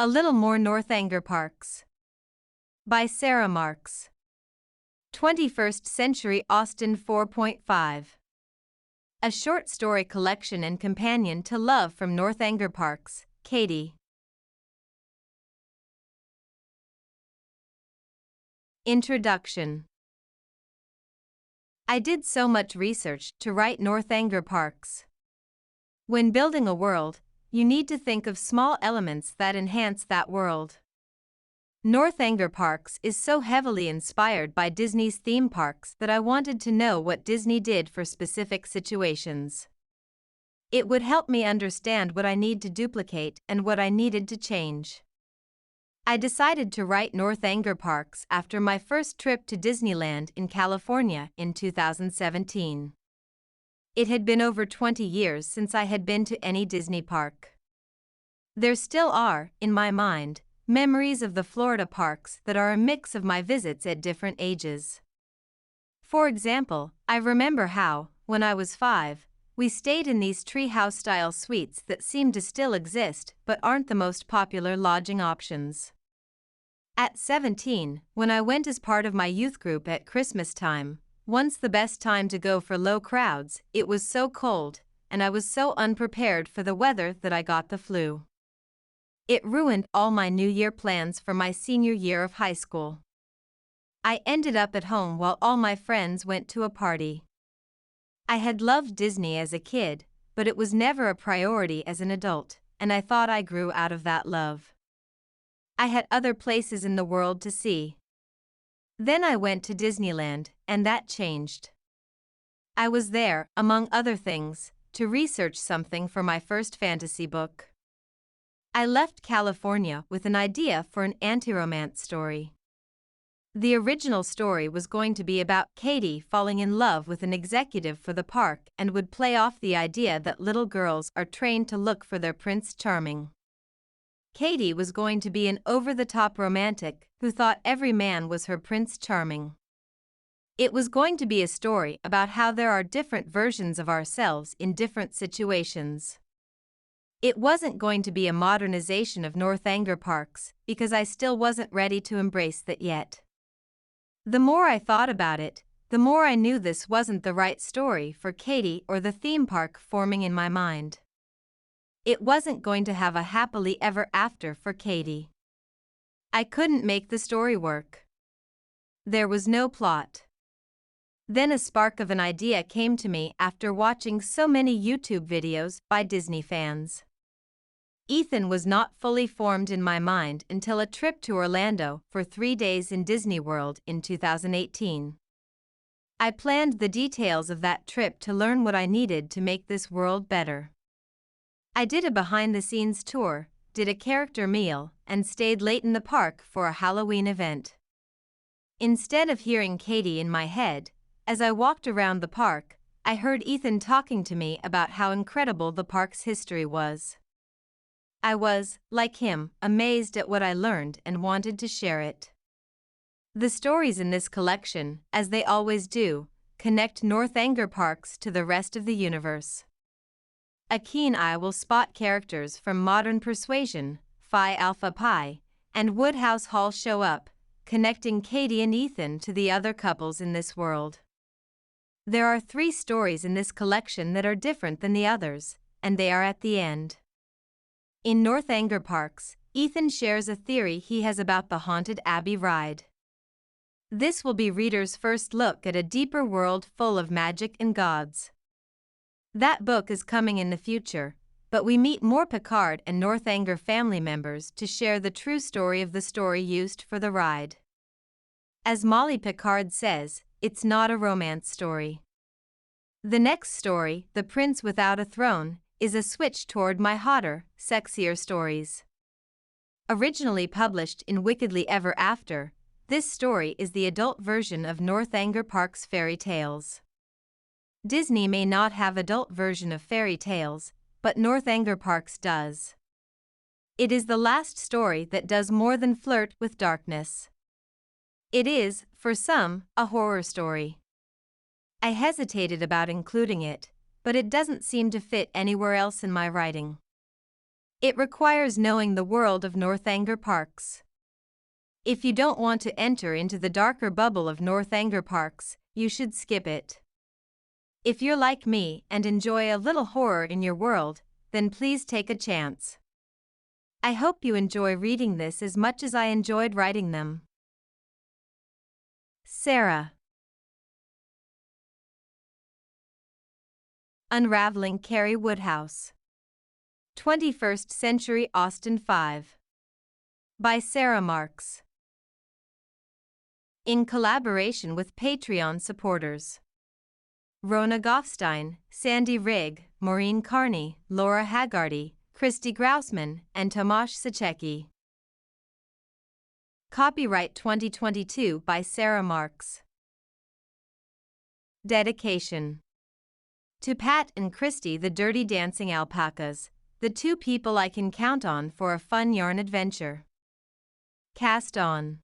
A Little More Northanger Parks by Sarah Marks. 21st Century Austen 4.5. A short story collection and companion to Love from Northanger Parks, Katie. Introduction. I did so much research to write Northanger Parks. When building a world, you need to think of small elements that enhance that world. Northanger Parks is so heavily inspired by Disney's theme parks that I wanted to know what Disney did for specific situations. It would help me understand what I need to duplicate and what I needed to change. I decided to write Northanger Parks after my first trip to Disneyland in California in 2017. It had been over 20 years since I had been to any Disney park. There still are, in my mind, memories of the Florida parks that are a mix of my visits at different ages. For example, I remember how, when I was 5, we stayed in these treehouse-style suites that seem to still exist but aren't the most popular lodging options. At 17, when I went as part of my youth group at Christmas time, once the best time to go for low crowds, it was so cold, and I was so unprepared for the weather that I got the flu. It ruined all my New Year plans for my senior year of high school. I ended up at home while all my friends went to a party. I had loved Disney as a kid, but it was never a priority as an adult, and I thought I grew out of that love. I had other places in the world to see. Then I went to Disneyland, and that changed. I was there, among other things, to research something for my first fantasy book. I left California with an idea for an anti-romance story. The original story was going to be about Katie falling in love with an executive for the park and would play off the idea that little girls are trained to look for their Prince Charming. Katie was going to be an over-the-top romantic who thought every man was her Prince Charming. It was going to be a story about how there are different versions of ourselves in different situations. It wasn't going to be a modernization of Northanger Parks because I still wasn't ready to embrace that yet. The more I thought about it, the more I knew this wasn't the right story for Katie or the theme park forming in my mind. It wasn't going to have a happily ever after for Katie. I couldn't make the story work. There was no plot. Then a spark of an idea came to me after watching so many YouTube videos by Disney fans. Ethan was not fully formed in my mind until a trip to Orlando for 3 days in Disney World in 2018. I planned the details of that trip to learn what I needed to make this world better. I did a behind-the-scenes tour, did a character meal, and stayed late in the park for a Halloween event. Instead of hearing Katie in my head, as I walked around the park, I heard Ethan talking to me about how incredible the park's history was. I was, like him, amazed at what I learned and wanted to share it. The stories in this collection, as they always do, connect Northanger Parks to the rest of the universe. A keen eye will spot characters from Modern Persuasion, Phi Alpha Pi, and Woodhouse Hall show up, connecting Katie and Ethan to the other couples in this world. There are 3 stories in this collection that are different than the others, and they are at the end. In Northanger Parks, Ethan shares a theory he has about the haunted Abbey ride. This will be readers' first look at a deeper world full of magic and gods. That book is coming in the future, but we meet more Picard and Northanger family members to share the true story of the story used for the ride. As Molly Picard says, it's not a romance story. The next story, The Prince Without a Throne, is a switch toward my hotter, sexier stories. Originally published in Wickedly Ever After, this story is the adult version of Northanger Parks fairy tales. Disney may not have adult version of fairy tales, but Northanger Parks does. It is the last story that does more than flirt with darkness. It is, for some, a horror story. I hesitated about including it, but it doesn't seem to fit anywhere else in my writing. It requires knowing the world of Northanger Parks. If you don't want to enter into the darker bubble of Northanger Parks, you should skip it. If you're like me and enjoy a little horror in your world, then please take a chance. I hope you enjoy reading this as much as I enjoyed writing them. Sarah. Unraveling Carrie Woodhouse. 21st Century Austen 5. By Sarah Marks. In collaboration with Patreon supporters. Rona Goffstein, Sandy Rigg, Maureen Carney, Laura Haggarty, Christy Grousman, and Tomasz Sachecki. Copyright 2022 by Sarah Marks. Dedication. To Pat and Christy, the Dirty Dancing Alpacas, the two people I can count on for a fun yarn adventure. Cast on.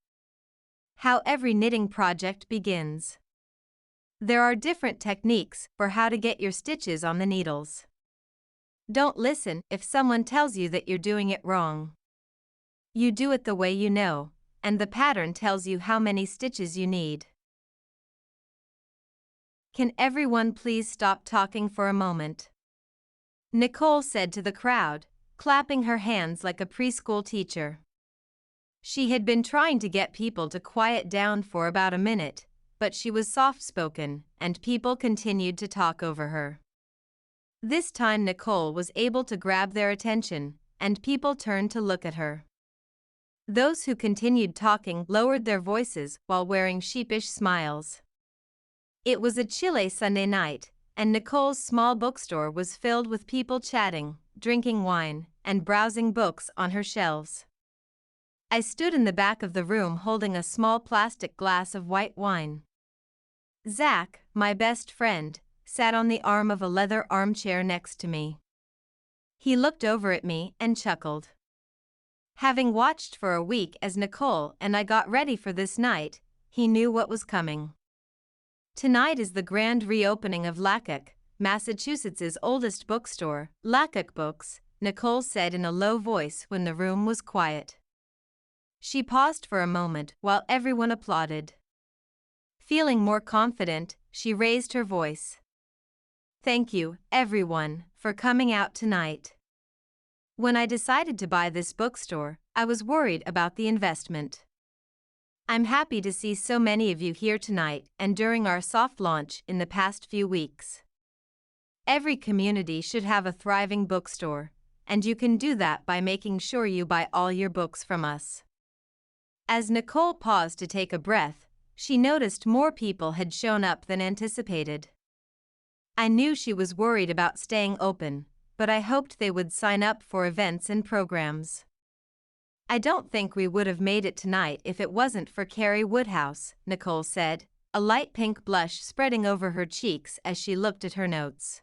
How every knitting project begins. There are different techniques for how to get your stitches on the needles. Don't listen if someone tells you that you're doing it wrong. You do it the way you know, and the pattern tells you how many stitches you need. Can everyone please stop talking for a moment? Nicole said to the crowd, clapping her hands like a preschool teacher. She had been trying to get people to quiet down for about a minute, but she was soft-spoken, and people continued to talk over her. This time Nicole was able to grab their attention, and people turned to look at her. Those who continued talking lowered their voices while wearing sheepish smiles. It was a chilly Sunday night, and Nicole's small bookstore was filled with people chatting, drinking wine, and browsing books on her shelves. I stood in the back of the room holding a small plastic glass of white wine. Zach, my best friend, sat on the arm of a leather armchair next to me. He looked over at me and chuckled. Having watched for a week as Nicole and I got ready for this night, he knew what was coming. Tonight is the grand reopening of Lackack, Massachusetts's oldest bookstore, Lackack Books, Nicole said in a low voice when the room was quiet. She paused for a moment while everyone applauded. Feeling more confident, she raised her voice. Thank you, everyone, for coming out tonight. When I decided to buy this bookstore, I was worried about the investment. I'm happy to see so many of you here tonight and during our soft launch in the past few weeks. Every community should have a thriving bookstore, and you can do that by making sure you buy all your books from us. As Nicole paused to take a breath, she noticed more people had shown up than anticipated. I knew she was worried about staying open, but I hoped they would sign up for events and programs. I don't think we would have made it tonight if it wasn't for Carrie Woodhouse, Nicole said, a light pink blush spreading over her cheeks as she looked at her notes.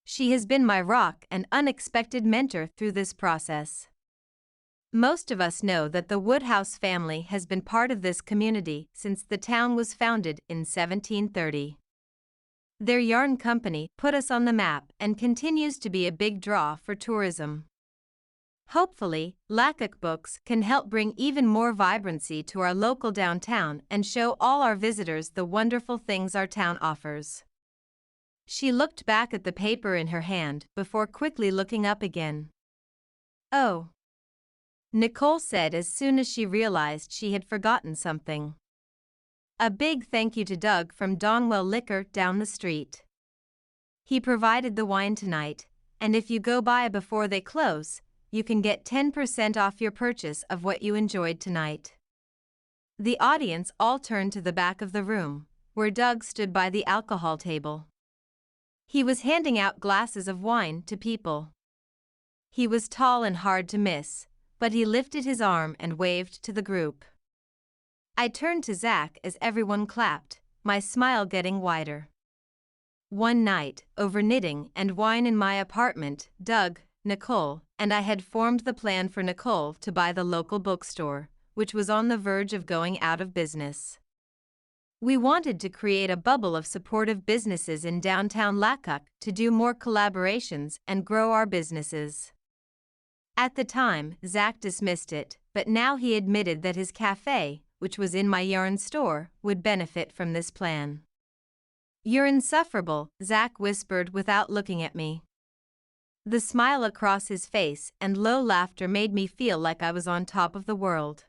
She has been my rock and unexpected mentor through this process. Most of us know that the Woodhouse family has been part of this community since the town was founded in 1730. Their yarn company put us on the map and continues to be a big draw for tourism. Hopefully, Lackack Books can help bring even more vibrancy to our local downtown and show all our visitors the wonderful things our town offers. She looked back at the paper in her hand before quickly looking up again. Oh, Nicole said as soon as she realized she had forgotten something. A big thank you to Doug from Donwell Liquor down the street. He provided the wine tonight, and if you go by before they close, you can get 10% off your purchase of what you enjoyed tonight. The audience all turned to the back of the room, where Doug stood by the alcohol table. He was handing out glasses of wine to people. He was tall and hard to miss, but he lifted his arm and waved to the group. I turned to Zach as everyone clapped, my smile getting wider. One night, over knitting and wine in my apartment, Doug, Nicole, and I had formed the plan for Nicole to buy the local bookstore, which was on the verge of going out of business. We wanted to create a bubble of supportive businesses in downtown Lackack to do more collaborations and grow our businesses. At the time, Zach dismissed it, but now he admitted that his cafe, which was in my yarn store, would benefit from this plan. "You're insufferable," Zach whispered without looking at me. The smile across his face and low laughter made me feel like I was on top of the world.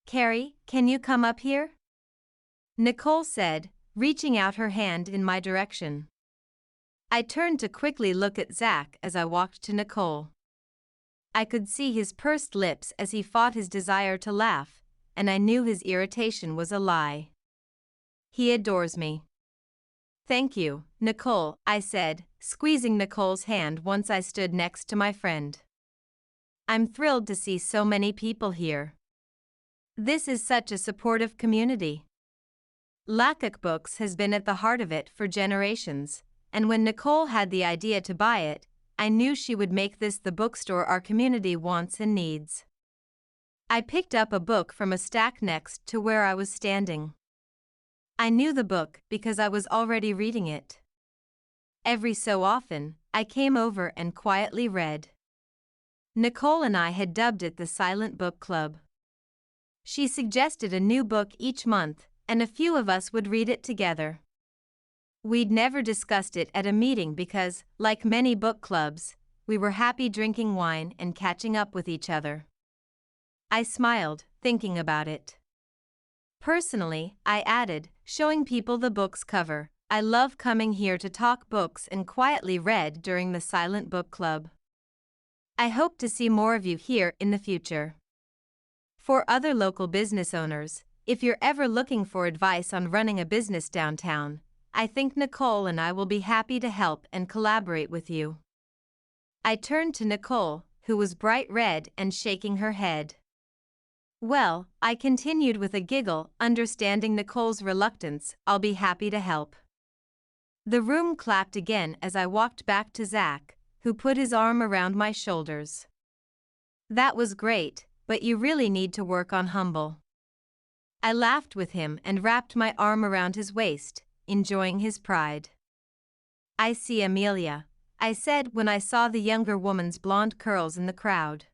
"Carrie, can you come up here?" Nicole said, reaching out her hand in my direction. I turned to quickly look at Zach as I walked to Nicole. I could see his pursed lips as he fought his desire to laugh, and I knew his irritation was a lie. "He adores me." "Thank you, Nicole," I said, squeezing Nicole's hand once I stood next to my friend. "I'm thrilled to see so many people here. This is such a supportive community." Lackack Books has been at the heart of it for generations, and when Nicole had the idea to buy it, I knew she would make this the bookstore our community wants and needs. I picked up a book from a stack next to where I was standing. I knew the book because I was already reading it. Every so often, I came over and quietly read. Nicole and I had dubbed it the Silent Book Club. She suggested a new book each month, and a few of us would read it together. We'd never discussed it at a meeting because, like many book clubs, we were happy drinking wine and catching up with each other. I smiled, thinking about it. Personally, I added, showing people the book's cover, "I love coming here to talk books and quietly read during the Silent Book Club. I hope to see more of you here in the future." For other local business owners, if you're ever looking for advice on running a business downtown, I think Nicole and I will be happy to help and collaborate with you. I turned to Nicole, who was bright red and shaking her head. "Well," I continued with a giggle, understanding Nicole's reluctance, "I'll be happy to help." The room clapped again as I walked back to Zach, who put his arm around my shoulders. "That was great, but you really need to work on humble." I laughed with him and wrapped my arm around his waist, enjoying his pride. "I see Amelia," I said when I saw the younger woman's blonde curls in the crowd.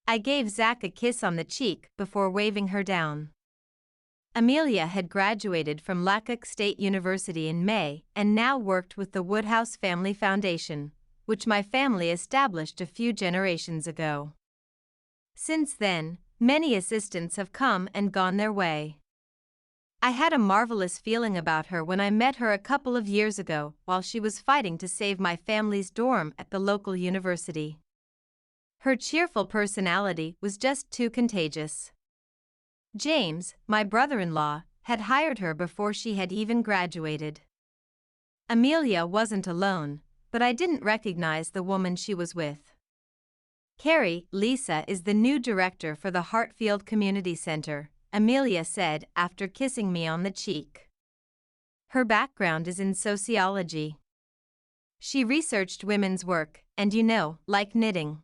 I gave Zach a kiss on the cheek before waving her down. Amelia had graduated from Lackack State University in May and now worked with the Woodhouse Family Foundation, which my family established a few generations ago. Since then, many assistants have come and gone their way. I had a marvelous feeling about her when I met her a couple of years ago while she was fighting to save my family's dorm at the local university. Her cheerful personality was just too contagious. James, my brother-in-law, had hired her before she had even graduated. Amelia wasn't alone, but I didn't recognize the woman she was with. "Carrie, Lisa is the new director for the Hartfield Community Center," Amelia said after kissing me on the cheek. Her background is in sociology. She researched women's work and, like knitting.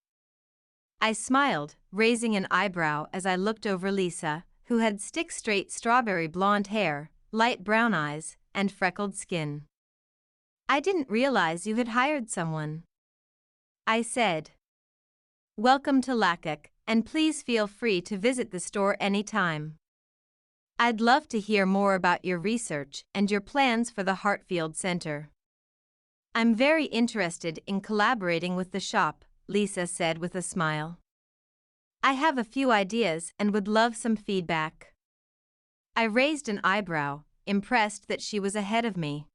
I smiled, raising an eyebrow as I looked over Lisa, who had stick-straight strawberry blonde hair, light brown eyes, and freckled skin. "I didn't realize you had hired someone," I said. "Welcome to Lackack, and please feel free to visit the store anytime. I'd love to hear more about your research and your plans for the Hartfield Center." "I'm very interested in collaborating with the shop," Lisa said with a smile. "I have a few ideas and would love some feedback." I raised an eyebrow, impressed that she was ahead of me.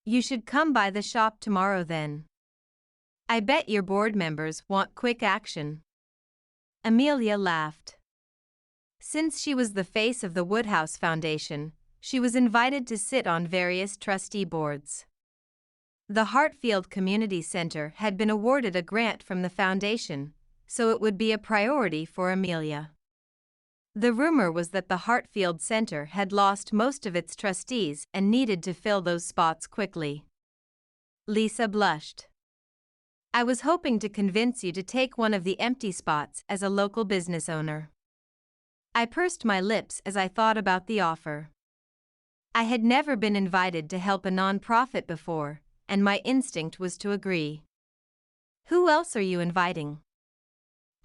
"You should come by the shop tomorrow then. I bet your board members want quick action." Amelia laughed. Since she was the face of the Woodhouse Foundation, she was invited to sit on various trustee boards. The Hartfield Community Center had been awarded a grant from the foundation, so it would be a priority for Amelia. The rumor was that the Hartfield Center had lost most of its trustees and needed to fill those spots quickly. Lisa blushed. "I was hoping to convince you to take one of the empty spots as a local business owner." I pursed my lips as I thought about the offer. I had never been invited to help a nonprofit before, and my instinct was to agree. "Who else are you inviting?"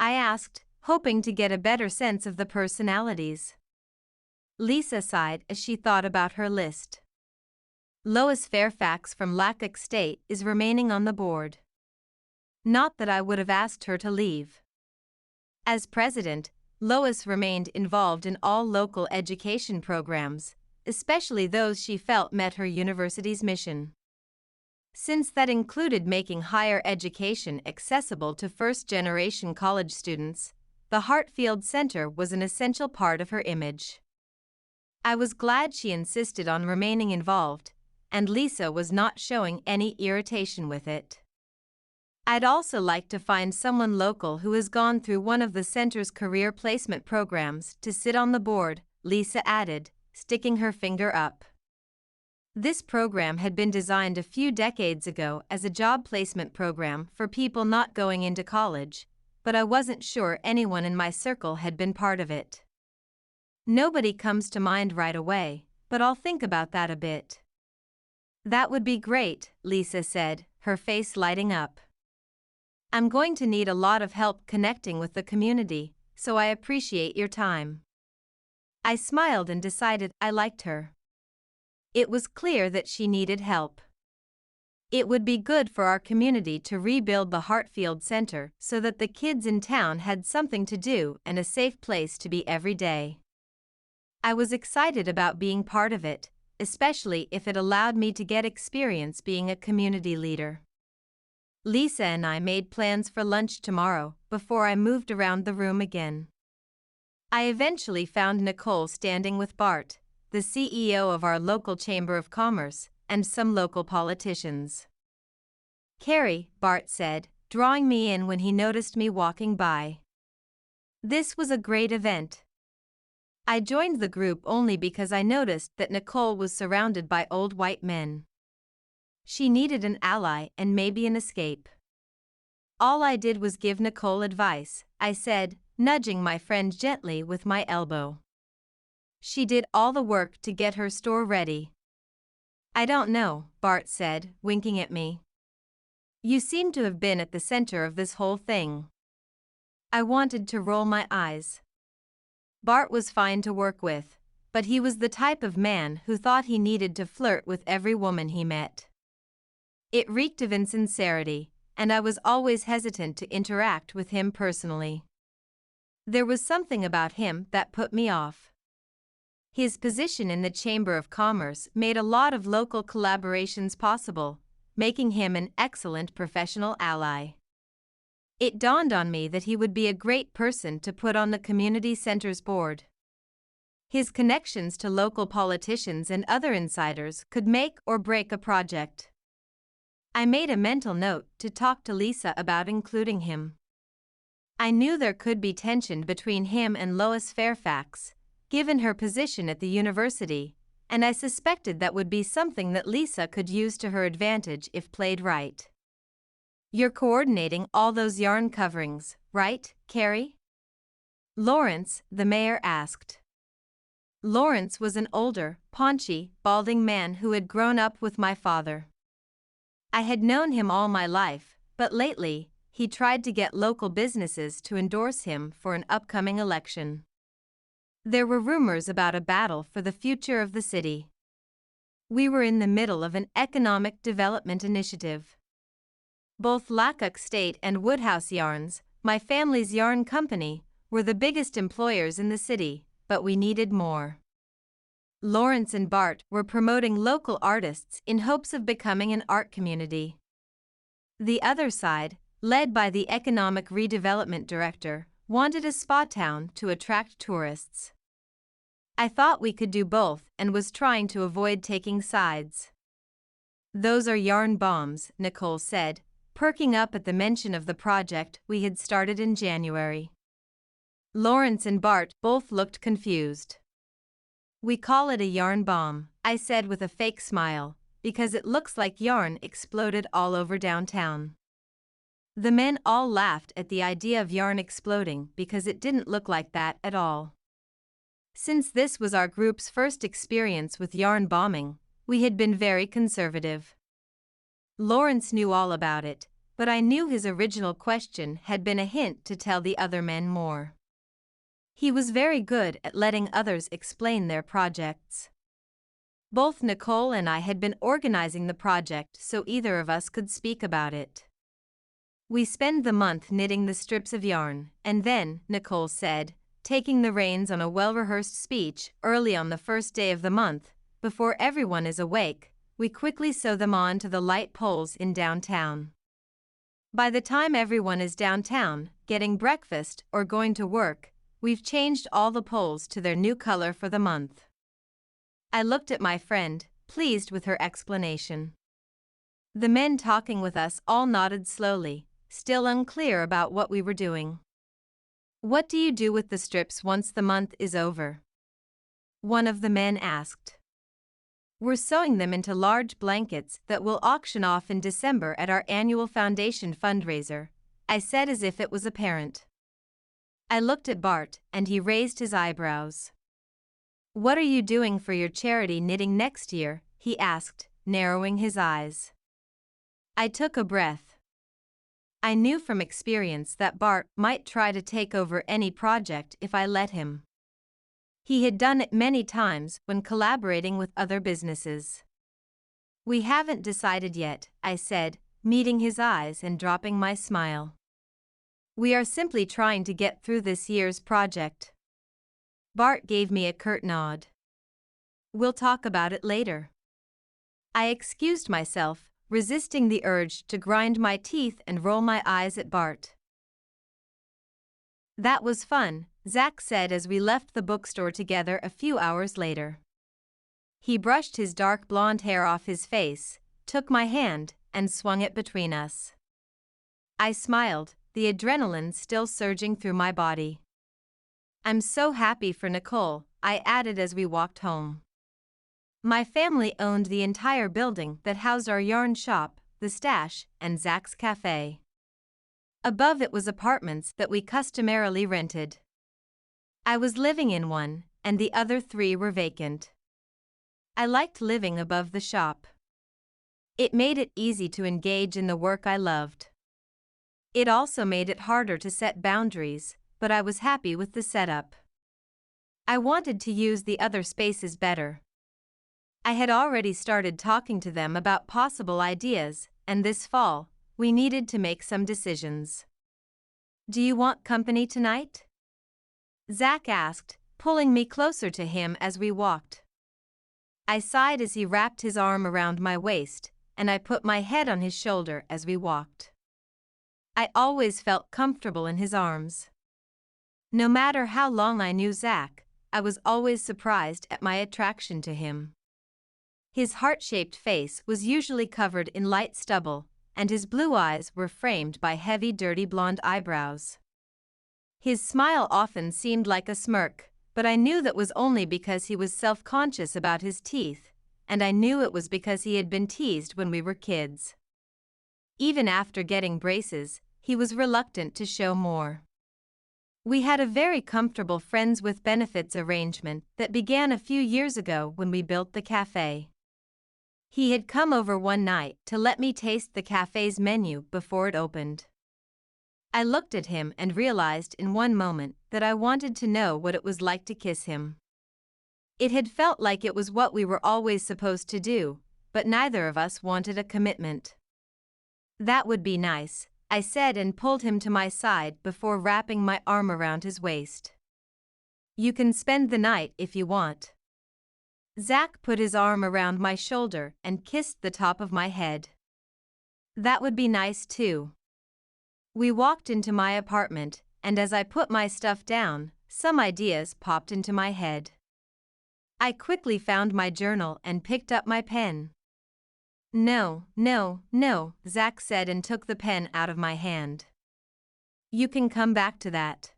I asked, hoping to get a better sense of the personalities. Lisa sighed as she thought about her list. Lois Fairfax from Lackack State is remaining on the board. Not that I would have asked her to leave. As president, Lois remained involved in all local education programs, especially those she felt met her university's mission. Since that included making higher education accessible to first-generation college students, the Hartfield Center was an essential part of her image. I was glad she insisted on remaining involved, and Lisa was not showing any irritation with it. I'd also like to find someone local who has gone through one of the center's career placement programs to sit on the board, Lisa added, sticking her finger up. This program had been designed a few decades ago as a job placement program for people not going into college, but I wasn't sure anyone in my circle had been part of it. Nobody comes to mind right away, but I'll think about that a bit. That would be great, Lisa said, her face lighting up. I'm going to need a lot of help connecting with the community, so I appreciate your time. I smiled and decided I liked her. It was clear that she needed help. It would be good for our community to rebuild the Hartfield Center so that the kids in town had something to do and a safe place to be every day. I was excited about being part of it, especially if it allowed me to get experience being a community leader. Lisa and I made plans for lunch tomorrow before I moved around the room again. I eventually found Nicole standing with Bart, the CEO of our local Chamber of Commerce, and some local politicians. "Carrie," Bart said, drawing me in when he noticed me walking by. This was a great event. I joined the group only because I noticed that Nicole was surrounded by old white men. She needed an ally and maybe an escape. All I did was give Nicole advice, I said, nudging my friend gently with my elbow. She did all the work to get her store ready. I don't know, Bart said, winking at me. You seem to have been at the center of this whole thing. I wanted to roll my eyes. Bart was fine to work with, but he was the type of man who thought he needed to flirt with every woman he met. It reeked of insincerity, and I was always hesitant to interact with him personally. There was something about him that put me off. His position in the Chamber of Commerce made a lot of local collaborations possible, making him an excellent professional ally. It dawned on me that he would be a great person to put on the community center's board. His connections to local politicians and other insiders could make or break a project. I made a mental note to talk to Lisa about including him. I knew there could be tension between him and Lois Fairfax, given her position at the university, and I suspected that would be something that Lisa could use to her advantage if played right. You're coordinating all those yarn coverings, right, Carrie? Lawrence, the mayor asked. Lawrence was an older, paunchy, balding man who had grown up with my father. I had known him all my life, but lately, he tried to get local businesses to endorse him for an upcoming election. There were rumors about a battle for the future of the city. We were in the middle of an economic development initiative. Both Lackack State and Woodhouse Yarns, my family's yarn company, were the biggest employers in the city, but we needed more. Lawrence and Bart were promoting local artists in hopes of becoming an art community. The other side, led by the economic redevelopment director, wanted a spa town to attract tourists. I thought we could do both and was trying to avoid taking sides. Those are yarn bombs, Nicole said, perking up at the mention of the project we had started in January. Lawrence and Bart both looked confused. We call it a yarn bomb, I said with a fake smile, because it looks like yarn exploded all over downtown. The men all laughed at the idea of yarn exploding because it didn't look like that at all. Since this was our group's first experience with yarn bombing, we had been very conservative. Lawrence knew all about it, but I knew his original question had been a hint to tell the other men more. He was very good at letting others explain their projects. Both Nicole and I had been organizing the project so either of us could speak about it. We spent the month knitting the strips of yarn, and then, Nicole said, taking the reins on a well-rehearsed speech early on the first day of the month, before everyone is awake, we quickly sew them on to the light poles in downtown. By the time everyone is downtown, getting breakfast or going to work, we've changed all the poles to their new color for the month. I looked at my friend, pleased with her explanation. The men talking with us all nodded slowly, still unclear about what we were doing. "What do you do with the strips once the month is over?" one of the men asked. "We're sewing them into large blankets that we'll auction off in December at our annual foundation fundraiser," I said as if it was apparent. I looked at Bart, and he raised his eyebrows. "What are you doing for your charity knitting next year?" he asked, narrowing his eyes. I took a breath. I knew from experience that Bart might try to take over any project if I let him. He had done it many times when collaborating with other businesses. "We haven't decided yet," I said, meeting his eyes and dropping my smile. "We are simply trying to get through this year's project." Bart gave me a curt nod. "We'll talk about it later." I excused myself, resisting the urge to grind my teeth and roll my eyes at Bart. "That was fun," Zach said as we left the bookstore together a few hours later. He brushed his dark blonde hair off his face, took my hand, and swung it between us. I smiled, the adrenaline still surging through my body. "I'm so happy for Nicole," I added as we walked home. My family owned the entire building that housed our yarn shop, the stash, and Zach's cafe. Above it was apartments that we customarily rented. I was living in one, and the other 3 were vacant. I liked living above the shop. It made it easy to engage in the work I loved. It also made it harder to set boundaries, but I was happy with the setup. I wanted to use the other spaces better. I had already started talking to them about possible ideas, and this fall, we needed to make some decisions. "Do you want company tonight?" Zach asked, pulling me closer to him as we walked. I sighed as he wrapped his arm around my waist, and I put my head on his shoulder as we walked. I always felt comfortable in his arms. No matter how long I knew Zach, I was always surprised at my attraction to him. His heart-shaped face was usually covered in light stubble, and his blue eyes were framed by heavy dirty blonde eyebrows. His smile often seemed like a smirk, but I knew that was only because he was self-conscious about his teeth, and I knew it was because he had been teased when we were kids. Even after getting braces, he was reluctant to show more. We had a very comfortable friends with benefits arrangement that began a few years ago when we built the cafe. He had come over one night to let me taste the cafe's menu before it opened. I looked at him and realized in one moment that I wanted to know what it was like to kiss him. It had felt like it was what we were always supposed to do, but neither of us wanted a commitment. "That would be nice," I said and pulled him to my side before wrapping my arm around his waist. "You can spend the night if you want." Zach put his arm around my shoulder and kissed the top of my head. "That would be nice too." We walked into my apartment, and as I put my stuff down, some ideas popped into my head. I quickly found my journal and picked up my pen. "No, no, no," Zach said and took the pen out of my hand. "You can come back to that.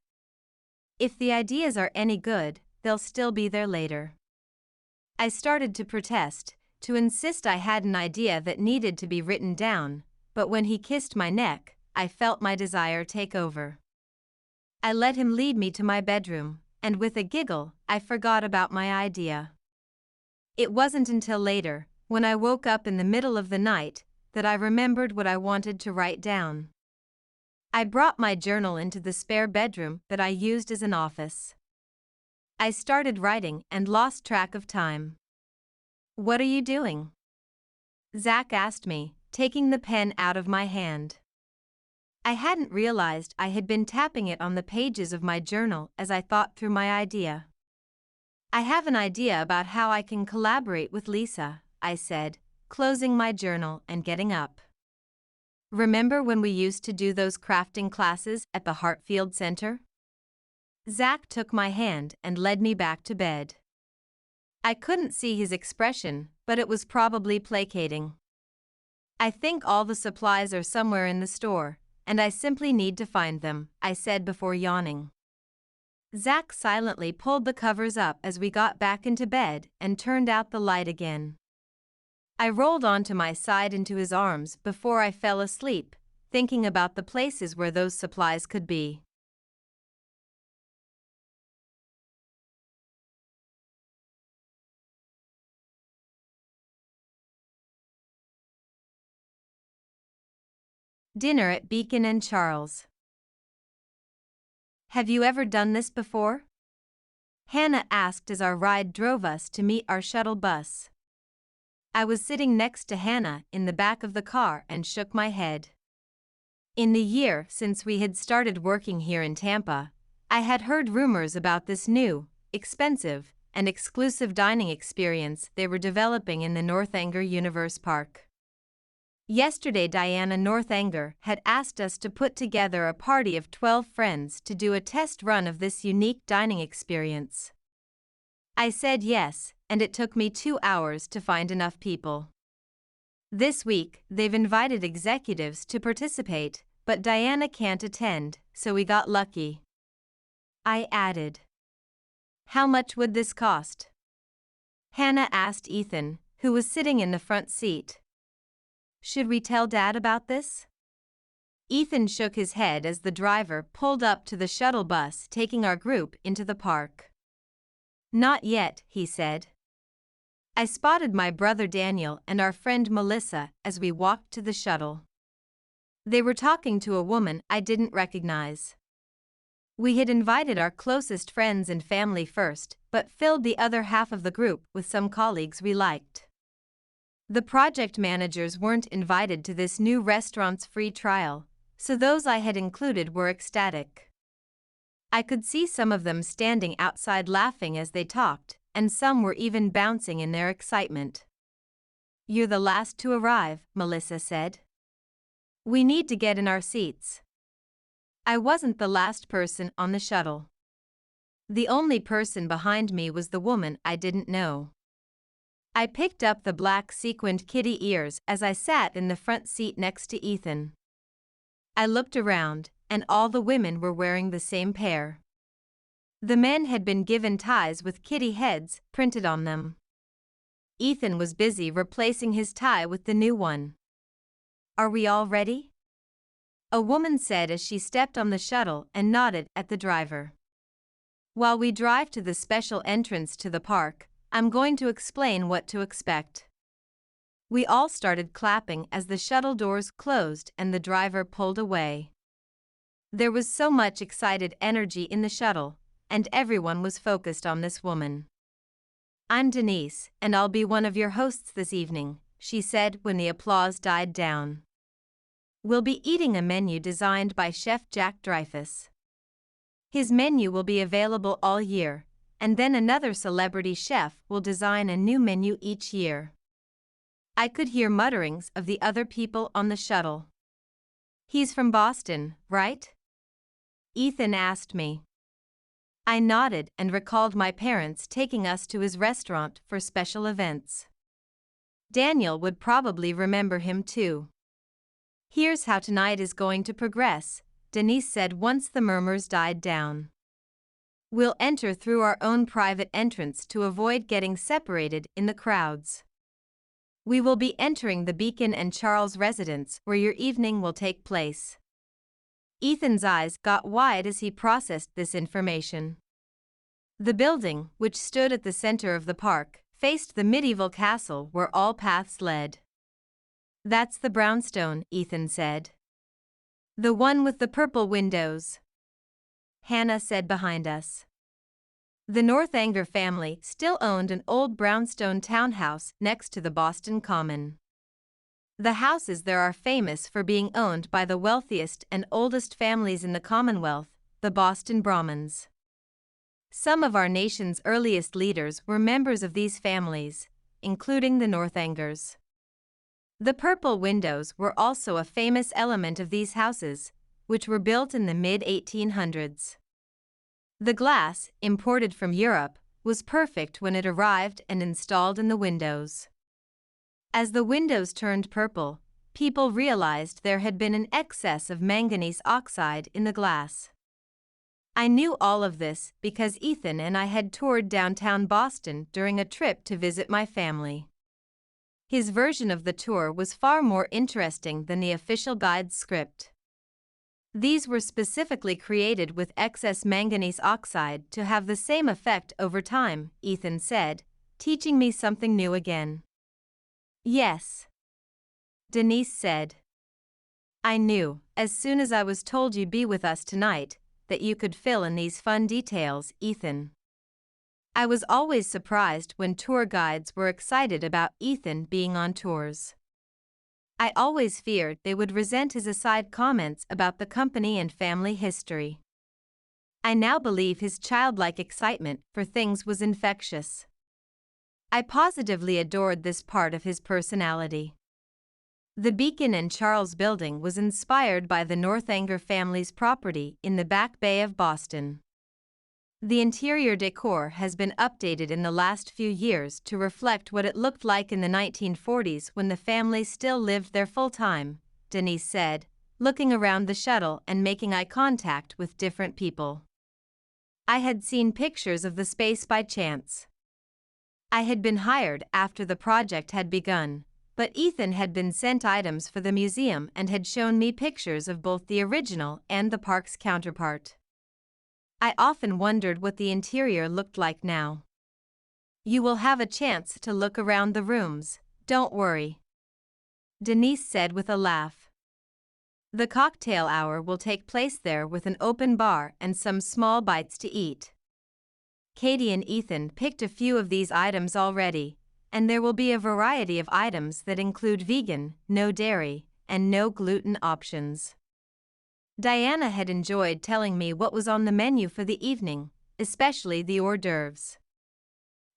If the ideas are any good, they'll still be there later." I started to protest, to insist I had an idea that needed to be written down, but when he kissed my neck, I felt my desire take over. I let him lead me to my bedroom, and with a giggle, I forgot about my idea. It wasn't until later, when I woke up in the middle of the night, that I remembered what I wanted to write down. I brought my journal into the spare bedroom that I used as an office. I started writing and lost track of time. "What are you doing?" Zach asked me, taking the pen out of my hand. I hadn't realized I had been tapping it on the pages of my journal as I thought through my idea. "I have an idea about how I can collaborate with Lisa," I said, closing my journal and getting up. "Remember when we used to do those crafting classes at the Hartfield Center?" Zach took my hand and led me back to bed. I couldn't see his expression, but it was probably placating. "I think all the supplies are somewhere in the store, and I simply need to find them," I said before yawning. Zach silently pulled the covers up as we got back into bed and turned out the light again. I rolled onto my side into his arms before I fell asleep, thinking about the places where those supplies could be. Dinner at Beacon and Charles. "Have you ever done this before?" Hannah asked as our ride drove us to meet our shuttle bus. I was sitting next to Hannah in the back of the car and shook my head. In the year since we had started working here in Tampa, I had heard rumors about this new, expensive, and exclusive dining experience they were developing in the Northanger Universe Park. Yesterday, Diana Northanger had asked us to put together a party of 12 friends to do a test run of this unique dining experience. I said yes, and it took me 2 hours to find enough people. This week, they've invited executives to participate, but Diana can't attend, so we got lucky. I added. "How much would this cost?" Hannah asked Ethan, who was sitting in the front seat. "Should we tell Dad about this?" Ethan shook his head as the driver pulled up to the shuttle bus taking our group into the park. "Not yet," he said. I spotted my brother Daniel and our friend Melissa as we walked to the shuttle. They were talking to a woman I didn't recognize. We had invited our closest friends and family first, but filled the other half of the group with some colleagues we liked. The project managers weren't invited to this new restaurant's free trial, so those I had included were ecstatic. I could see some of them standing outside laughing as they talked, and some were even bouncing in their excitement. "You're the last to arrive," Melissa said. "We need to get in our seats." I wasn't the last person on the shuttle. The only person behind me was the woman I didn't know. I picked up the black sequined kitty ears as I sat in the front seat next to Ethan. I looked around, and all the women were wearing the same pair. The men had been given ties with kitty heads printed on them. Ethan was busy replacing his tie with the new one. "Are we all ready?" a woman said as she stepped on the shuttle and nodded at the driver. "While we drive to the special entrance to the park, I'm going to explain what to expect." We all started clapping as the shuttle doors closed and the driver pulled away. There was so much excited energy in the shuttle, and everyone was focused on this woman. "I'm Denise, and I'll be one of your hosts this evening," she said when the applause died down. "We'll be eating a menu designed by Chef Jack Dreyfus. His menu will be available all year, and then another celebrity chef will design a new menu each year." I could hear mutterings of the other people on the shuttle. "He's from Boston, right?" Ethan asked me. I nodded and recalled my parents taking us to his restaurant for special events. Daniel would probably remember him too. "Here's how tonight is going to progress," Denise said once the murmurs died down. "We'll enter through our own private entrance to avoid getting separated in the crowds. We will be entering the Beacon and Charles residence where your evening will take place." Ethan's eyes got wide as he processed this information. The building, which stood at the center of the park, faced the medieval castle where all paths led. That's the brownstone, Ethan said. The one with the purple windows, Hannah said behind us. The Northanger family still owned an old brownstone townhouse next to the Boston Common. The houses there are famous for being owned by the wealthiest and oldest families in the Commonwealth, the Boston Brahmins. Some of our nation's earliest leaders were members of these families, including the Northangers. The purple windows were also a famous element of these houses, which were built in the mid-1800s. The glass, imported from Europe, was perfect when it arrived and installed in the windows. As the windows turned purple, people realized there had been an excess of manganese oxide in the glass. I knew all of this because Ethan and I had toured downtown Boston during a trip to visit my family. His version of the tour was far more interesting than the official guide's script. These were specifically created with excess manganese oxide to have the same effect over time, Ethan said, teaching me something new again. Yes, Denise said. I knew, as soon as I was told you'd be with us tonight, that you could fill in these fun details, Ethan. I was always surprised when tour guides were excited about Ethan being on tours. I always feared they would resent his aside comments about the company and family history. I now believe his childlike excitement for things was infectious. I positively adored this part of his personality. The Beacon and Charles building was inspired by the Northanger family's property in the Back Bay of Boston. The interior decor has been updated in the last few years to reflect what it looked like in the 1940s when the family still lived there full-time, Denise said, looking around the shuttle and making eye contact with different people. I had seen pictures of the space by chance. I had been hired after the project had begun, but Ethan had been sent items for the museum and had shown me pictures of both the original and the park's counterpart. I often wondered what the interior looked like now. You will have a chance to look around the rooms, don't worry, Denise said with a laugh. The cocktail hour will take place there with an open bar and some small bites to eat. Katie and Ethan picked a few of these items already, and there will be a variety of items that include vegan, no dairy, and no gluten options. Diana had enjoyed telling me what was on the menu for the evening, especially the hors d'oeuvres.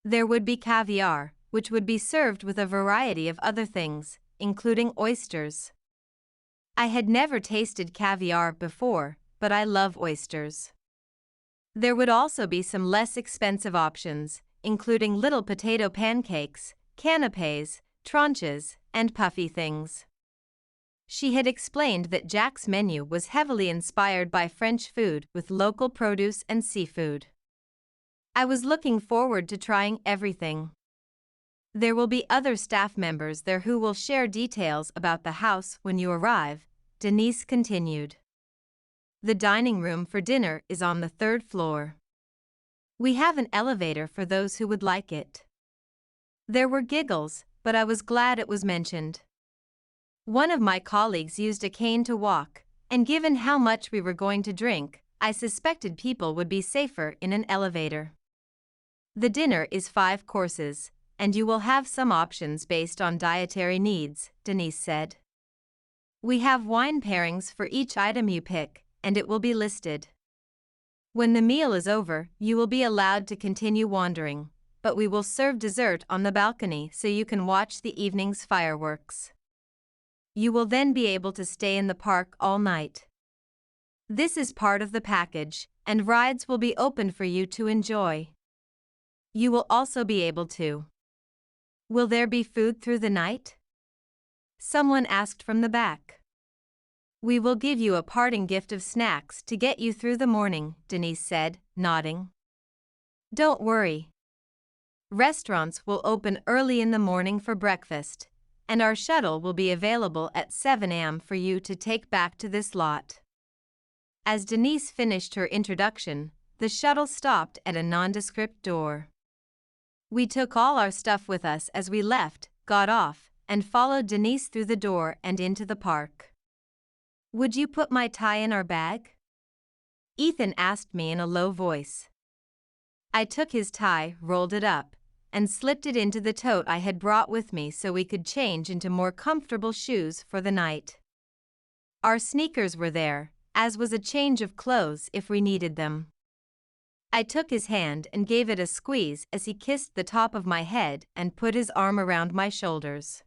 There would be caviar, which would be served with a variety of other things, including oysters. I had never tasted caviar before, but I love oysters. There would also be some less expensive options, including little potato pancakes, canapés, tranches, and puffy things. She had explained that Jack's menu was heavily inspired by French food with local produce and seafood. I was looking forward to trying everything. There will be other staff members there who will share details about the house when you arrive, Denise continued. The dining room for dinner is on the 3rd floor. We have an elevator for those who would like it. There were giggles, but I was glad it was mentioned. One of my colleagues used a cane to walk, and given how much we were going to drink, I suspected people would be safer in an elevator. The dinner is 5 courses, and you will have some options based on dietary needs, Denise said. We have wine pairings for each item you pick, and it will be listed. When the meal is over, you will be allowed to continue wandering, but we will serve dessert on the balcony so you can watch the evening's fireworks. You will then be able to stay in the park all night. This is part of the package, and rides will be open for you to enjoy. You will also be able to. Will there be food through the night? Someone asked from the back. We will give you a parting gift of snacks to get you through the morning, Denise said, nodding. Don't worry. Restaurants will open early in the morning for breakfast, and our shuttle will be available at 7 a.m. for you to take back to this lot. As Denise finished her introduction, the shuttle stopped at a nondescript door. We took all our stuff with us as we left, got off, and followed Denise through the door and into the park. "Would you put my tie in our bag?" Ethan asked me in a low voice. I took his tie, rolled it up, and slipped it into the tote I had brought with me so we could change into more comfortable shoes for the night. Our sneakers were there, as was a change of clothes if we needed them. I took his hand and gave it a squeeze as he kissed the top of my head and put his arm around my shoulders.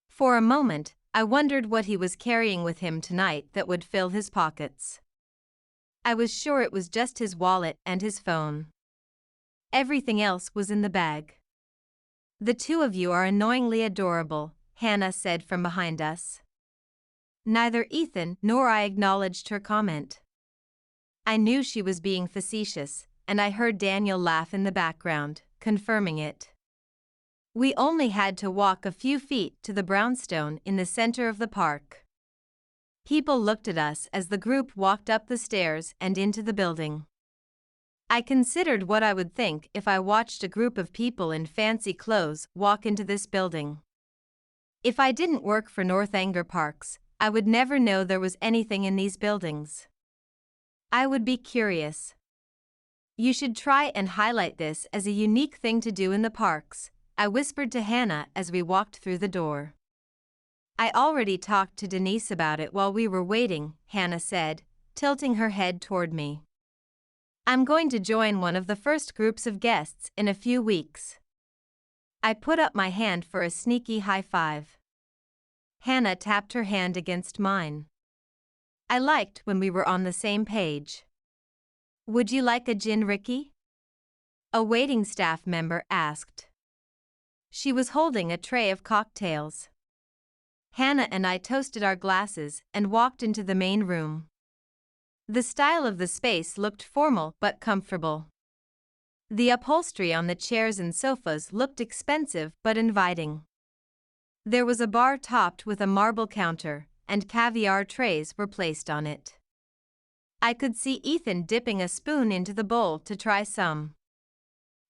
For a moment, I wondered what he was carrying with him tonight that would fill his pockets. I was sure it was just his wallet and his phone. Everything else was in the bag. "The two of you are annoyingly adorable," Hannah said from behind us. Neither Ethan nor I acknowledged her comment. I knew she was being facetious, and I heard Daniel laugh in the background, confirming it. We only had to walk a few feet to the brownstone in the center of the park. People looked at us as the group walked up the stairs and into the building. I considered what I would think if I watched a group of people in fancy clothes walk into this building. If I didn't work for Northanger Parks, I would never know there was anything in these buildings. I would be curious. "You should try and highlight this as a unique thing to do in the parks," I whispered to Hannah as we walked through the door. "I already talked to Denise about it while we were waiting," Hannah said, tilting her head toward me. "I'm going to join one of the first groups of guests in a few weeks." I put up my hand for a sneaky high five. Hannah tapped her hand against mine. I liked when we were on the same page. "Would you like a gin, Ricky?" a waiting staff member asked. She was holding a tray of cocktails. Hannah and I toasted our glasses and walked into the main room. The style of the space looked formal but comfortable. The upholstery on the chairs and sofas looked expensive but inviting. There was a bar topped with a marble counter, and caviar trays were placed on it. I could see Ethan dipping a spoon into the bowl to try some.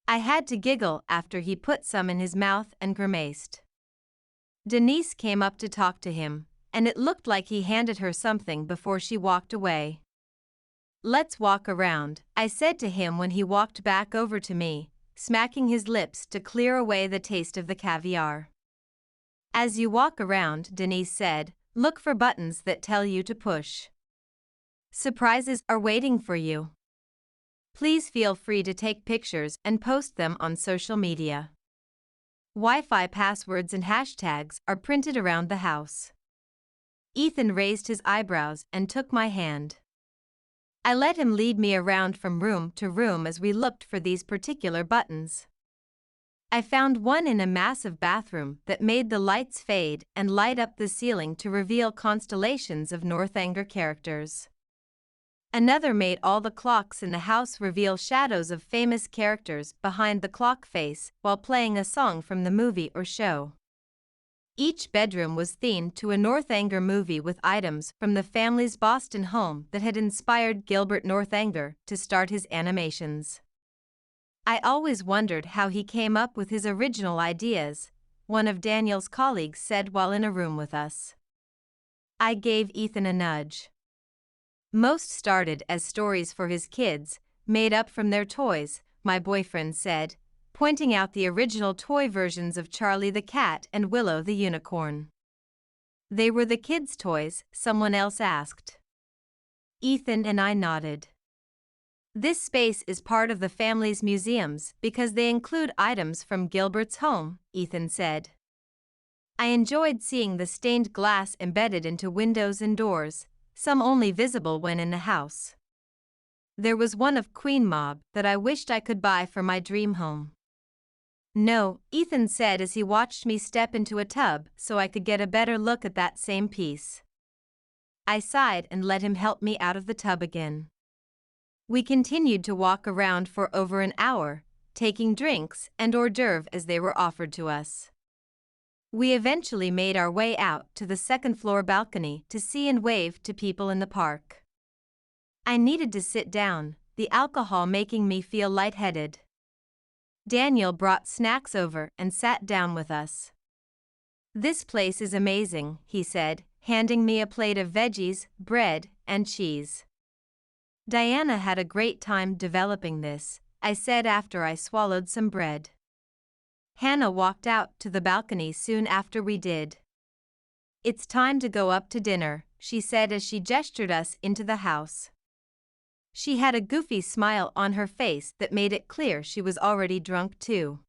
I had to giggle after he put some in his mouth and grimaced. Denise came up to talk to him, and it looked like he handed her something before she walked away. "Let's walk around," I said to him when he walked back over to me, smacking his lips to clear away the taste of the caviar. "As you walk around," Denise said, "look for buttons that tell you to push. Surprises are waiting for you. Please feel free to take pictures and post them on social media. Wi-Fi passwords and hashtags are printed around the house." Ethan raised his eyebrows and took my hand. I let him lead me around from room to room as we looked for these particular buttons. I found one in a massive bathroom that made the lights fade and light up the ceiling to reveal constellations of Northanger characters. Another made all the clocks in the house reveal shadows of famous characters behind the clock face while playing a song from the movie or show. Each bedroom was themed to a Northanger movie with items from the family's Boston home that had inspired Gilbert Northanger to start his animations. I always wondered how he came up with his original ideas, one of Daniel's colleagues said while in a room with us. I gave Ethan a nudge. "Most started as stories for his kids, made up from their toys," my boyfriend said, pointing out the original toy versions of Charlie the Cat and Willow the Unicorn. "They were the kids' toys?" someone else asked. Ethan and I nodded. "This space is part of the family's museums because they include items from Gilbert's home," Ethan said. I enjoyed seeing the stained glass embedded into windows and doors, some only visible when in the house. There was one of Queen Mob that I wished I could buy for my dream home. "No," Ethan said as he watched me step into a tub so I could get a better look at that same piece. I sighed and let him help me out of the tub again. We continued to walk around for over an hour, taking drinks and hors d'oeuvres as they were offered to us. We eventually made our way out to the second-floor balcony to see and wave to people in the park. I needed to sit down, the alcohol making me feel lightheaded. Daniel brought snacks over and sat down with us. "This place is amazing," he said, handing me a plate of veggies, bread, and cheese. "Diana had a great time developing this," I said after I swallowed some bread. Hannah walked out to the balcony soon after we did. "It's time to go up to dinner," she said as she gestured us into the house. She had a goofy smile on her face that made it clear she was already drunk too.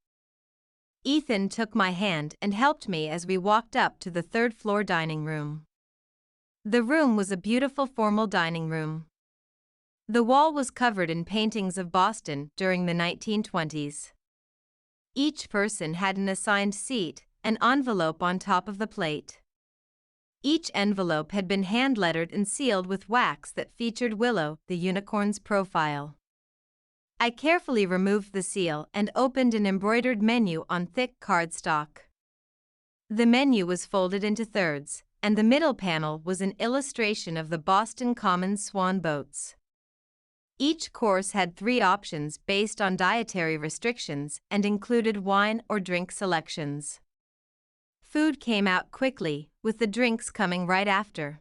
Ethan took my hand and helped me as we walked up to the third-floor dining room. The room was a beautiful formal dining room. The wall was covered in paintings of Boston during the 1920s. Each person had an assigned seat, an envelope on top of the plate. Each envelope had been hand-lettered and sealed with wax that featured Willow, the unicorn's profile. I carefully removed the seal and opened an embroidered menu on thick cardstock. The menu was folded into thirds, and the middle panel was an illustration of the Boston Common swan boats. Each course had 3 options based on dietary restrictions and included wine or drink selections. Food came out quickly, with the drinks coming right after.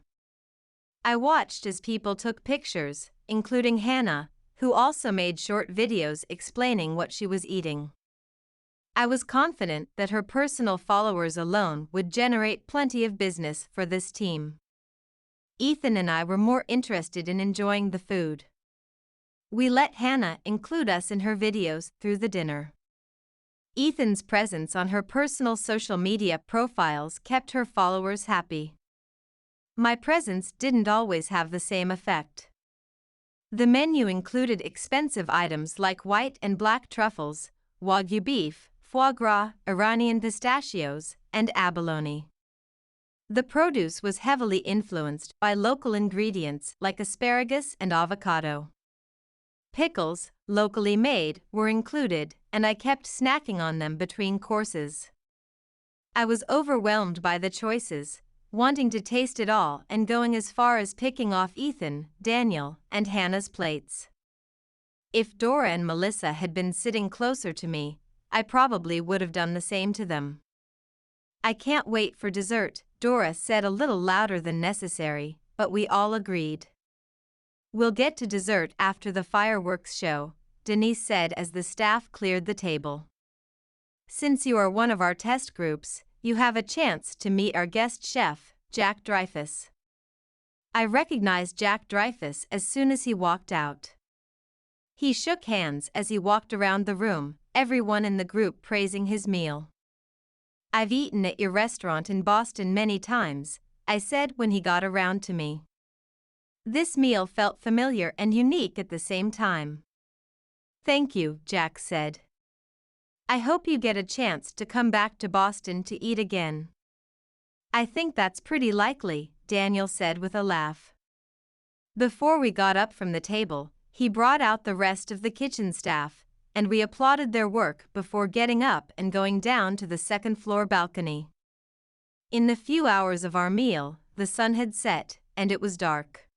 I watched as people took pictures, including Hannah, who also made short videos explaining what she was eating. I was confident that her personal followers alone would generate plenty of business for this team. Ethan and I were more interested in enjoying the food. We let Hannah include us in her videos through the dinner. Ethan's presence on her personal social media profiles kept her followers happy. My presence didn't always have the same effect. The menu included expensive items like white and black truffles, Wagyu beef, foie gras, Iranian pistachios, and abalone. The produce was heavily influenced by local ingredients like asparagus and avocado. Pickles, locally made, were included, and I kept snacking on them between courses. I was overwhelmed by the choices, wanting to taste it all and going as far as picking off Ethan, Daniel, and Hannah's plates. If Dora and Melissa had been sitting closer to me, I probably would have done the same to them. "I can't wait for dessert," Dora said a little louder than necessary, but we all agreed. "We'll get to dessert after the fireworks show," Denise said as the staff cleared the table. "Since you are one of our test groups, you have a chance to meet our guest chef, Jack Dreyfus." I recognized Jack Dreyfus as soon as he walked out. He shook hands as he walked around the room, everyone in the group praising his meal. "I've eaten at your restaurant in Boston many times," I said when he got around to me. This meal felt familiar and unique at the same time. "Thank you," Jack said. "I hope you get a chance to come back to Boston to eat again." "I think that's pretty likely," Daniel said with a laugh. Before we got up from the table, he brought out the rest of the kitchen staff, and we applauded their work before getting up and going down to the second-floor balcony. In the few hours of our meal, the sun had set, and it was dark.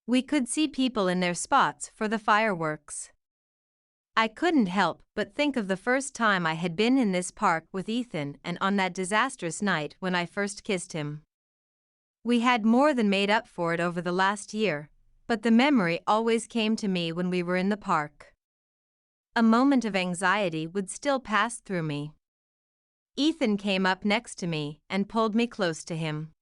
We could see people in their spots for the fireworks. I couldn't help but think of the first time I had been in this park with Ethan and on that disastrous night when I first kissed him. We had more than made up for it over the last year, but the memory always came to me when we were in the park. A moment of anxiety would still pass through me. Ethan came up next to me and pulled me close to him.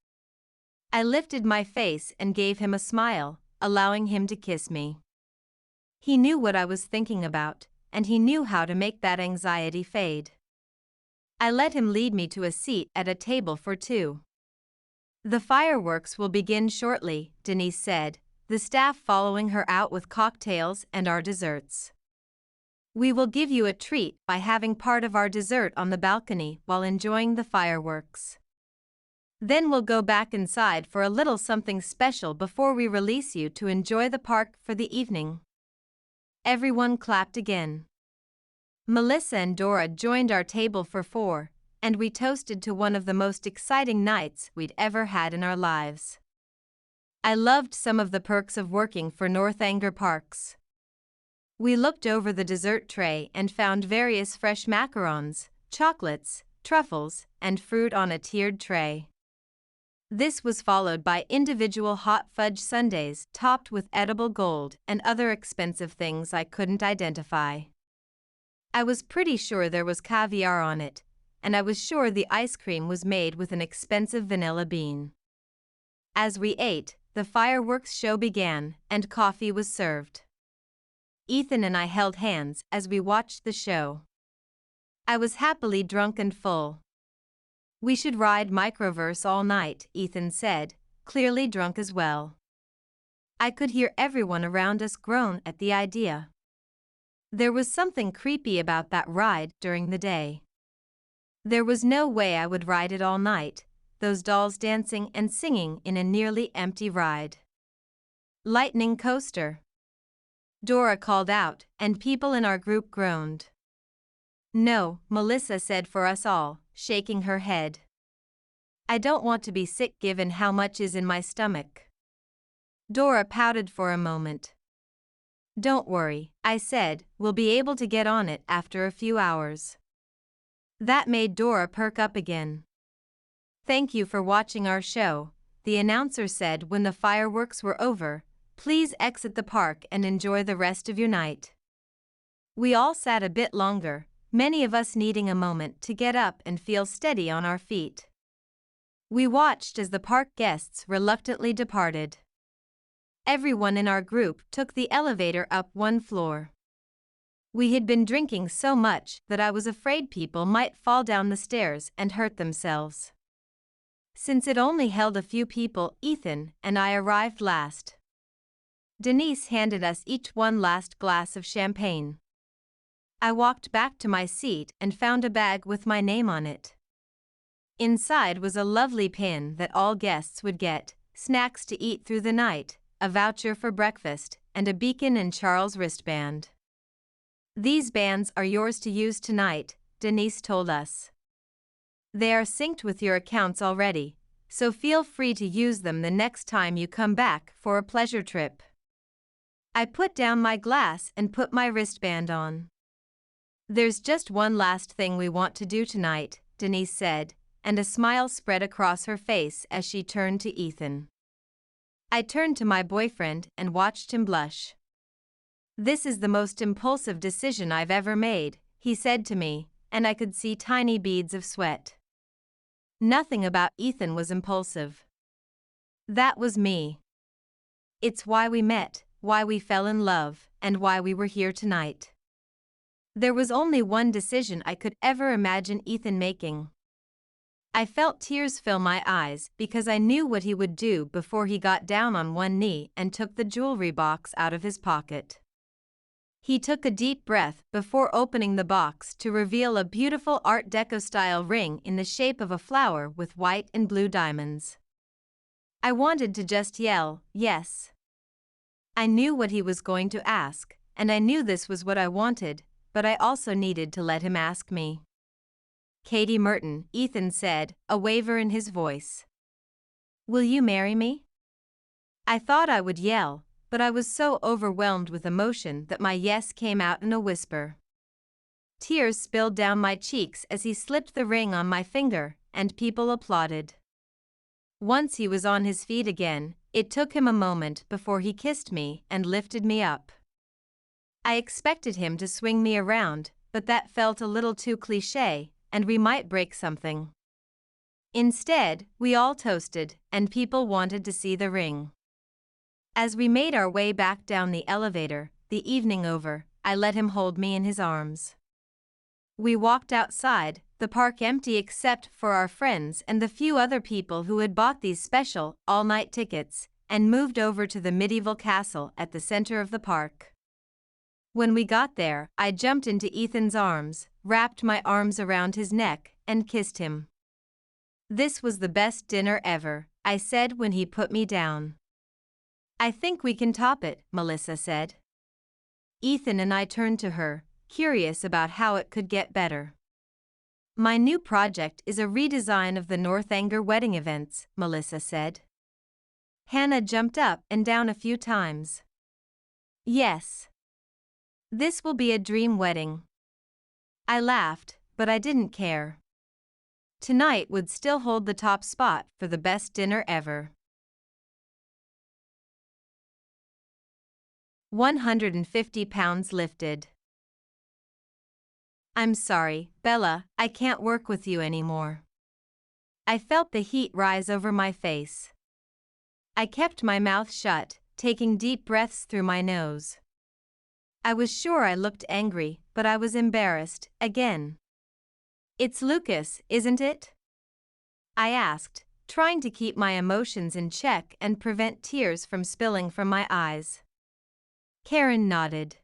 I lifted my face and gave him a smile, allowing him to kiss me. He knew what I was thinking about, and he knew how to make that anxiety fade. I let him lead me to a seat at a table for 2. "The fireworks will begin shortly," Denise said, the staff following her out with cocktails and our desserts. "We will give you a treat by having part of our dessert on the balcony while enjoying the fireworks. Then we'll go back inside for a little something special before we release you to enjoy the park for the evening." Everyone clapped again. Melissa and Dora joined our table for 4, and we toasted to one of the most exciting nights we'd ever had in our lives. I loved some of the perks of working for Northanger Parks. We looked over the dessert tray and found various fresh macarons, chocolates, truffles, and fruit on a tiered tray. This was followed by individual hot fudge sundaes topped with edible gold and other expensive things I couldn't identify. I was pretty sure there was caviar on it, and I was sure the ice cream was made with an expensive vanilla bean. As we ate, the fireworks show began, and coffee was served. Ethan and I held hands as we watched the show. I was happily drunk and full. "We should ride microverse all night," Ethan said, clearly drunk as well. I could hear everyone around us groan at the idea. There was something creepy about that ride during the day. There was no way I would ride it all night, those dolls dancing and singing in a nearly empty ride. "Lightning coaster," Dora called out, and people in our group groaned. "No," Melissa said for us all, shaking her head. "I don't want to be sick given how much is in my stomach." Dora pouted for a moment. "Don't worry," I said, "we'll be able to get on it after a few hours." That made Dora perk up again. "Thank you for watching our show," the announcer said when the fireworks were over. "Please exit the park and enjoy the rest of your night." We all sat a bit longer, many of us needing a moment to get up and feel steady on our feet. We watched as the park guests reluctantly departed. Everyone in our group took the elevator up one floor. We had been drinking so much that I was afraid people might fall down the stairs and hurt themselves. Since it only held a few people, Ethan and I arrived last. Denise handed us each one last glass of champagne. I walked back to my seat and found a bag with my name on it. Inside was a lovely pin that all guests would get, snacks to eat through the night, a voucher for breakfast, and a Beacon and Charles wristband. "These bands are yours to use tonight," Denise told us. "They are synced with your accounts already, so feel free to use them the next time you come back for a pleasure trip." I put down my glass and put my wristband on. "There's just one last thing we want to do tonight," Denise said, and a smile spread across her face as she turned to Ethan. I turned to my boyfriend and watched him blush. "This is the most impulsive decision I've ever made," he said to me, and I could see tiny beads of sweat. Nothing about Ethan was impulsive. That was me. It's why we met, why we fell in love, and why we were here tonight. There was only one decision I could ever imagine Ethan making. I felt tears fill my eyes because I knew what he would do before he got down on one knee and took the jewelry box out of his pocket. He took a deep breath before opening the box to reveal a beautiful Art Deco-style ring in the shape of a flower with white and blue diamonds. I wanted to just yell, "Yes." I knew what he was going to ask, and I knew this was what I wanted, but I also needed to let him ask me. "Katie Merton," Ethan said, a waver in his voice. "Will you marry me?" I thought I would yell, but I was so overwhelmed with emotion that my yes came out in a whisper. Tears spilled down my cheeks as he slipped the ring on my finger, and people applauded. Once he was on his feet again, it took him a moment before he kissed me and lifted me up. I expected him to swing me around, but that felt a little too cliché, and we might break something. Instead, we all toasted, and people wanted to see the ring. As we made our way back down the elevator, the evening over, I let him hold me in his arms. We walked outside, the park empty except for our friends and the few other people who had bought these special, all-night tickets, and moved over to the medieval castle at the center of the park. When we got there, I jumped into Ethan's arms, wrapped my arms around his neck, and kissed him. "This was the best dinner ever," I said when he put me down. "I think we can top it," Melissa said. Ethan and I turned to her, curious about how it could get better. "My new project is a redesign of the Northanger wedding events," Melissa said. Hannah jumped up and down a few times. "Yes. This will be a dream wedding." I laughed, but I didn't care. tonight would still hold the top spot for the best dinner ever. 150 pounds lifted. I'm sorry, Bella, I can't work with you anymore. I felt the heat rise over my face. I kept my mouth shut, taking deep breaths through my nose. I was sure I looked angry, but I was embarrassed, again. It's Lucas, isn't it? I asked, trying to keep my emotions in check and prevent tears from spilling from my eyes. Karen nodded.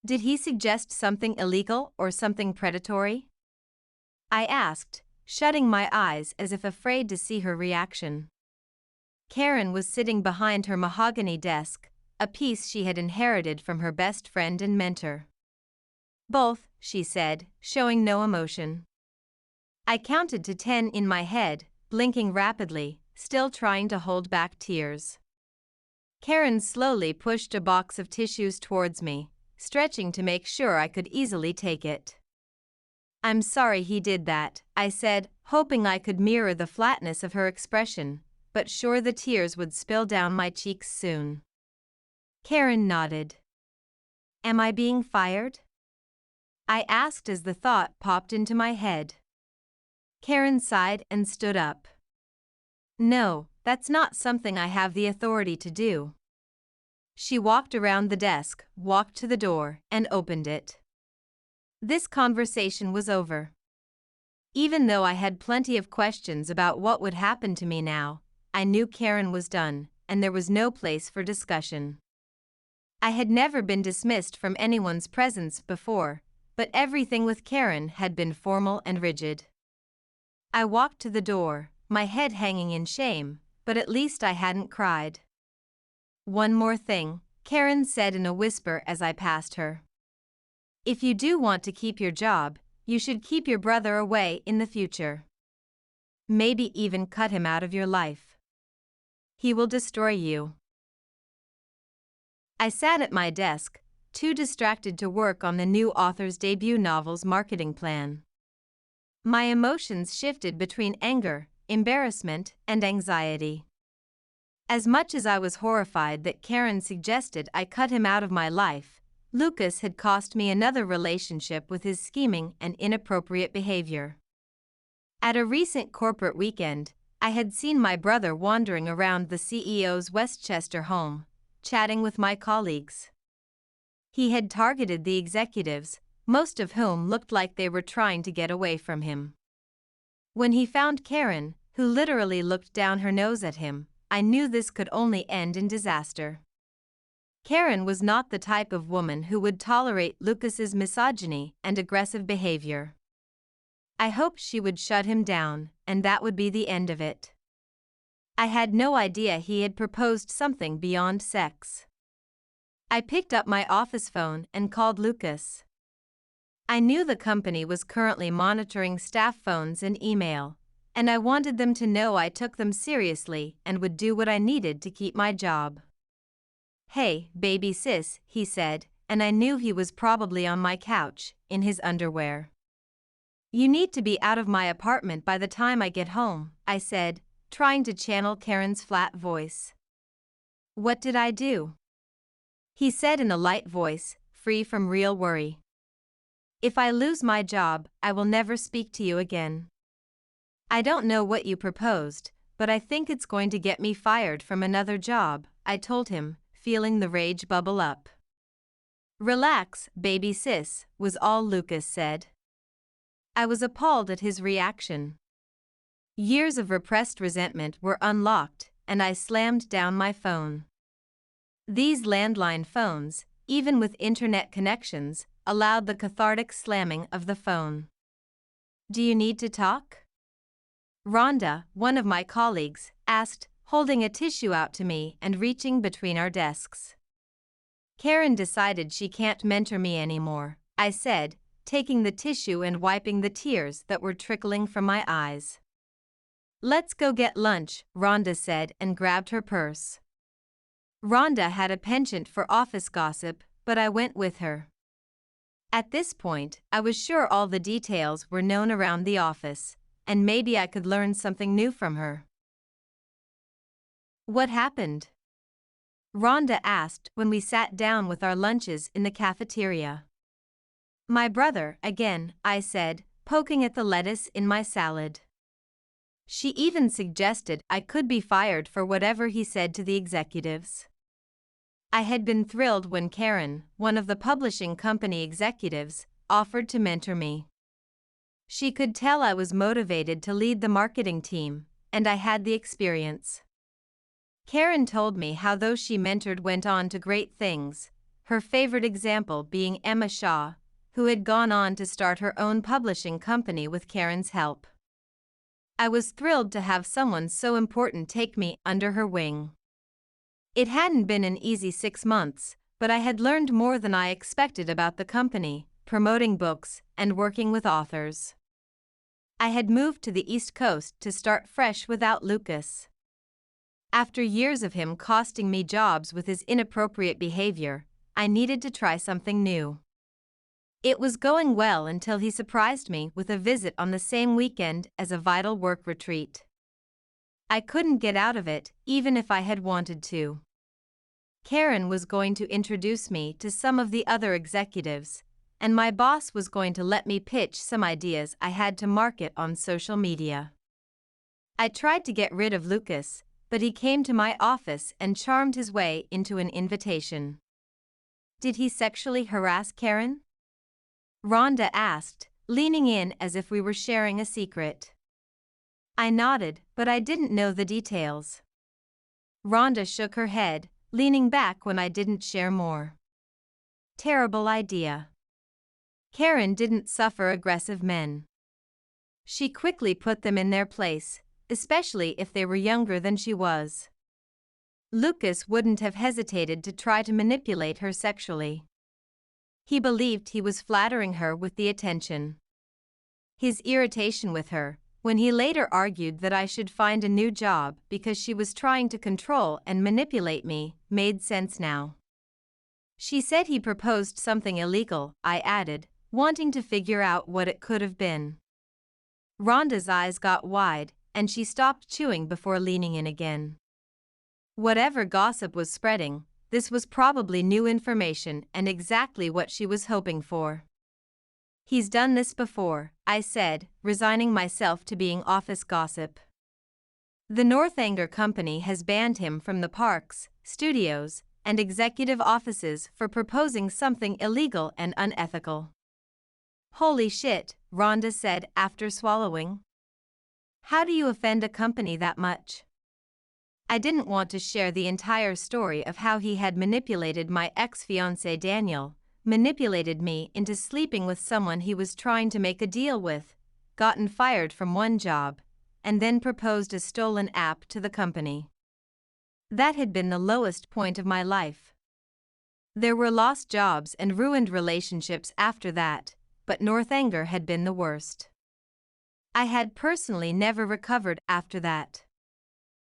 Did he suggest something illegal or something predatory? I asked, shutting my eyes as if afraid to see her reaction. Karen was sitting behind her mahogany desk, a piece she had inherited from her best friend and mentor. Both, she said, showing no emotion. I counted to 10 in my head, blinking rapidly, still trying to hold back tears. Karen slowly pushed a box of tissues towards me, stretching to make sure I could easily take it. I'm sorry he did that, I said, hoping I could mirror the flatness of her expression, but sure the tears would spill down my cheeks soon. Karen nodded. Am I being fired? I asked as the thought popped into my head. Karen sighed and stood up. No, that's not something I have the authority to do. She walked around the desk, walked to the door, and opened it. This conversation was over. Even though I had plenty of questions about what would happen to me now, I knew Karen was done, and there was no place for discussion. I had never been dismissed from anyone's presence before, but everything with Karen had been formal and rigid. I walked to the door, my head hanging in shame, but at least I hadn't cried. One more thing, Karen said in a whisper as I passed her. If you do want to keep your job, you should keep your brother away in the future. Maybe even cut him out of your life. He will destroy you. I sat at my desk, too distracted to work on the new author's debut novel's marketing plan. My emotions shifted between anger, embarrassment, and anxiety. As much as I was horrified that Karen suggested I cut him out of my life, Lucas had cost me another relationship with his scheming and inappropriate behavior. At a recent corporate weekend, I had seen my brother wandering around the CEO's Westchester home, chatting with my colleagues. He had targeted the executives, most of whom looked like they were trying to get away from him. When he found Karen, who literally looked down her nose at him, I knew this could only end in disaster. Karen was not the type of woman who would tolerate Lucas's misogyny and aggressive behavior. I hoped she would shut him down, and that would be the end of it. I had no idea he had proposed something beyond sex. I picked up my office phone and called Lucas. I knew the company was currently monitoring staff phones and email, and I wanted them to know I took them seriously and would do what I needed to keep my job. Hey, baby sis, he said, and I knew he was probably on my couch, in his underwear. You need to be out of my apartment by the time I get home, I said, trying to channel Karen's flat voice. What did I do? He said in a light voice, free from real worry. If I lose my job, I will never speak to you again. I don't know what you proposed, but I think it's going to get me fired from another job, I told him, feeling the rage bubble up. Relax, baby sis, was all Lucas said. I was appalled at his reaction. Years of repressed resentment were unlocked, and I slammed down my phone. These landline phones, even with internet connections, allowed the cathartic slamming of the phone. Do you need to talk? Rhonda, one of my colleagues, asked, holding a tissue out to me and reaching between our desks. Karen decided she can't mentor me anymore, I said, taking the tissue and wiping the tears that were trickling from my eyes. Let's go get lunch, Rhonda said and grabbed her purse. Rhonda had a penchant for office gossip, but I went with her. At this point, I was sure all the details were known around the office, and maybe I could learn something new from her. What happened? Rhonda asked when we sat down with our lunches in the cafeteria. My brother, again, I said, poking at the lettuce in my salad. She even suggested I could be fired for whatever he said to the executives. I had been thrilled when Karen, one of the publishing company executives, offered to mentor me. She could tell I was motivated to lead the marketing team, and I had the experience. Karen told me how those she mentored went on to great things, her favorite example being Emma Shaw, who had gone on to start her own publishing company with Karen's help. I was thrilled to have someone so important take me under her wing. It hadn't been an easy 6 months, but I had learned more than I expected about the company, promoting books, and working with authors. I had moved to the East Coast to start fresh without Lucas. After years of him costing me jobs with his inappropriate behavior, I needed to try something new. It was going well until he surprised me with a visit on the same weekend as a vital work retreat. I couldn't get out of it, even if I had wanted to. Karen was going to introduce me to some of the other executives, and my boss was going to let me pitch some ideas I had to market on social media. I tried to get rid of Lucas, but he came to my office and charmed his way into an invitation. Did he sexually harass Karen? Rhonda asked, leaning in as if we were sharing a secret. I nodded, but I didn't know the details. Rhonda shook her head, leaning back when I didn't share more. Terrible idea. Karen didn't suffer aggressive men. She quickly put them in their place, especially if they were younger than she was. Lucas wouldn't have hesitated to try to manipulate her sexually. He believed he was flattering her with the attention. His irritation with her, when he later argued that I should find a new job because she was trying to control and manipulate me, made sense now. She said he proposed something illegal, I added, wanting to figure out what it could have been. Rhonda's eyes got wide, and she stopped chewing before leaning in again. Whatever gossip was spreading, this was probably new information and exactly what she was hoping for. He's done this before, I said, resigning myself to being office gossip. The Northanger Company has banned him from the parks, studios, and executive offices for proposing something illegal and unethical. Holy shit, Rhonda said after swallowing. How do you offend a company that much? I didn't want to share the entire story of how he had manipulated my ex-fiancé Daniel, manipulated me into sleeping with someone he was trying to make a deal with, gotten fired from one job, and then proposed a stolen app to the company. That had been the lowest point of my life. There were lost jobs and ruined relationships after that, but Northanger had been the worst. I had personally never recovered after that.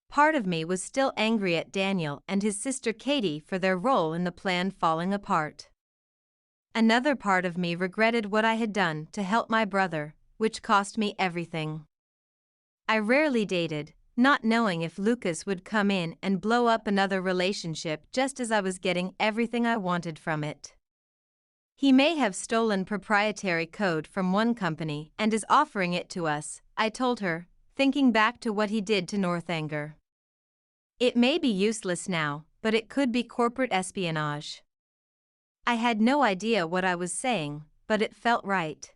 Part of me was still angry at Daniel and his sister Katie for their role in the plan falling apart. Another part of me regretted what I had done to help my brother, which cost me everything. I rarely dated, not knowing if Lucas would come in and blow up another relationship just as I was getting everything I wanted from it. He may have stolen proprietary code from one company and is offering it to us, I told her, thinking back to what he did to Northanger. It may be useless now, but it could be corporate espionage. I had no idea what I was saying, but it felt right.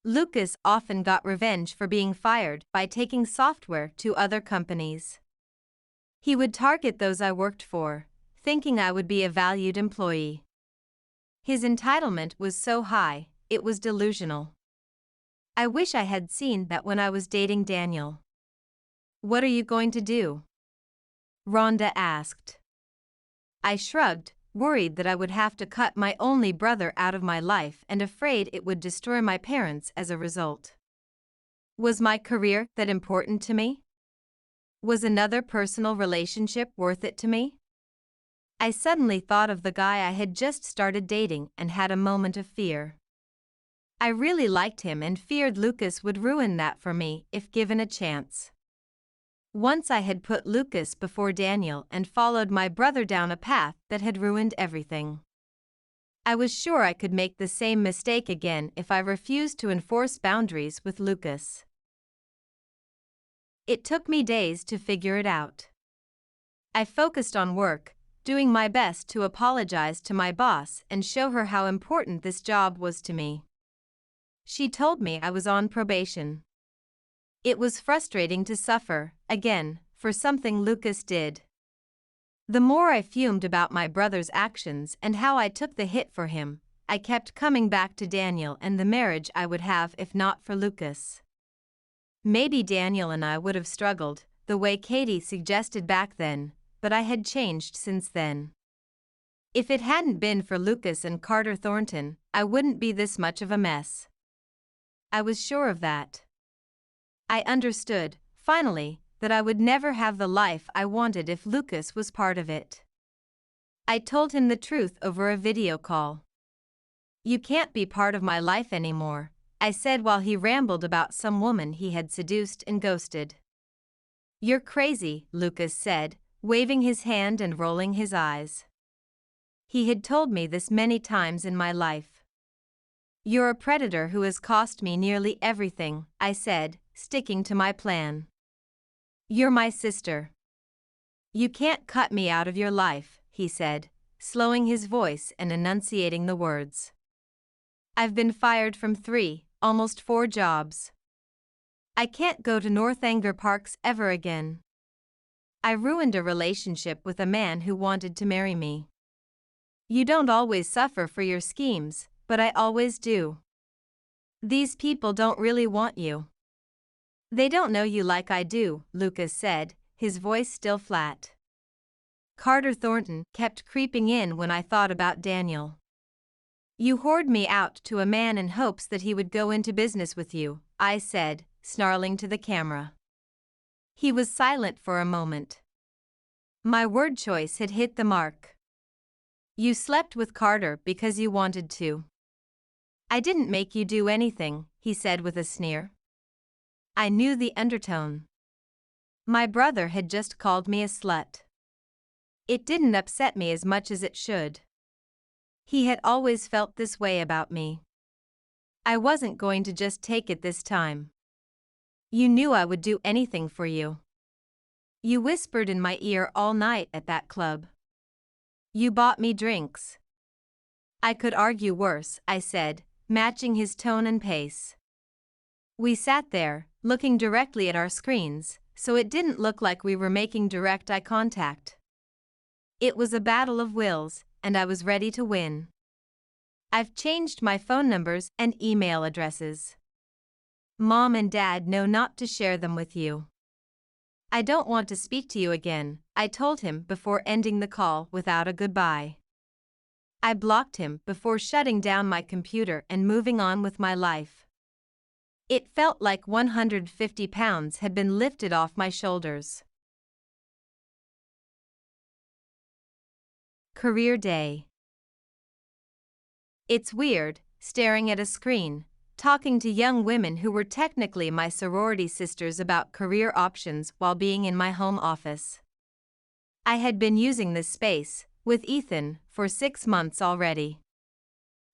Lucas often got revenge for being fired by taking software to other companies. He would target those I worked for, thinking I would be a valued employee. His entitlement was so high, it was delusional. I wish I had seen that when I was dating Daniel. What are you going to do? Rhonda asked. I shrugged, worried that I would have to cut my only brother out of my life and afraid it would destroy my parents as a result. Was my career that important to me? Was another personal relationship worth it to me? I suddenly thought of the guy I had just started dating and had a moment of fear. I really liked him and feared Lucas would ruin that for me if given a chance. Once I had put Lucas before Daniel and followed my brother down a path that had ruined everything. I was sure I could make the same mistake again if I refused to enforce boundaries with Lucas. It took me days to figure it out. I focused on work, doing my best to apologize to my boss and show her how important this job was to me. She told me I was on probation. It was frustrating to suffer, again, for something Lucas did. The more I fumed about my brother's actions and how I took the hit for him, I kept coming back to Daniel and the marriage I would have if not for Lucas. Maybe Daniel and I would have struggled, the way Katie suggested back then, but I had changed since then. If it hadn't been for Lucas and Carter Thornton, I wouldn't be this much of a mess. I was sure of that. I understood, finally, that I would never have the life I wanted if Lucas was part of it. I told him the truth over a video call. "You can't be part of my life anymore," I said while he rambled about some woman he had seduced and ghosted. "You're crazy," Lucas said, waving his hand and rolling his eyes. He had told me this many times in my life. "You're a predator who has cost me nearly everything," I said, sticking to my plan. "You're my sister. You can't cut me out of your life," he said, slowing his voice and enunciating the words. "I've been fired from 3, almost 4 jobs. I can't go to Northanger Parks ever again. I ruined a relationship with a man who wanted to marry me. You don't always suffer for your schemes, but I always do. These people don't really want you. They don't know you like I do," Lucas said, his voice still flat. Carter Thornton kept creeping in when I thought about Daniel. "You whored me out to a man in hopes that he would go into business with you," I said, snarling to the camera. He was silent for a moment. My word choice had hit the mark. "You slept with Carter because you wanted to. I didn't make you do anything," he said with a sneer. I knew the undertone. My brother had just called me a slut. It didn't upset me as much as it should. He had always felt this way about me. I wasn't going to just take it this time. "You knew I would do anything for you. You whispered in my ear all night at that club. You bought me drinks." "I could argue worse," I said, matching his tone and pace. We sat there, looking directly at our screens, so it didn't look like we were making direct eye contact. It was a battle of wills, and I was ready to win. "I've changed my phone numbers and email addresses. Mom and Dad know not to share them with you. I don't want to speak to you again," I told him before ending the call without a goodbye. I blocked him before shutting down my computer and moving on with my life. It felt like 150 pounds had been lifted off my shoulders. Career day. It's weird, staring at a screen, talking to young women who were technically my sorority sisters about career options while being in my home office. I had been using this space, with Ethan, for 6 months already.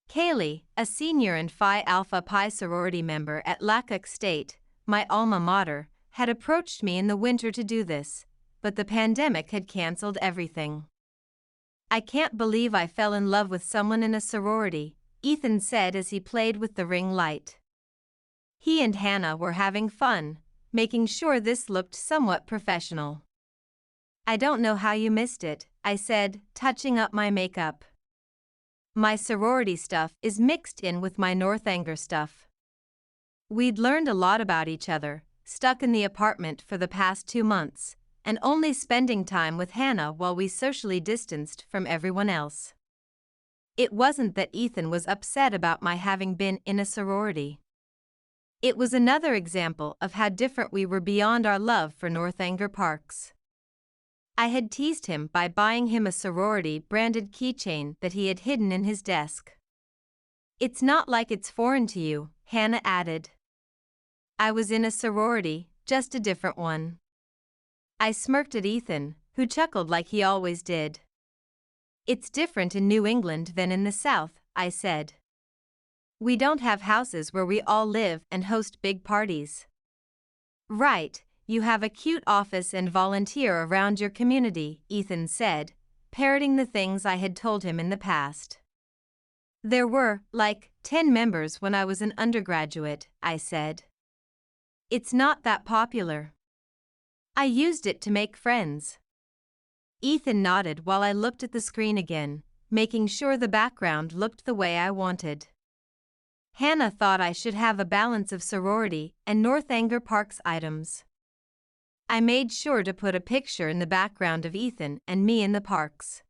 Kaylee, a senior and Phi Alpha Pi sorority member at Lackawanna State, my alma mater, had approached me in the winter to do this, but the pandemic had canceled everything. "I can't believe I fell in love with someone in a sorority," Ethan said as he played with the ring light. He and Hannah were having fun, making sure this looked somewhat professional. "I don't know how you missed it," I said, touching up my makeup. "My sorority stuff is mixed in with my Northanger stuff." We'd learned a lot about each other, stuck in the apartment for the past 2 months, and only spending time with Hannah while we socially distanced from everyone else. It wasn't that Ethan was upset about my having been in a sorority. It was another example of how different we were beyond our love for Northanger Parks. I had teased him by buying him a sorority-branded keychain that he had hidden in his desk. It's not like it's foreign to you, Hannah added. I was in a sorority, just a different one. I smirked at Ethan, who chuckled like he always did. It's different in New England than in the South, I said. We don't have houses where we all live and host big parties. Right, you have a cute office and volunteer around your community, Ethan said, parroting the things I had told him in the past. There were, 10 members when I was an undergraduate, I said. It's not that popular. I used it to make friends. Ethan nodded while I looked at the screen again, making sure the background looked the way I wanted. Hannah thought I should have a balance of sorority and Northanger Parks items. I made sure to put a picture in the background of Ethan and me in the parks.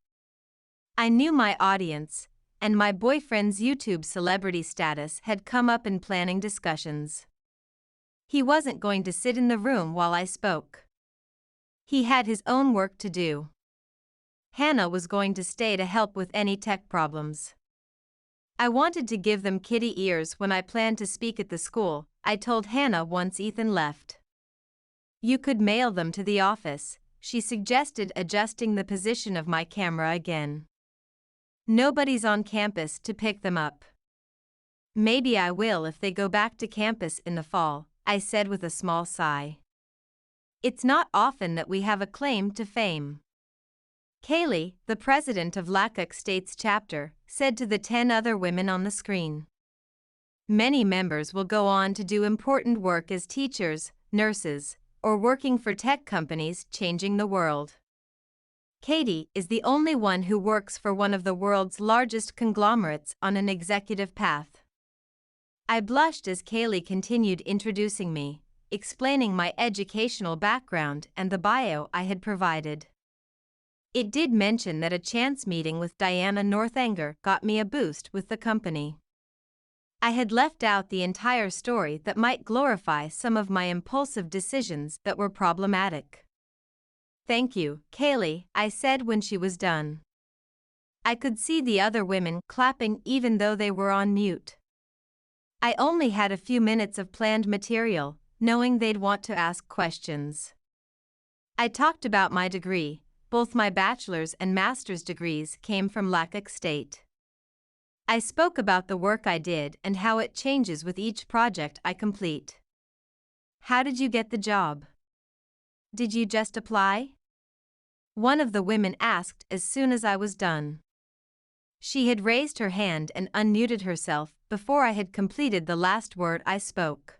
I knew my audience, and my boyfriend's YouTube celebrity status had come up in planning discussions. He wasn't going to sit in the room while I spoke. He had his own work to do. Hannah was going to stay to help with any tech problems. I wanted to give them kitty ears when I planned to speak at the school, I told Hannah once Ethan left. You could mail them to the office, she suggested, adjusting the position of my camera again. Nobody's on campus to pick them up. Maybe I will if they go back to campus in the fall, I said with a small sigh. It's not often that we have a claim to fame. Kaylee, the president of Lackawanna State's chapter, said to the 10 other women on the screen. Many members will go on to do important work as teachers, nurses, or working for tech companies changing the world. Katie is the only one who works for one of the world's largest conglomerates on an executive path. I blushed as Kaylee continued introducing me, explaining my educational background and the bio I had provided. It did mention that a chance meeting with Diana Northanger got me a boost with the company. I had left out the entire story that might glorify some of my impulsive decisions that were problematic. Thank you, Kaylee, I said when she was done. I could see the other women clapping even though they were on mute. I only had a few minutes of planned material, knowing they'd want to ask questions. I talked about my degree. Both my bachelor's and master's degrees came from Lackawanna State. I spoke about the work I did and how it changes with each project I complete. How did you get the job? Did you just apply? One of the women asked as soon as I was done. She had raised her hand and unmuted herself before I had completed the last word I spoke.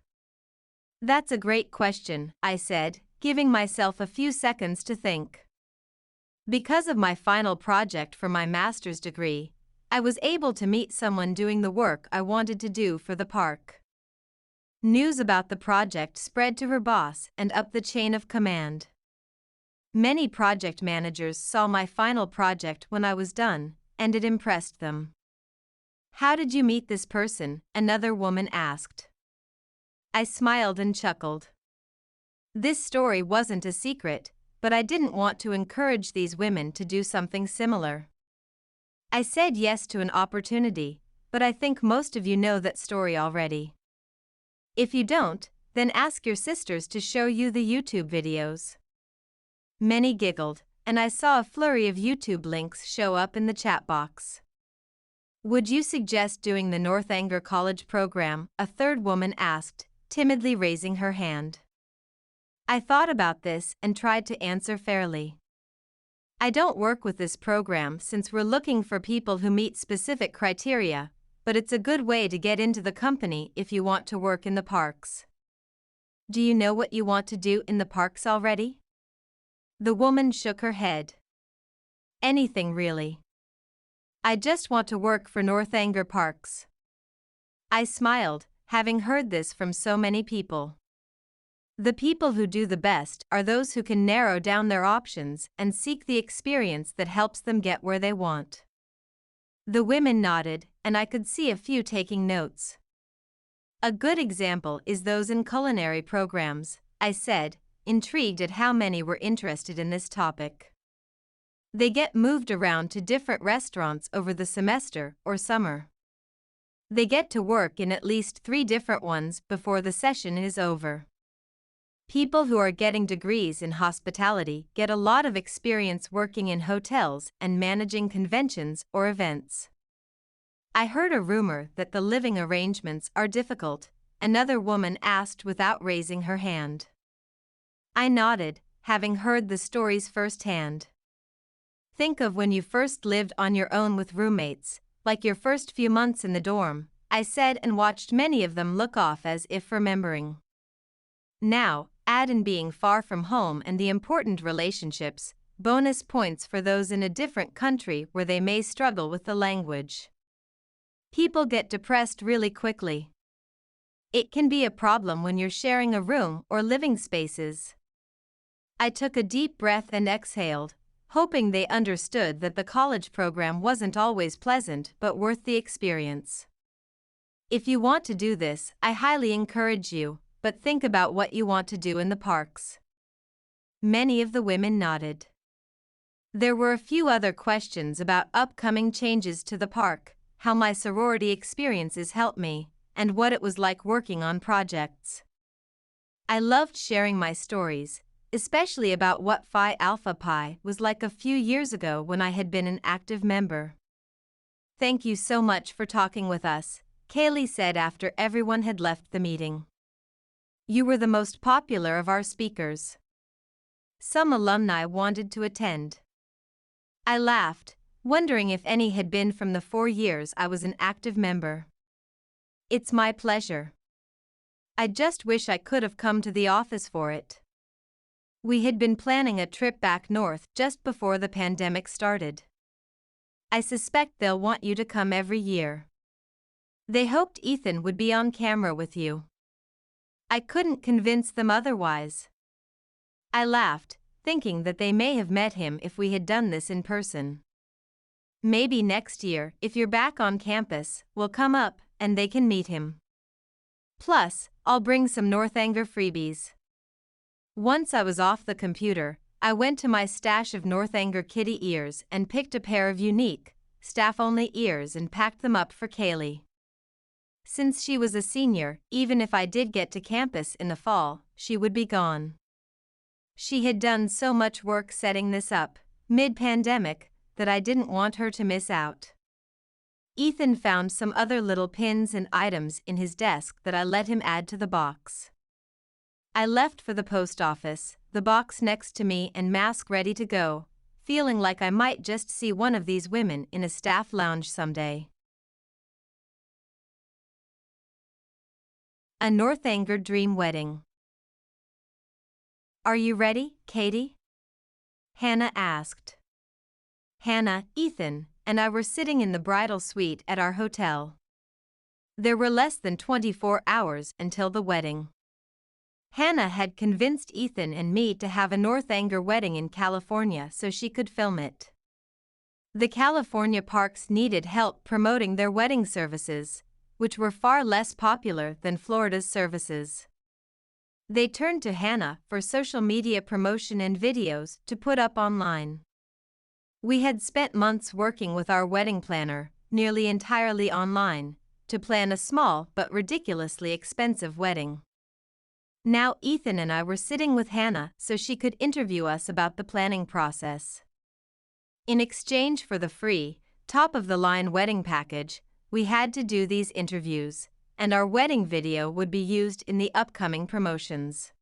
That's a great question, I said, giving myself a few seconds to think. Because of my final project for my master's degree, I was able to meet someone doing the work I wanted to do for the park. News about the project spread to her boss and up the chain of command. Many project managers saw my final project when I was done, and it impressed them. How did you meet this person? Another woman asked. I smiled and chuckled. This story wasn't a secret, but I didn't want to encourage these women to do something similar. I said yes to an opportunity, but I think most of you know that story already. If you don't, then ask your sisters to show you the YouTube videos. Many giggled, and I saw a flurry of YouTube links show up in the chat box. Would you suggest doing the Northanger College program? A third woman asked, timidly raising her hand. I thought about this and tried to answer fairly. I don't work with this program since we're looking for people who meet specific criteria, but it's a good way to get into the company if you want to work in the parks. Do you know what you want to do in the parks already? The woman shook her head. Anything really. I just want to work for Northanger Parks. I smiled, having heard this from so many people. The people who do the best are those who can narrow down their options and seek the experience that helps them get where they want. The women nodded, and I could see a few taking notes. A good example is those in culinary programs, I said, intrigued at how many were interested in this topic. They get moved around to different restaurants over the semester or summer. They get to work in at least 3 different ones before the session is over. People who are getting degrees in hospitality get a lot of experience working in hotels and managing conventions or events. I heard a rumor that the living arrangements are difficult, another woman asked without raising her hand. I nodded, having heard the stories firsthand. Think of when you first lived on your own with roommates, like your first few months in the dorm, I said, and watched many of them look off as if remembering. Now, add in being far from home and the important relationships, bonus points for those in a different country where they may struggle with the language. People get depressed really quickly. It can be a problem when you're sharing a room or living spaces. I took a deep breath and exhaled, hoping they understood that the college program wasn't always pleasant but worth the experience. If you want to do this, I highly encourage you, but think about what you want to do in the parks. Many of the women nodded. There were a few other questions about upcoming changes to the park, how my sorority experiences helped me, and what it was like working on projects. I loved sharing my stories, especially about what Phi Alpha Pi was like a few years ago when I had been an active member. Thank you so much for talking with us, Kaylee said after everyone had left the meeting. You were the most popular of our speakers. Some alumni wanted to attend. I laughed, wondering if any had been from the 4 years I was an active member. It's my pleasure. I just wish I could have come to the office for it. We had been planning a trip back north just before the pandemic started. I suspect they'll want you to come every year. They hoped Ethan would be on camera with you. I couldn't convince them otherwise. I laughed, thinking that they may have met him if we had done this in person. Maybe next year, if you're back on campus, we'll come up and they can meet him. Plus, I'll bring some Northanger freebies. Once I was off the computer, I went to my stash of Northanger kitty ears and picked a pair of unique, staff-only ears and packed them up for Kaylee. Since she was a senior, even if I did get to campus in the fall, she would be gone. She had done so much work setting this up, mid-pandemic, that I didn't want her to miss out. Ethan found some other little pins and items in his desk that I let him add to the box. I left for the post office, the box next to me and mask ready to go, feeling like I might just see one of these women in a staff lounge someday. A Northanger Dream Wedding. Are you ready, Katie? Hannah asked. Hannah, Ethan, and I were sitting in the bridal suite at our hotel. There were less than 24 hours until the wedding. Hannah had convinced Ethan and me to have a Northanger wedding in California so she could film it. The California parks needed help promoting their wedding services, which were far less popular than Florida's services. They turned to Hannah for social media promotion and videos to put up online. We had spent months working with our wedding planner, nearly entirely online, to plan a small but ridiculously expensive wedding. Now Ethan and I were sitting with Hannah so she could interview us about the planning process. In exchange for the free, top-of-the-line wedding package, we had to do these interviews, and our wedding video would be used in the upcoming promotions.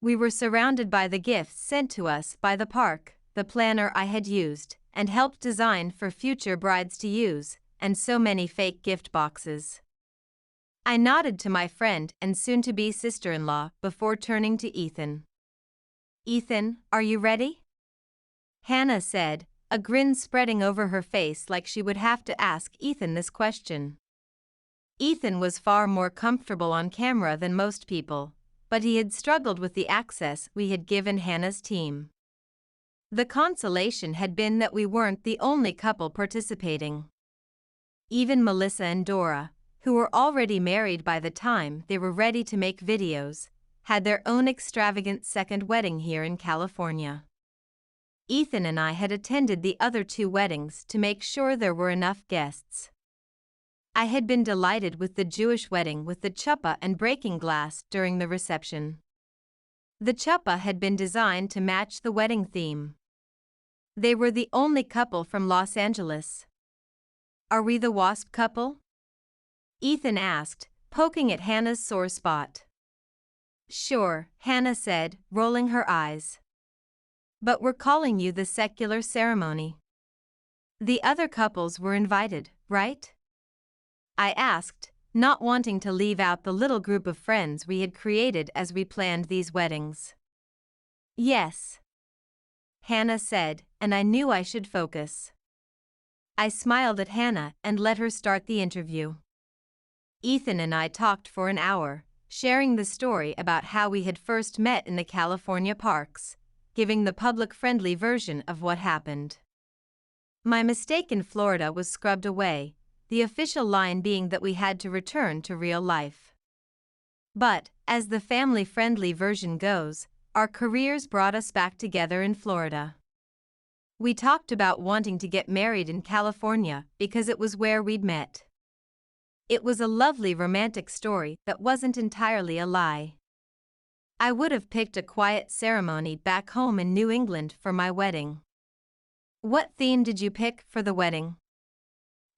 We were surrounded by the gifts sent to us by the park, the planner I had used and helped design for future brides to use, and so many fake gift boxes. I nodded to my friend and soon-to-be sister-in-law before turning to Ethan. Ethan, are you ready? Hannah said, a grin spreading over her face like she would have to ask Ethan this question. Ethan was far more comfortable on camera than most people, but he had struggled with the access we had given Hannah's team. The consolation had been that we weren't the only couple participating. Even Melissa and Dora, who were already married by the time they were ready to make videos, had their own extravagant second wedding here in California. Ethan and I had attended the other 2 weddings to make sure there were enough guests. I had been delighted with the Jewish wedding with the chuppah and breaking glass during the reception. The chuppah had been designed to match the wedding theme. They were the only couple from Los Angeles. Are we the WASP couple? Ethan asked, poking at Hannah's sore spot. Sure, Hannah said, rolling her eyes. But we're calling you the secular ceremony. The other couples were invited, right? I asked, not wanting to leave out the little group of friends we had created as we planned these weddings. Yes, Hannah said, and I knew I should focus. I smiled at Hannah and let her start the interview. Ethan and I talked for an hour, sharing the story about how we had first met in the California parks, giving the public-friendly version of what happened. My mistake in Florida was scrubbed away, the official line being that we had to return to real life. But, as the family-friendly version goes, our careers brought us back together in Florida. We talked about wanting to get married in California because it was where we'd met. It was a lovely romantic story that wasn't entirely a lie. I would have picked a quiet ceremony back home in New England for my wedding. What theme did you pick for the wedding?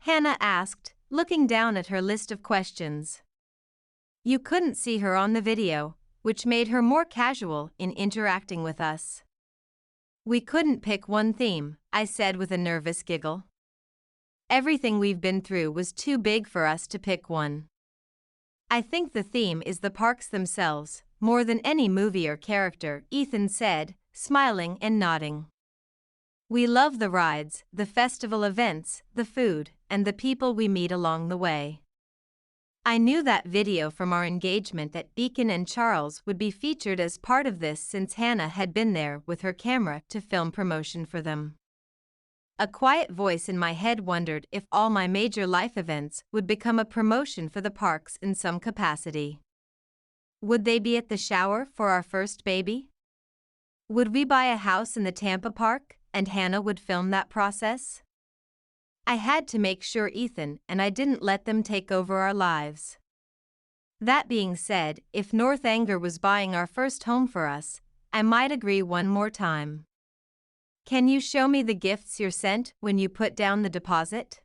Hannah asked, looking down at her list of questions. You couldn't see her on the video, which made her more casual in interacting with us. We couldn't pick one theme, I said with a nervous giggle. Everything we've been through was too big for us to pick one. I think the theme is the parks themselves, more than any movie or character, Ethan said, smiling and nodding. We love the rides, the festival events, the food, and the people we meet along the way. I knew that video from our engagement at Beacon and Charles would be featured as part of this since Hannah had been there with her camera to film promotion for them. A quiet voice in my head wondered if all my major life events would become a promotion for the parks in some capacity. Would they be at the shower for our first baby? Would we buy a house in the Tampa park, and Hannah would film that process? I had to make sure Ethan and I didn't let them take over our lives. That being said, if Northanger was buying our first home for us, I might agree one more time. Can you show me the gifts you're sent when you put down the deposit?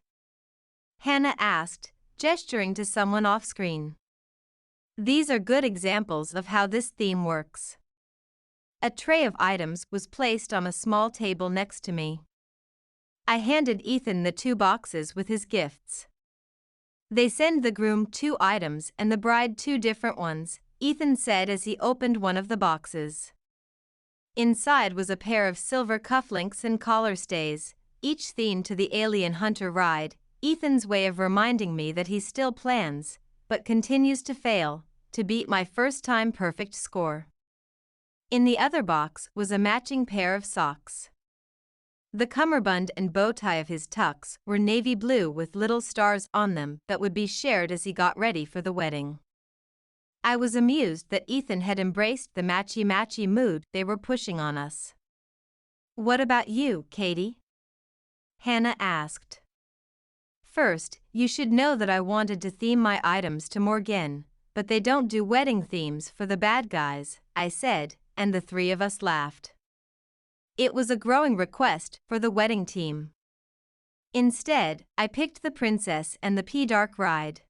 Hannah asked, gesturing to someone off-screen. These are good examples of how this theme works. A tray of items was placed on a small table next to me. I handed Ethan the 2 boxes with his gifts. They send the groom 2 items and the bride 2 different ones, Ethan said as he opened one of the boxes. Inside was a pair of silver cufflinks and collar stays, each themed to the Alien Hunter ride, Ethan's way of reminding me that he still plans, but continues to fail, to beat my first-time perfect score. In the other box was a matching pair of socks. The cummerbund and bow tie of his tux were navy blue with little stars on them that would be shared as he got ready for the wedding. I was amused that Ethan had embraced the matchy-matchy mood they were pushing on us. What about you, Katie? Hannah asked. First, you should know that I wanted to theme my items to Morgan, but they don't do wedding themes for the bad guys, I said, and the 3 of us laughed. It was a growing request for the wedding team. Instead, I picked the Princess and the P-Dark ride.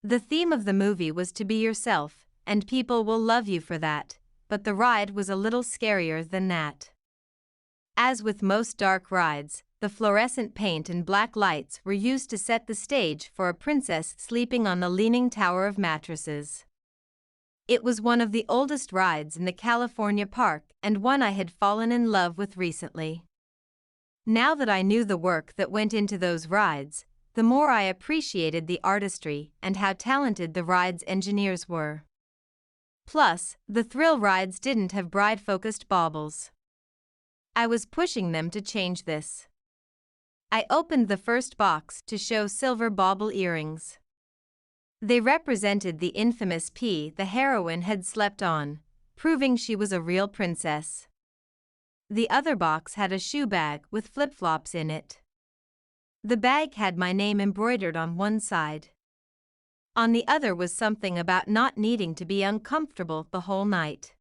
The theme of the movie was to be yourself, and people will love you for that, but the ride was a little scarier than that. As with most dark rides, the fluorescent paint and black lights were used to set the stage for a princess sleeping on the leaning tower of mattresses. It was one of the oldest rides in the California park and one I had fallen in love with recently. Now that I knew the work that went into those rides, the more I appreciated the artistry and how talented the ride's engineers were. Plus, the thrill rides didn't have bride-focused baubles. I was pushing them to change this. I opened the first box to show silver bauble earrings. They represented the infamous P the heroine had slept on, proving she was a real princess. The other box had a shoe bag with flip-flops in it. The bag had my name embroidered on one side. On the other was something about not needing to be uncomfortable the whole night.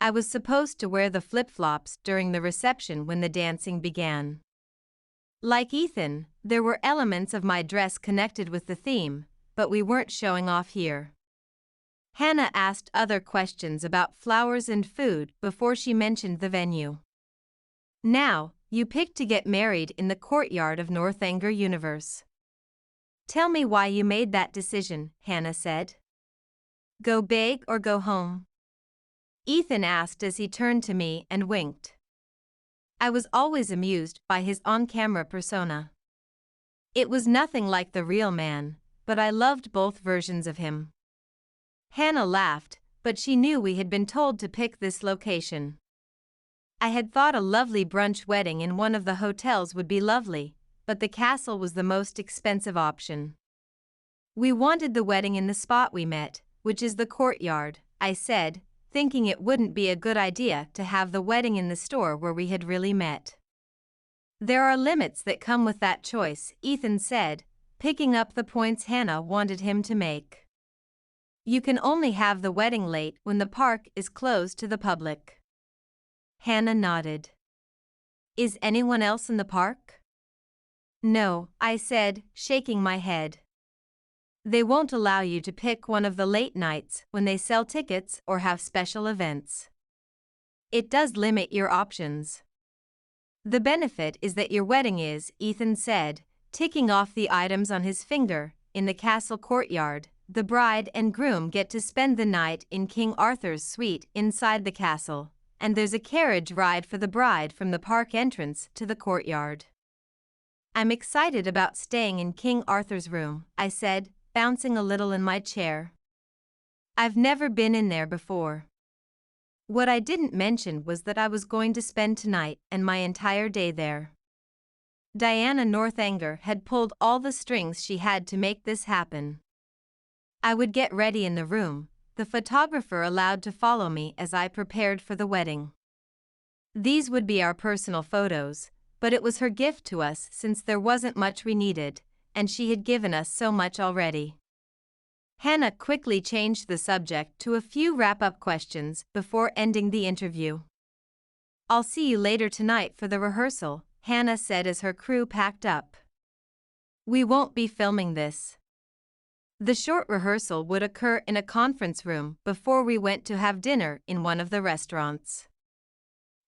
I was supposed to wear the flip-flops during the reception when the dancing began. Like Ethan, there were elements of my dress connected with the theme, but we weren't showing off here. Hannah asked other questions about flowers and food before she mentioned the venue. Now, you picked to get married in the courtyard of Northanger Universe. Tell me why you made that decision, Hannah said. Go big or go home? Ethan asked as he turned to me and winked. I was always amused by his on-camera persona. It was nothing like the real man, but I loved both versions of him. Hannah laughed, but she knew we had been told to pick this location. I had thought a lovely brunch wedding in one of the hotels would be lovely, but the castle was the most expensive option. We wanted the wedding in the spot we met, which is the courtyard, I said, thinking it wouldn't be a good idea to have the wedding in the store where we had really met. There are limits that come with that choice, Ethan said, picking up the points Hannah wanted him to make. You can only have the wedding late when the park is closed to the public. Hannah nodded. Is anyone else in the park? No, I said, shaking my head. They won't allow you to pick one of the late nights when they sell tickets or have special events. It does limit your options. The benefit is that your wedding is, Ethan said, ticking off the items on his finger, in the castle courtyard. The bride and groom get to spend the night in King Arthur's suite inside the castle, and there's a carriage ride for the bride from the park entrance to the courtyard. I'm excited about staying in King Arthur's room, I said, bouncing a little in my chair. I've never been in there before. What I didn't mention was that I was going to spend tonight and my entire day there. Diana Northanger had pulled all the strings she had to make this happen. I would get ready in the room, the photographer allowed to follow me as I prepared for the wedding. These would be our personal photos, but it was her gift to us since there wasn't much we needed, and she had given us so much already. Hannah quickly changed the subject to a few wrap-up questions before ending the interview. I'll see you later tonight for the rehearsal, Hannah said as her crew packed up. We won't be filming this. The short rehearsal would occur in a conference room before we went to have dinner in one of the restaurants.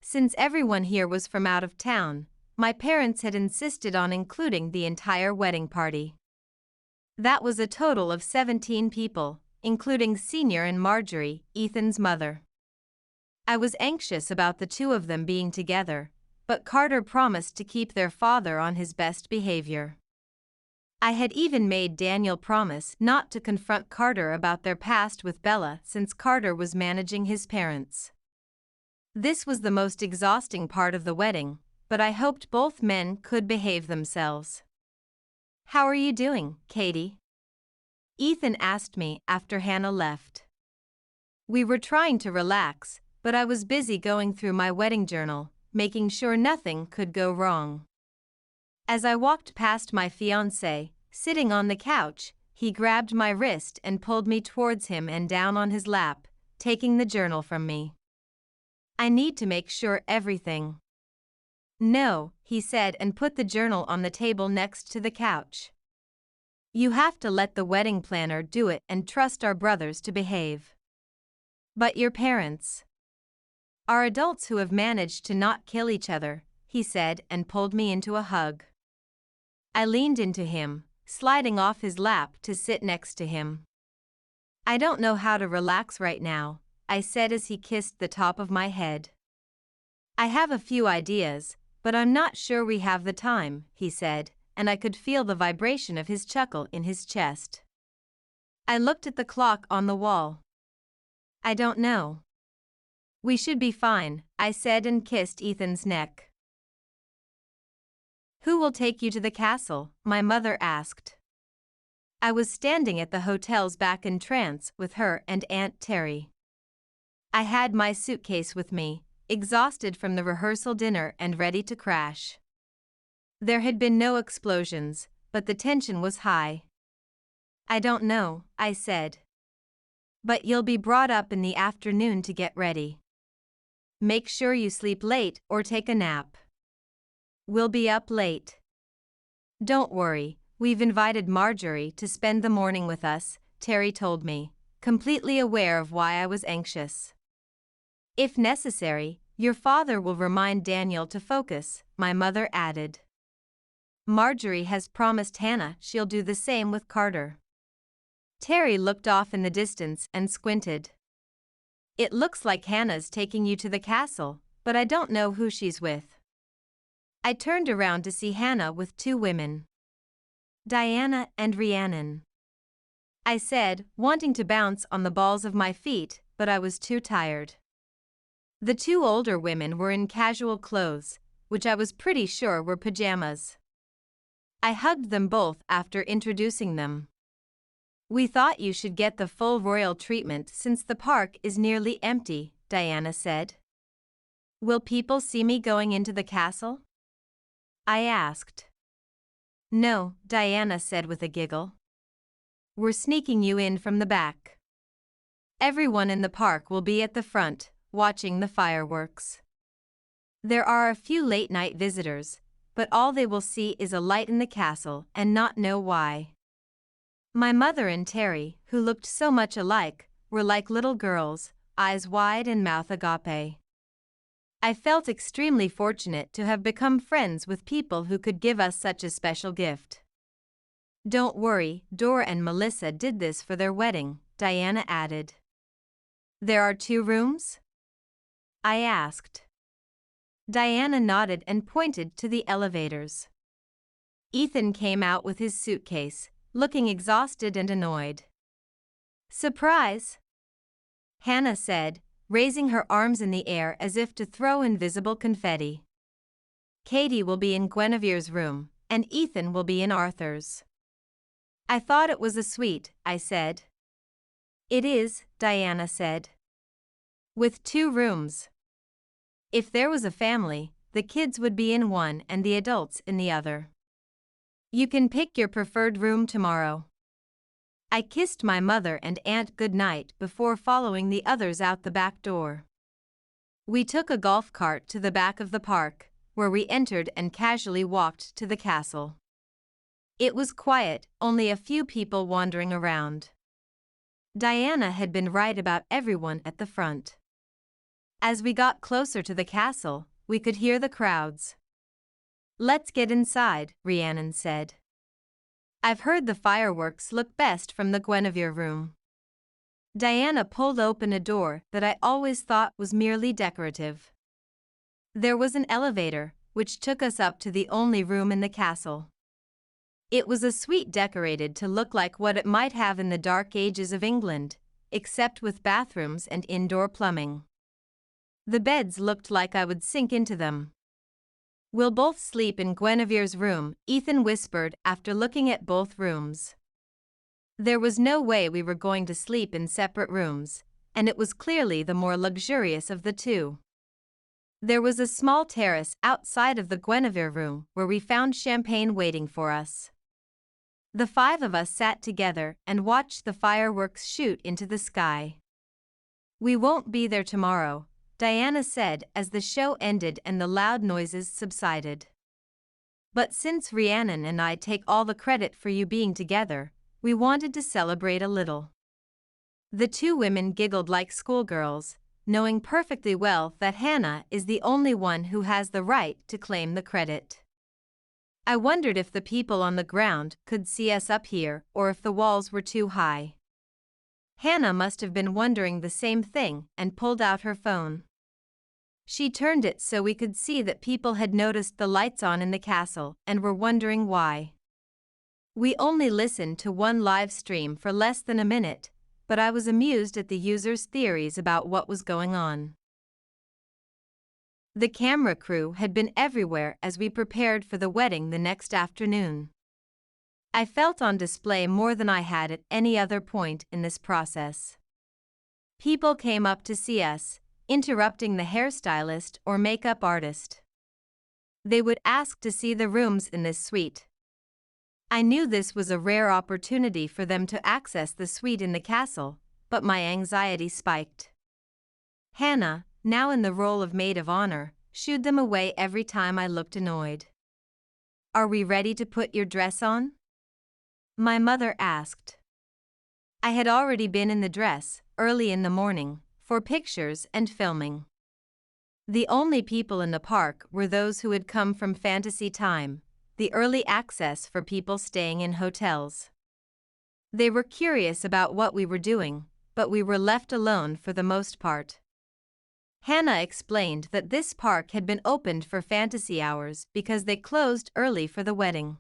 Since everyone here was from out of town, my parents had insisted on including the entire wedding party. That was a total of 17 people, including Senior and Marjorie, Ethan's mother. I was anxious about the two of them being together, but Carter promised to keep their father on his best behavior. I had even made Daniel promise not to confront Carter about their past with Bella since Carter was managing his parents. This was the most exhausting part of the wedding, but I hoped both men could behave themselves. How are you doing, Katie? Ethan asked me after Hannah left. We were trying to relax, but I was busy going through my wedding journal, making sure nothing could go wrong. As I walked past my fiancé, sitting on the couch, he grabbed my wrist and pulled me towards him and down on his lap, taking the journal from me. I need to make sure everything. No, he said and put the journal on the table next to the couch. You have to let the wedding planner do it and trust our brothers to behave. But your parents are adults who have managed to not kill each other, he said and pulled me into a hug. I leaned into him, sliding off his lap to sit next to him. I don't know how to relax right now, I said as he kissed the top of my head. I have a few ideas, but I'm not sure we have the time, he said, and I could feel the vibration of his chuckle in his chest. I looked at the clock on the wall. I don't know. We should be fine, I said and kissed Ethan's neck. Who will take you to the castle? My mother asked. I was standing at the hotel's back entrance with her and Aunt Terry. I had my suitcase with me, exhausted from the rehearsal dinner and ready to crash. There had been no explosions, but the tension was high. "I don't know," I said. "But you'll be brought up in the afternoon to get ready. Make sure you sleep late or take a nap." "We'll be up late." "Don't worry, we've invited Marjorie to spend the morning with us," Terry told me, completely aware of why I was anxious. "If necessary, your father will remind Daniel to focus," my mother added. "Marjorie has promised Hannah she'll do the same with Carter." Terry looked off in the distance and squinted. "It looks like Hannah's taking you to the castle, but I don't know who she's with." I turned around to see Hannah with two women. "Diana and Rhiannon," I said, wanting to bounce on the balls of my feet, but I was too tired. The two older women were in casual clothes, which I was pretty sure were pajamas. I hugged them both after introducing them. "We thought you should get the full royal treatment since the park is nearly empty," Diana said. "Will people see me going into the castle?" I asked. "No," Diana said with a giggle. "We're sneaking you in from the back. Everyone in the park will be at the front, watching the fireworks. There are a few late-night visitors, but all they will see is a light in the castle and not know why." My mother and Terry, who looked so much alike, were like little girls, eyes wide and mouth agape. I felt extremely fortunate to have become friends with people who could give us such a special gift. "Don't worry, Dora and Melissa did this for their wedding," Diana added. "There are 2 rooms?" I asked. Diana nodded and pointed to the elevators. Ethan came out with his suitcase, looking exhausted and annoyed. "Surprise!" Hannah said, raising her arms in the air as if to throw invisible confetti. "Katie will be in Guinevere's room, and Ethan will be in Arthur's." "I thought it was a suite," I said. "It is," Diana said. "With 2 rooms. If there was a family, the kids would be in one and the adults in the other. You can pick your preferred room tomorrow." I kissed my mother and aunt goodnight before following the others out the back door. We took a golf cart to the back of the park, where we entered and casually walked to the castle. It was quiet, only a few people wandering around. Diana had been right about everyone at the front. As we got closer to the castle, we could hear the crowds. "Let's get inside," Rhiannon said. "I've heard the fireworks look best from the Guinevere room." Diana pulled open a door that I always thought was merely decorative. There was an elevator, which took us up to the only room in the castle. It was a suite decorated to look like what it might have in the dark ages of England, except with bathrooms and indoor plumbing. The beds looked like I would sink into them. "We'll both sleep in Guinevere's room," Ethan whispered after looking at both rooms. There was no way we were going to sleep in separate rooms, and it was clearly the more luxurious of the two. There was a small terrace outside of the Guinevere room where we found champagne waiting for us. The 5 of us sat together and watched the fireworks shoot into the sky. "We won't be there tomorrow," Diana said as the show ended and the loud noises subsided. "But since Rhiannon and I take all the credit for you being together, we wanted to celebrate a little." The 2 women giggled like schoolgirls, knowing perfectly well that Hannah is the only one who has the right to claim the credit. I wondered if the people on the ground could see us up here or if the walls were too high. Hannah must have been wondering the same thing and pulled out her phone. She turned it so we could see that people had noticed the lights on in the castle and were wondering why. We only listened to one live stream for less than a minute, but I was amused at the users' theories about what was going on. The camera crew had been everywhere as we prepared for the wedding the next afternoon. I felt on display more than I had at any other point in this process. People came up to see us, interrupting the hairstylist or makeup artist. They would ask to see the rooms in this suite. I knew this was a rare opportunity for them to access the suite in the castle, but my anxiety spiked. Hannah, now in the role of maid of honor, shooed them away every time I looked annoyed. "Are we ready to put your dress on?" my mother asked. I had already been in the dress, early in the morning, for pictures and filming. The only people in the park were those who had come from Fantasy Time, the early access for people staying in hotels. They were curious about what we were doing, but we were left alone for the most part. Hannah explained that this park had been opened for fantasy hours because they closed early for the wedding.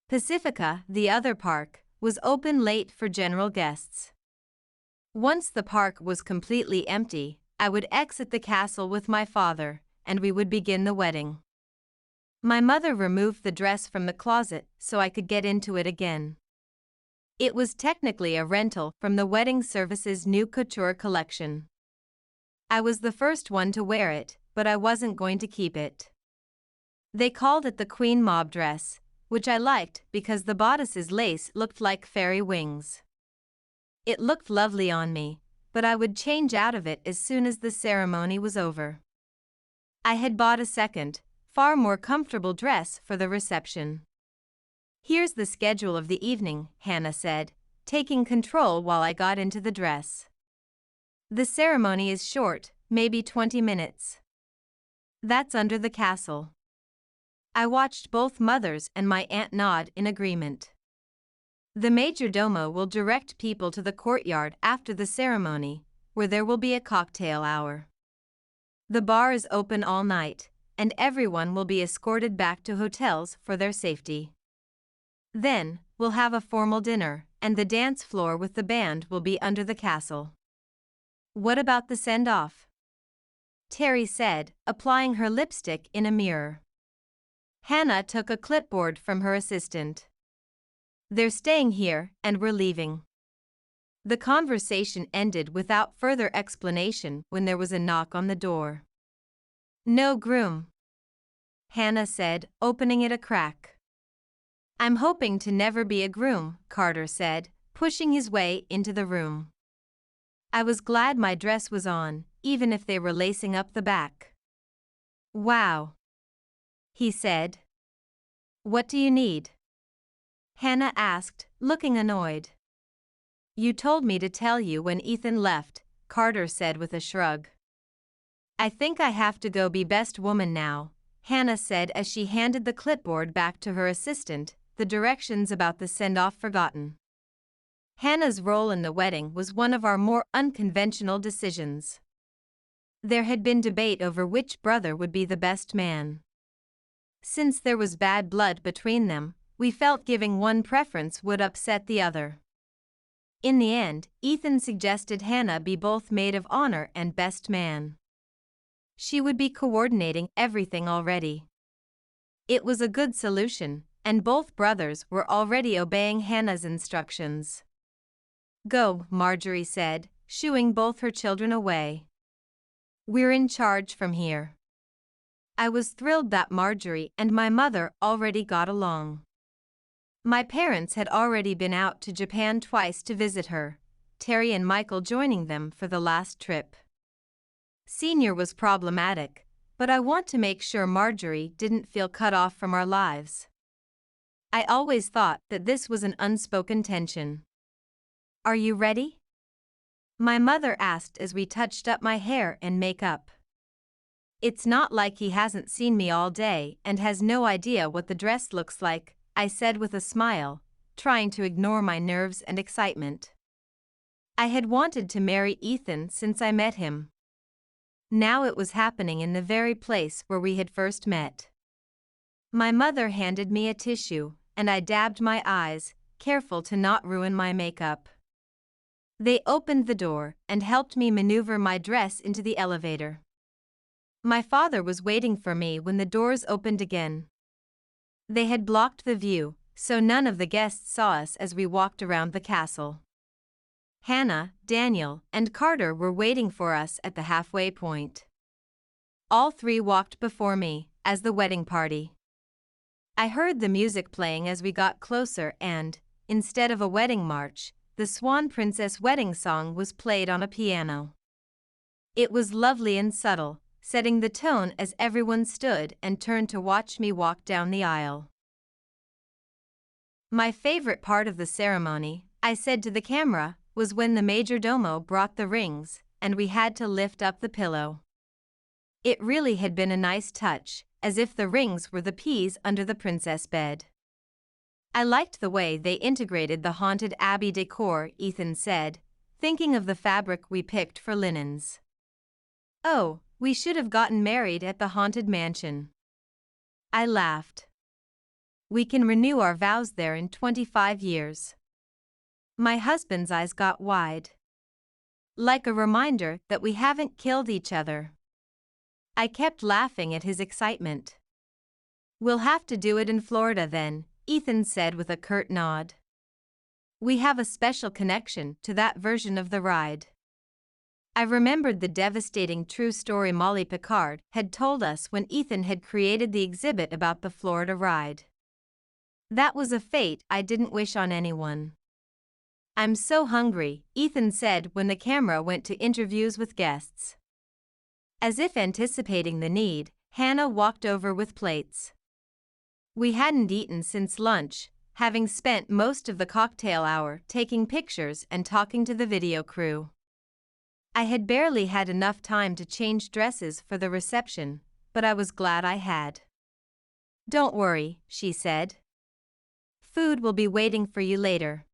Pacifica, the other park, was open late for general guests. Once the park was completely empty, I would exit the castle with my father, and we would begin the wedding. My mother removed the dress from the closet so I could get into it again. It was technically a rental from the wedding service's new couture collection. I was the first one to wear it, but I wasn't going to keep it. They called it the Queen Mob dress, which I liked because the bodice's lace looked like fairy wings. It looked lovely on me, but I would change out of it as soon as the ceremony was over. I had bought a second, far more comfortable dress for the reception. "Here's the schedule of the evening," Hannah said, taking control while I got into the dress. "The ceremony is short, maybe 20 minutes. That's under the castle." I watched both mothers and my aunt nod in agreement. "The majordomo will direct people to the courtyard after the ceremony, where there will be a cocktail hour. The bar is open all night, and everyone will be escorted back to hotels for their safety. Then, we'll have a formal dinner, and the dance floor with the band will be under the castle." "What about the send-off?" Terry said, applying her lipstick in a mirror. Hannah took a clipboard from her assistant. "They're staying here, and we're leaving." The conversation ended without further explanation when there was a knock on the door. "No groom," Hannah said, opening it a crack. "I'm hoping to never be a groom," Carter said, pushing his way into the room. I was glad my dress was on, even if they were lacing up the back. "Wow," he said. "What do you need?" Hannah asked, looking annoyed. "You told me to tell you when Ethan left," Carter said with a shrug. "I think I have to go be best woman now," Hannah said as she handed the clipboard back to her assistant, the directions about the send-off forgotten. Hannah's role in the wedding was one of our more unconventional decisions. There had been debate over which brother would be the best man. Since there was bad blood between them, we felt giving one preference would upset the other. In the end, Ethan suggested Hannah be both maid of honor and best man. She would be coordinating everything already. It was a good solution, and both brothers were already obeying Hannah's instructions. "Go," Marjorie said, shooing both her children away. "We're in charge from here." I was thrilled that Marjorie and my mother already got along. My parents had already been out to Japan twice to visit her, Terry and Michael joining them for the last trip. Senior was problematic, but I want to make sure Marjorie didn't feel cut off from our lives. I always thought that this was an unspoken tension. "Are you ready?" my mother asked as we touched up my hair and makeup. "It's not like he hasn't seen me all day and has no idea what the dress looks like," I said with a smile, trying to ignore my nerves and excitement. I had wanted to marry Ethan since I met him. Now it was happening in the very place where we had first met. My mother handed me a tissue, and I dabbed my eyes, careful to not ruin my makeup. They opened the door and helped me maneuver my dress into the elevator. My father was waiting for me when the doors opened again. They had blocked the view, so none of the guests saw us as we walked around the castle. Hannah, Daniel, and Carter were waiting for us at the halfway point. All three walked before me, as the wedding party. I heard the music playing as we got closer and, instead of a wedding march, the Swan Princess wedding song was played on a piano. It was lovely and subtle, setting the tone as everyone stood and turned to watch me walk down the aisle. My favorite part of the ceremony, I said to the camera, was when the majordomo brought the rings, and we had to lift up the pillow. It really had been a nice touch, as if the rings were the peas under the princess bed. I liked the way they integrated the haunted abbey decor, Ethan said, thinking of the fabric we picked for linens. Oh, we should have gotten married at the haunted mansion. I laughed. We can renew our vows there in 25 years. My husband's eyes got wide. Like a reminder that we haven't killed each other. I kept laughing at his excitement. We'll have to do it in Florida then, Ethan said with a curt nod. We have a special connection to that version of the ride. I remembered the devastating true story Molly Picard had told us when Ethan had created the exhibit about the Florida ride. That was a fate I didn't wish on anyone. I'm so hungry, Ethan said when the camera went to interviews with guests. As if anticipating the need, Hannah walked over with plates. We hadn't eaten since lunch, having spent most of the cocktail hour taking pictures and talking to the video crew. I had barely had enough time to change dresses for the reception, but I was glad I had. Don't worry, she said. Food will be waiting for you later.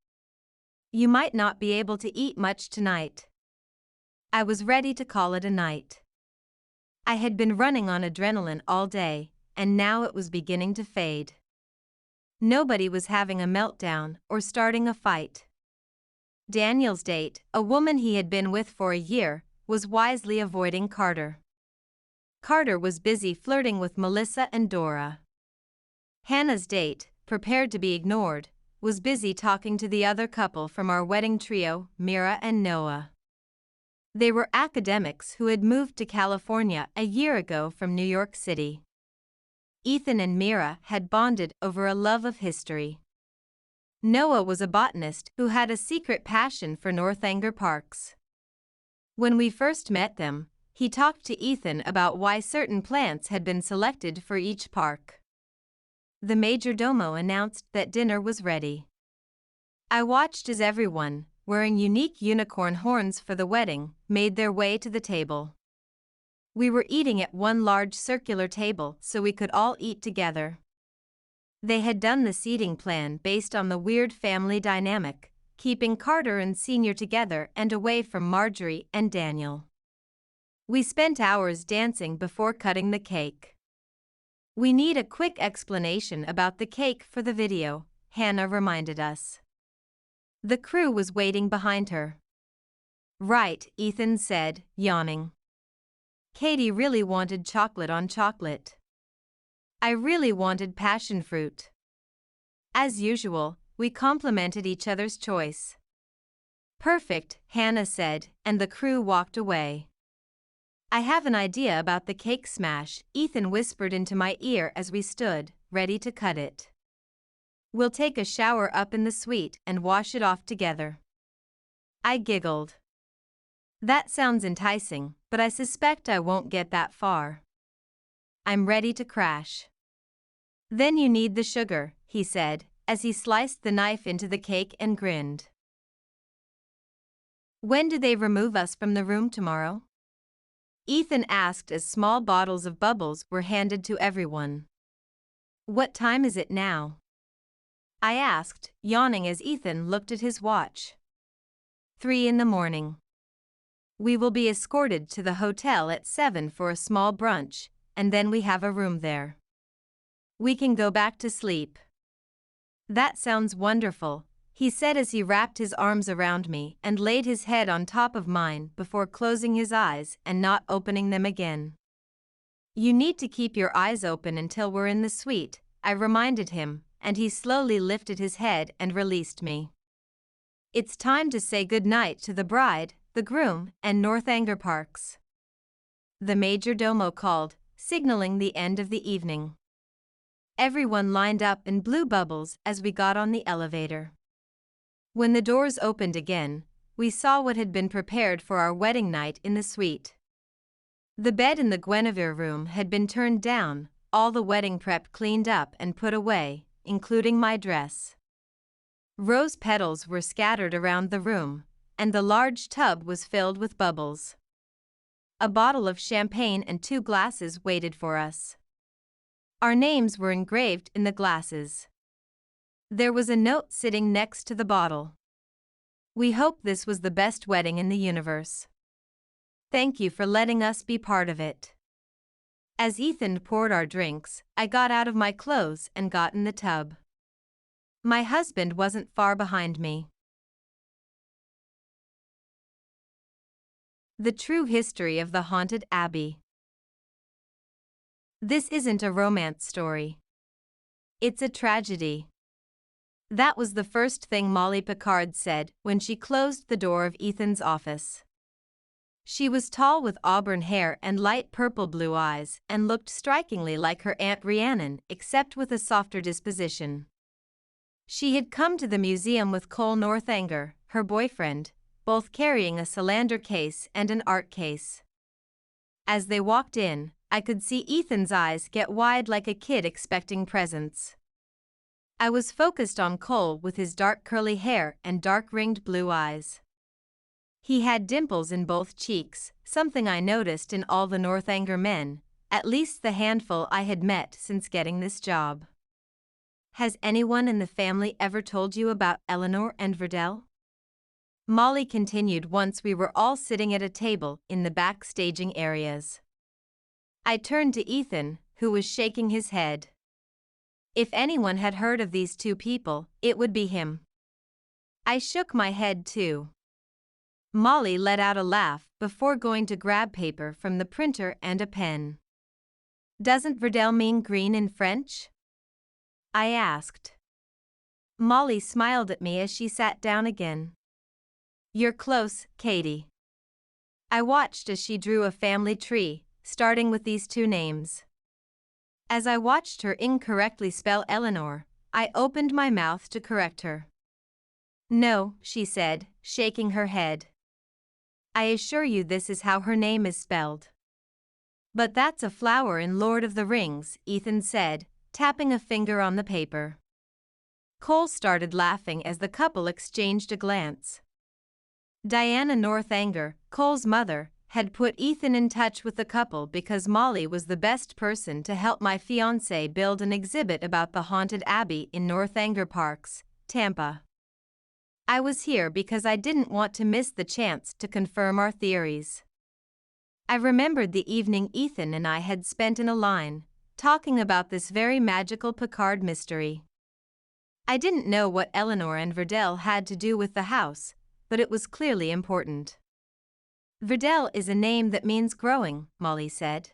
You might not be able to eat much tonight. I was ready to call it a night. I had been running on adrenaline all day, and now it was beginning to fade. Nobody was having a meltdown or starting a fight. Daniel's date, a woman he had been with for a year, was wisely avoiding Carter. Carter was busy flirting with Melissa and Dora. Hannah's date, prepared to be ignored, was busy talking to the other couple from our wedding trio, Mira and Noah. They were academics who had moved to California a year ago from New York City. Ethan and Mira had bonded over a love of history. Noah was a botanist who had a secret passion for Northanger Parks. When we first met them, he talked to Ethan about why certain plants had been selected for each park. The majordomo announced that dinner was ready. I watched as everyone, wearing unique unicorn horns for the wedding, made their way to the table. We were eating at one large circular table so we could all eat together. They had done the seating plan based on the weird family dynamic, keeping Carter and Senior together and away from Marjorie and Daniel. We spent hours dancing before cutting the cake. We need a quick explanation about the cake for the video, Hannah reminded us. The crew was waiting behind her. Right, Ethan said, yawning. Katie really wanted chocolate on chocolate. I really wanted passion fruit. As usual, we complimented each other's choice. Perfect, Hannah said, and the crew walked away. I have an idea about the cake smash, Ethan whispered into my ear as we stood, ready to cut it. We'll take a shower up in the suite and wash it off together. I giggled. That sounds enticing, but I suspect I won't get that far. I'm ready to crash. Then you need the sugar, he said, as he sliced the knife into the cake and grinned. When do they remove us from the room tomorrow? Ethan asked as small bottles of bubbles were handed to everyone. What time is it now? I asked, yawning as Ethan looked at his watch. 3 a.m. We will be escorted to the hotel at 7 for a small brunch, and then we have a room there. We can go back to sleep. That sounds wonderful, he said as he wrapped his arms around me and laid his head on top of mine before closing his eyes and not opening them again. You need to keep your eyes open until we're in the suite, I reminded him, and he slowly lifted his head and released me. It's time to say goodnight to the bride, the groom, and Northanger Parks. The majordomo called, signaling the end of the evening. Everyone lined up and blew bubbles as we got on the elevator. When the doors opened again, we saw what had been prepared for our wedding night in the suite. The bed in the Guinevere room had been turned down, all the wedding prep cleaned up and put away, including my dress. Rose petals were scattered around the room, and the large tub was filled with bubbles. A bottle of champagne and 2 glasses waited for us. Our names were engraved in the glasses. There was a note sitting next to the bottle. We hope this was the best wedding in the universe. Thank you for letting us be part of it. As Ethan poured our drinks, I got out of my clothes and got in the tub. My husband wasn't far behind me. The true history of the haunted abbey. This isn't a romance story. It's a tragedy. That was the first thing Molly Picard said when she closed the door of Ethan's office. She was tall with auburn hair and light purple-blue eyes and looked strikingly like her Aunt Rhiannon, except with a softer disposition. She had come to the museum with Cole Northanger, her boyfriend, both carrying a cylinder case and an art case. As they walked in, I could see Ethan's eyes get wide like a kid expecting presents. I was focused on Cole with his dark curly hair and dark ringed blue eyes. He had dimples in both cheeks, something I noticed in all the Northanger men, at least the handful I had met since getting this job. Has anyone in the family ever told you about Eleanor and Verdell? Molly continued once we were all sitting at a table in the back staging areas. I turned to Ethan, who was shaking his head. If anyone had heard of these 2 people, it would be him. I shook my head too. Molly let out a laugh before going to grab paper from the printer and a pen. Doesn't Verdell mean green in French? I asked. Molly smiled at me as she sat down again. You're close, Katie. I watched as she drew a family tree, starting with these 2 names. As I watched her incorrectly spell Eleanor, I opened my mouth to correct her. No, she said, shaking her head. I assure you this is how her name is spelled. But that's a flower in Lord of the Rings, Ethan said, tapping a finger on the paper. Cole started laughing as the couple exchanged a glance. Diana Northanger, Cole's mother, had put Ethan in touch with the couple because Molly was the best person to help my fiancé build an exhibit about the haunted abbey in Northanger Parks, Tampa. I was here because I didn't want to miss the chance to confirm our theories. I remembered the evening Ethan and I had spent in a line, talking about this very magical Picard mystery. I didn't know what Eleanor and Verdell had to do with the house, but it was clearly important. Verdell is a name that means growing, Molly said.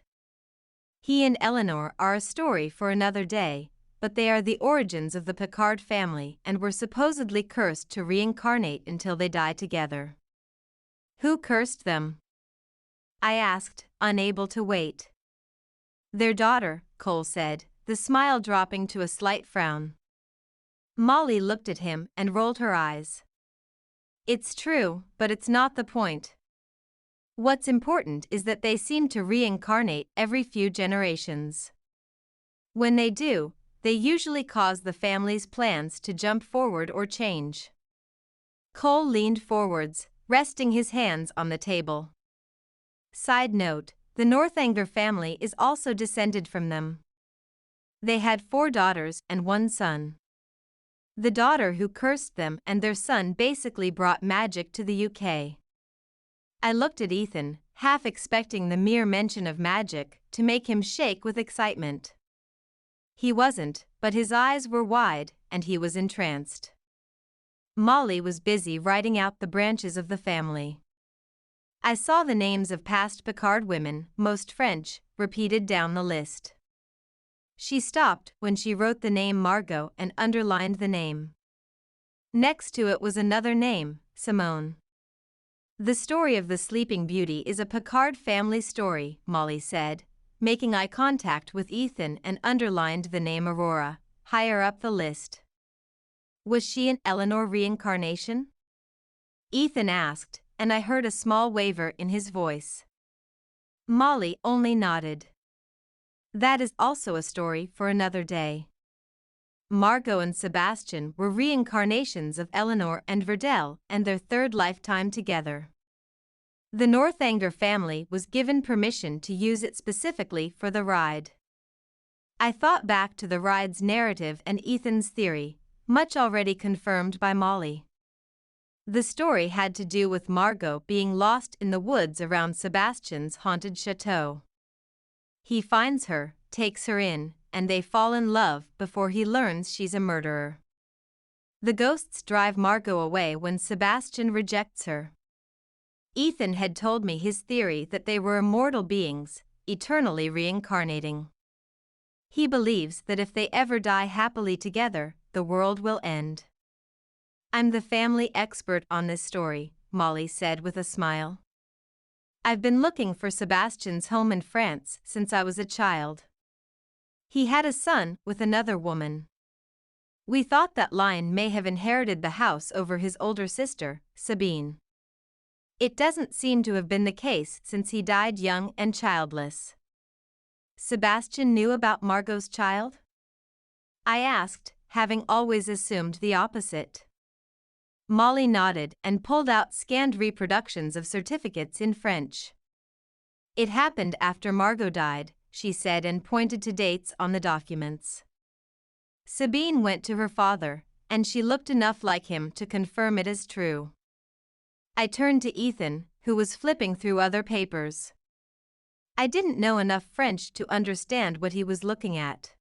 He and Eleanor are a story for another day, but they are the origins of the Picard family and were supposedly cursed to reincarnate until they die together. Who cursed them? I asked, unable to wait. Their daughter, Cole said, the smile dropping to a slight frown. Molly looked at him and rolled her eyes. It's true, but it's not the point. What's important is that they seem to reincarnate every few generations. When they do, they usually cause the family's plans to jump forward or change. Cole leaned forwards, resting his hands on the table. Side note, the Northanger family is also descended from them. They had 4 daughters and 1 son. The daughter who cursed them and their son basically brought magic to the UK. I looked at Ethan, half expecting the mere mention of magic to make him shake with excitement. He wasn't, but his eyes were wide, and he was entranced. Molly was busy writing out the branches of the family. I saw the names of past Picard women, most French, repeated down the list. She stopped when she wrote the name Margot and underlined the name. Next to it was another name, Simone. The story of the Sleeping Beauty is a Picard family story, Molly said, making eye contact with Ethan, and underlined the name Aurora, higher up the list. Was she an Eleanor reincarnation? Ethan asked, and I heard a small waver in his voice. Molly only nodded. That is also a story for another day. Margot and Sebastian were reincarnations of Eleanor and Verdell and their third lifetime together. The Northanger family was given permission to use it specifically for the ride. I thought back to the ride's narrative and Ethan's theory, much already confirmed by Molly. The story had to do with Margot being lost in the woods around Sebastian's haunted chateau. He finds her, takes her in, and they fall in love before he learns she's a murderer. The ghosts drive Margot away when Sebastian rejects her. Ethan had told me his theory that they were immortal beings, eternally reincarnating. He believes that if they ever die happily together, the world will end. I'm the family expert on this story, Molly said with a smile. I've been looking for Sebastian's home in France since I was a child. He had a son with another woman. We thought that Lion may have inherited the house over his older sister, Sabine. It doesn't seem to have been the case since he died young and childless. Sebastian knew about Margot's child? I asked, having always assumed the opposite. Molly nodded and pulled out scanned reproductions of certificates in French. It happened after Margot died, she said, and pointed to dates on the documents. Sabine went to her father, and she looked enough like him to confirm it as true. I turned to Ethan, who was flipping through other papers. I didn't know enough French to understand what he was looking at.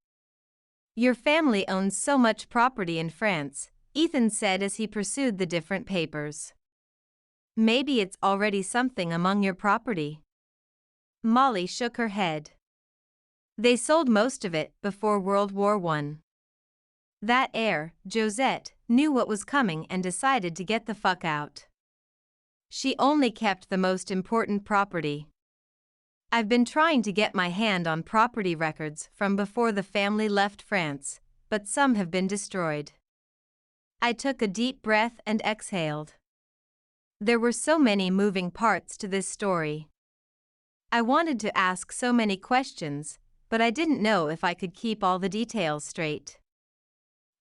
Your family owns so much property in France, Ethan said as he pursued the different papers. Maybe it's already something among your property. Molly shook her head. They sold most of it before World War I. That heir, Josette, knew what was coming and decided to get the fuck out. She only kept the most important property. I've been trying to get my hand on property records from before the family left France, but some have been destroyed. I took a deep breath and exhaled. There were so many moving parts to this story. I wanted to ask so many questions, but I didn't know if I could keep all the details straight.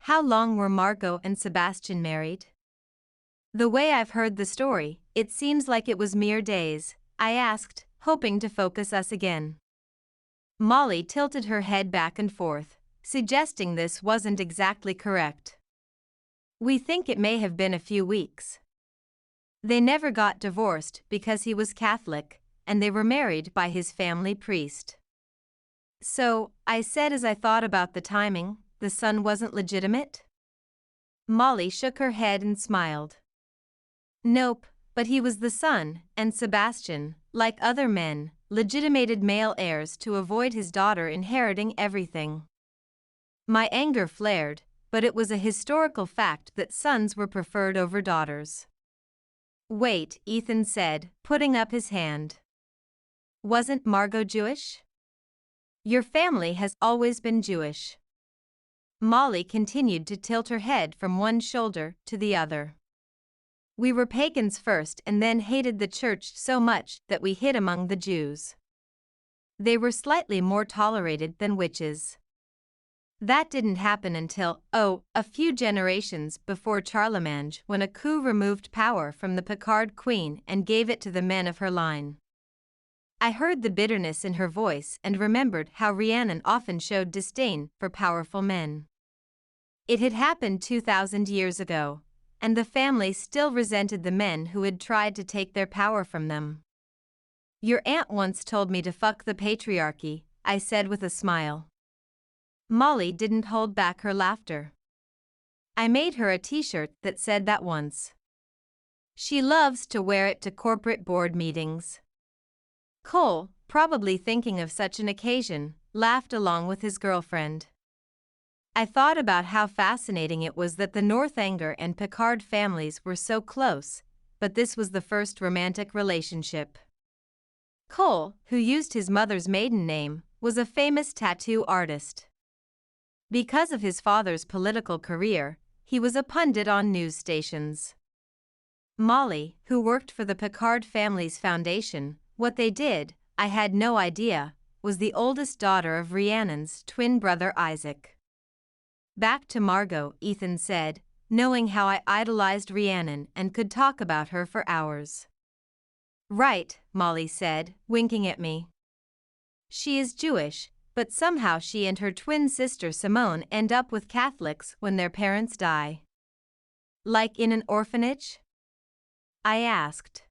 How long were Margot and Sebastian married? The way I've heard the story, it seems like it was mere days, I asked, hoping to focus us again. Molly tilted her head back and forth, suggesting this wasn't exactly correct. We think it may have been a few weeks. They never got divorced because he was Catholic, and they were married by his family priest. So, I said as I thought about the timing, the son wasn't legitimate? Molly shook her head and smiled. Nope, but he was the son, and Sebastian, like other men, legitimated male heirs to avoid his daughter inheriting everything. My anger flared, but it was a historical fact that sons were preferred over daughters. Wait, Ethan said, putting up his hand. Wasn't Margot Jewish? Your family has always been Jewish. Molly continued to tilt her head from one shoulder to the other. We were pagans first and then hated the church so much that we hid among the Jews. They were slightly more tolerated than witches. That didn't happen until, a few generations before Charlemagne, when a coup removed power from the Picard queen and gave it to the men of her line. I heard the bitterness in her voice and remembered how Rhiannon often showed disdain for powerful men. It had happened 2,000 years ago, and the family still resented the men who had tried to take their power from them. Your aunt once told me to fuck the patriarchy, I said with a smile. Molly didn't hold back her laughter. I made her a t-shirt that said that once. She loves to wear it to corporate board meetings. Cole, probably thinking of such an occasion, laughed along with his girlfriend. I thought about how fascinating it was that the Northanger and Picard families were so close, but this was the first romantic relationship. Cole, who used his mother's maiden name, was a famous tattoo artist. Because of his father's political career, he was a pundit on news stations. Molly, who worked for the Picard family's foundation, what they did, I had no idea, was the oldest daughter of Rhiannon's twin brother Isaac. Back to Margot, Ethan said, knowing how I idolized Rhiannon and could talk about her for hours. Right, Molly said, winking at me. She is Jewish, but somehow she and her twin sister Simone end up with Catholics when their parents die. Like in an orphanage? I asked.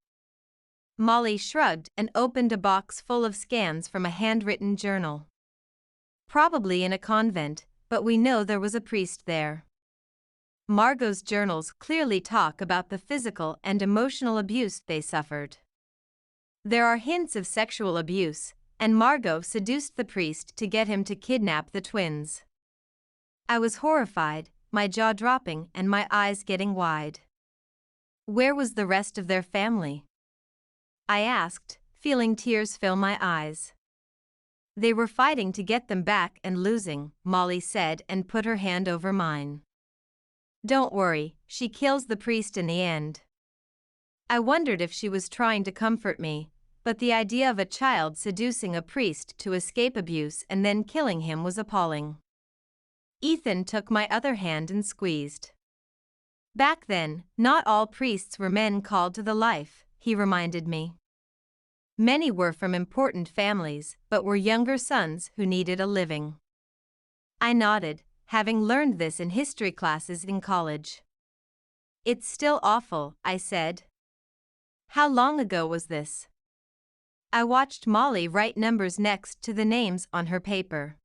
Molly shrugged and opened a box full of scans from a handwritten journal. Probably in a convent, but we know there was a priest there. Margot's journals clearly talk about the physical and emotional abuse they suffered. There are hints of sexual abuse, and Margot seduced the priest to get him to kidnap the twins. I was horrified, my jaw dropping and my eyes getting wide. Where was the rest of their family? I asked, feeling tears fill my eyes. They were fighting to get them back and losing, Molly said and put her hand over mine. Don't worry, she kills the priest in the end. I wondered if she was trying to comfort me, but the idea of a child seducing a priest to escape abuse and then killing him was appalling. Ethan took my other hand and squeezed. Back then, not all priests were men called to the life, he reminded me. Many were from important families, but were younger sons who needed a living. I nodded, having learned this in history classes in college. It's still awful, I said. How long ago was this? I watched Molly write numbers next to the names on her paper.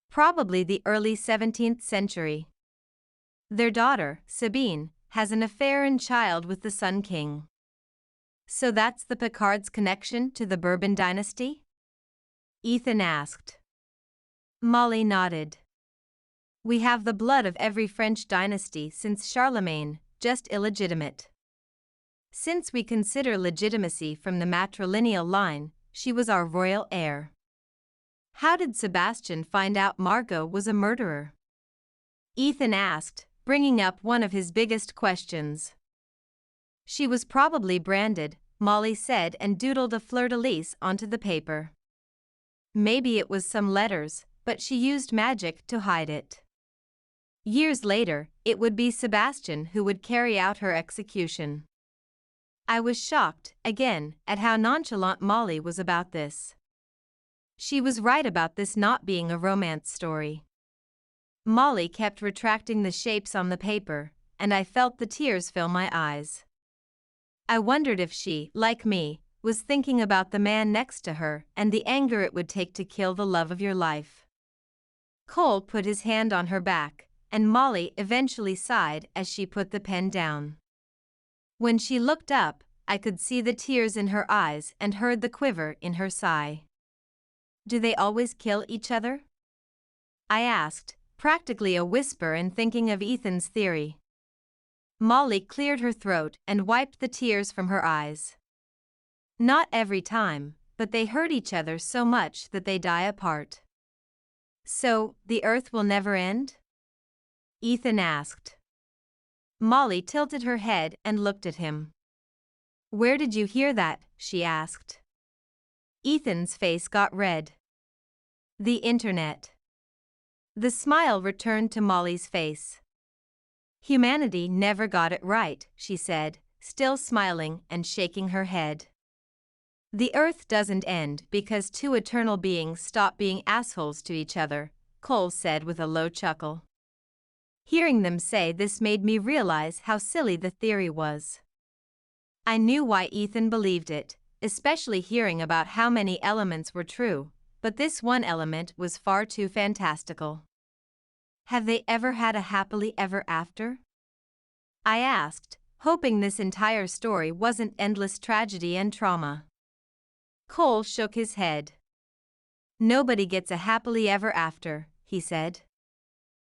Probably the early 17th century. Their daughter, Sabine, has an affair and child with the Sun King. So that's the Picard's connection to the Bourbon dynasty? Ethan asked. Molly nodded. We have the blood of every French dynasty since Charlemagne, just illegitimate. Since we consider legitimacy from the matrilineal line, she was our royal heir. How did Sebastian find out Margot was a murderer? Ethan asked, bringing up one of his biggest questions. She was probably branded, Molly said and doodled a fleur-de-lis onto the paper. Maybe it was some letters, but she used magic to hide it. Years later, it would be Sebastian who would carry out her execution. I was shocked, again, at how nonchalant Molly was about this. She was right about this not being a romance story. Molly kept retracting the shapes on the paper, and I felt the tears fill my eyes. I wondered if she, like me, was thinking about the man next to her and the anger it would take to kill the love of your life. Cole put his hand on her back, and Molly eventually sighed as she put the pen down. When she looked up, I could see the tears in her eyes and heard the quiver in her sigh. Do they always kill each other? I asked, practically a whisper and thinking of Ethan's theory. Molly cleared her throat and wiped the tears from her eyes. Not every time, but they hurt each other so much that they die apart. So, the earth will never end? Ethan asked. Molly tilted her head and looked at him. Where did you hear that? She asked. Ethan's face got red. The internet. The smile returned to Molly's face. Humanity never got it right, she said, still smiling and shaking her head. The earth doesn't end because two eternal beings stop being assholes to each other, Cole said with a low chuckle. Hearing them say this made me realize how silly the theory was. I knew why Ethan believed it, especially hearing about how many elements were true, but this one element was far too fantastical. Have they ever had a happily ever after? I asked, hoping this entire story wasn't endless tragedy and trauma. Cole shook his head. Nobody gets a happily ever after, he said.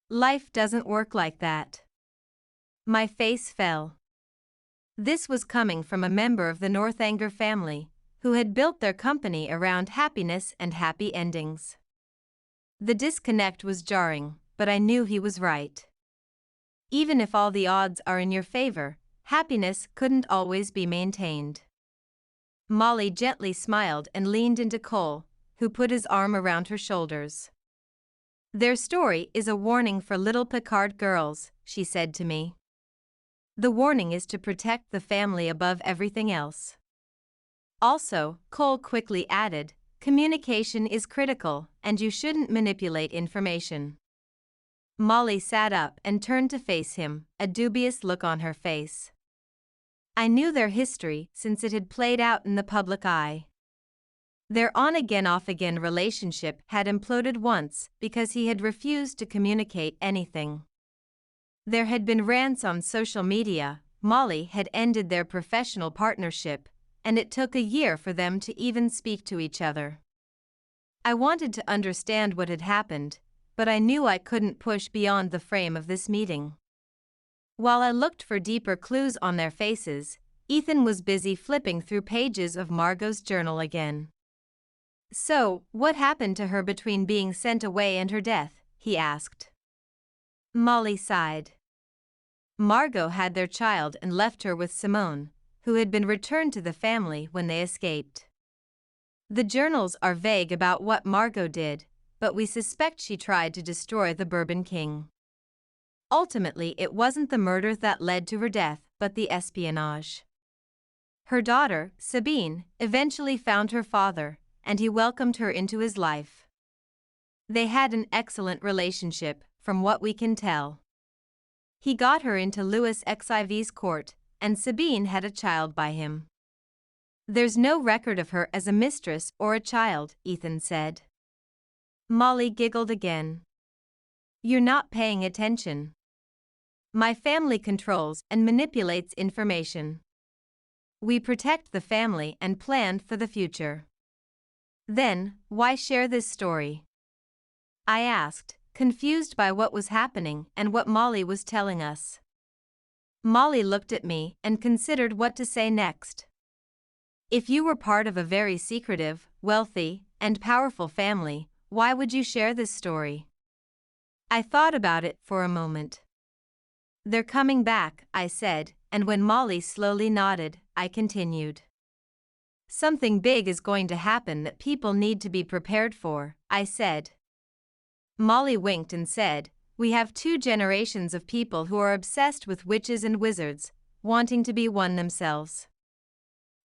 Life doesn't work like that. My face fell. This was coming from a member of the Northanger family, who had built their company around happiness and happy endings. The disconnect was jarring, but I knew he was right. Even if all the odds are in your favor, happiness couldn't always be maintained. Molly gently smiled and leaned into Cole, who put his arm around her shoulders. Their story is a warning for little Picard girls, she said to me. The warning is to protect the family above everything else. Also, Cole quickly added, communication is critical, and you shouldn't manipulate information. Molly sat up and turned to face him, a dubious look on her face. I knew their history since it had played out in the public eye. Their on-again off-again relationship had imploded once because he had refused to communicate anything. There had been rants on social media, Molly had ended their professional partnership, and it took a year for them to even speak to each other. I wanted to understand what had happened, but I knew I couldn't push beyond the frame of this meeting. While I looked for deeper clues on their faces, Ethan was busy flipping through pages of Margot's journal again. So, what happened to her between being sent away and her death? He asked. Molly sighed. Margot had their child and left her with Simone, who had been returned to the family when they escaped. The journals are vague about what Margot did, but we suspect she tried to destroy the Bourbon King. Ultimately, it wasn't the murder that led to her death, but the espionage. Her daughter, Sabine, eventually found her father, and he welcomed her into his life. They had an excellent relationship, from what we can tell. He got her into Louis XIV's court, and Sabine had a child by him. There's no record of her as a mistress or a child, Ethan said. Molly giggled again. You're not paying attention. My family controls and manipulates information. We protect the family and plan for the future. Then, why share this story? I asked, confused by what was happening and what Molly was telling us. Molly looked at me and considered what to say next. If you were part of a very secretive, wealthy, and powerful family, why would you share this story? I thought about it for a moment. They're coming back, I said, and when Molly slowly nodded, I continued. Something big is going to happen that people need to be prepared for, I said. Molly winked and said, we have 2 generations of people who are obsessed with witches and wizards, wanting to be one themselves.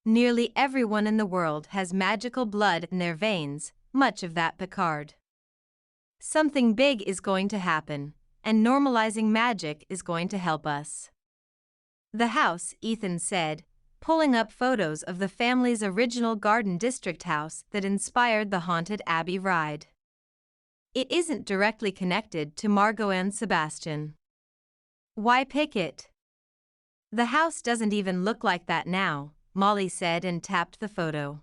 Nearly everyone in the world has magical blood in their veins, much of that Picard. Something big is going to happen, and normalizing magic is going to help us. The house, Ethan said, pulling up photos of the family's original Garden District house that inspired the Haunted Abbey ride. It isn't directly connected to Margot and Sebastian. Why pick it? The house doesn't even look like that now, Molly said and tapped the photo.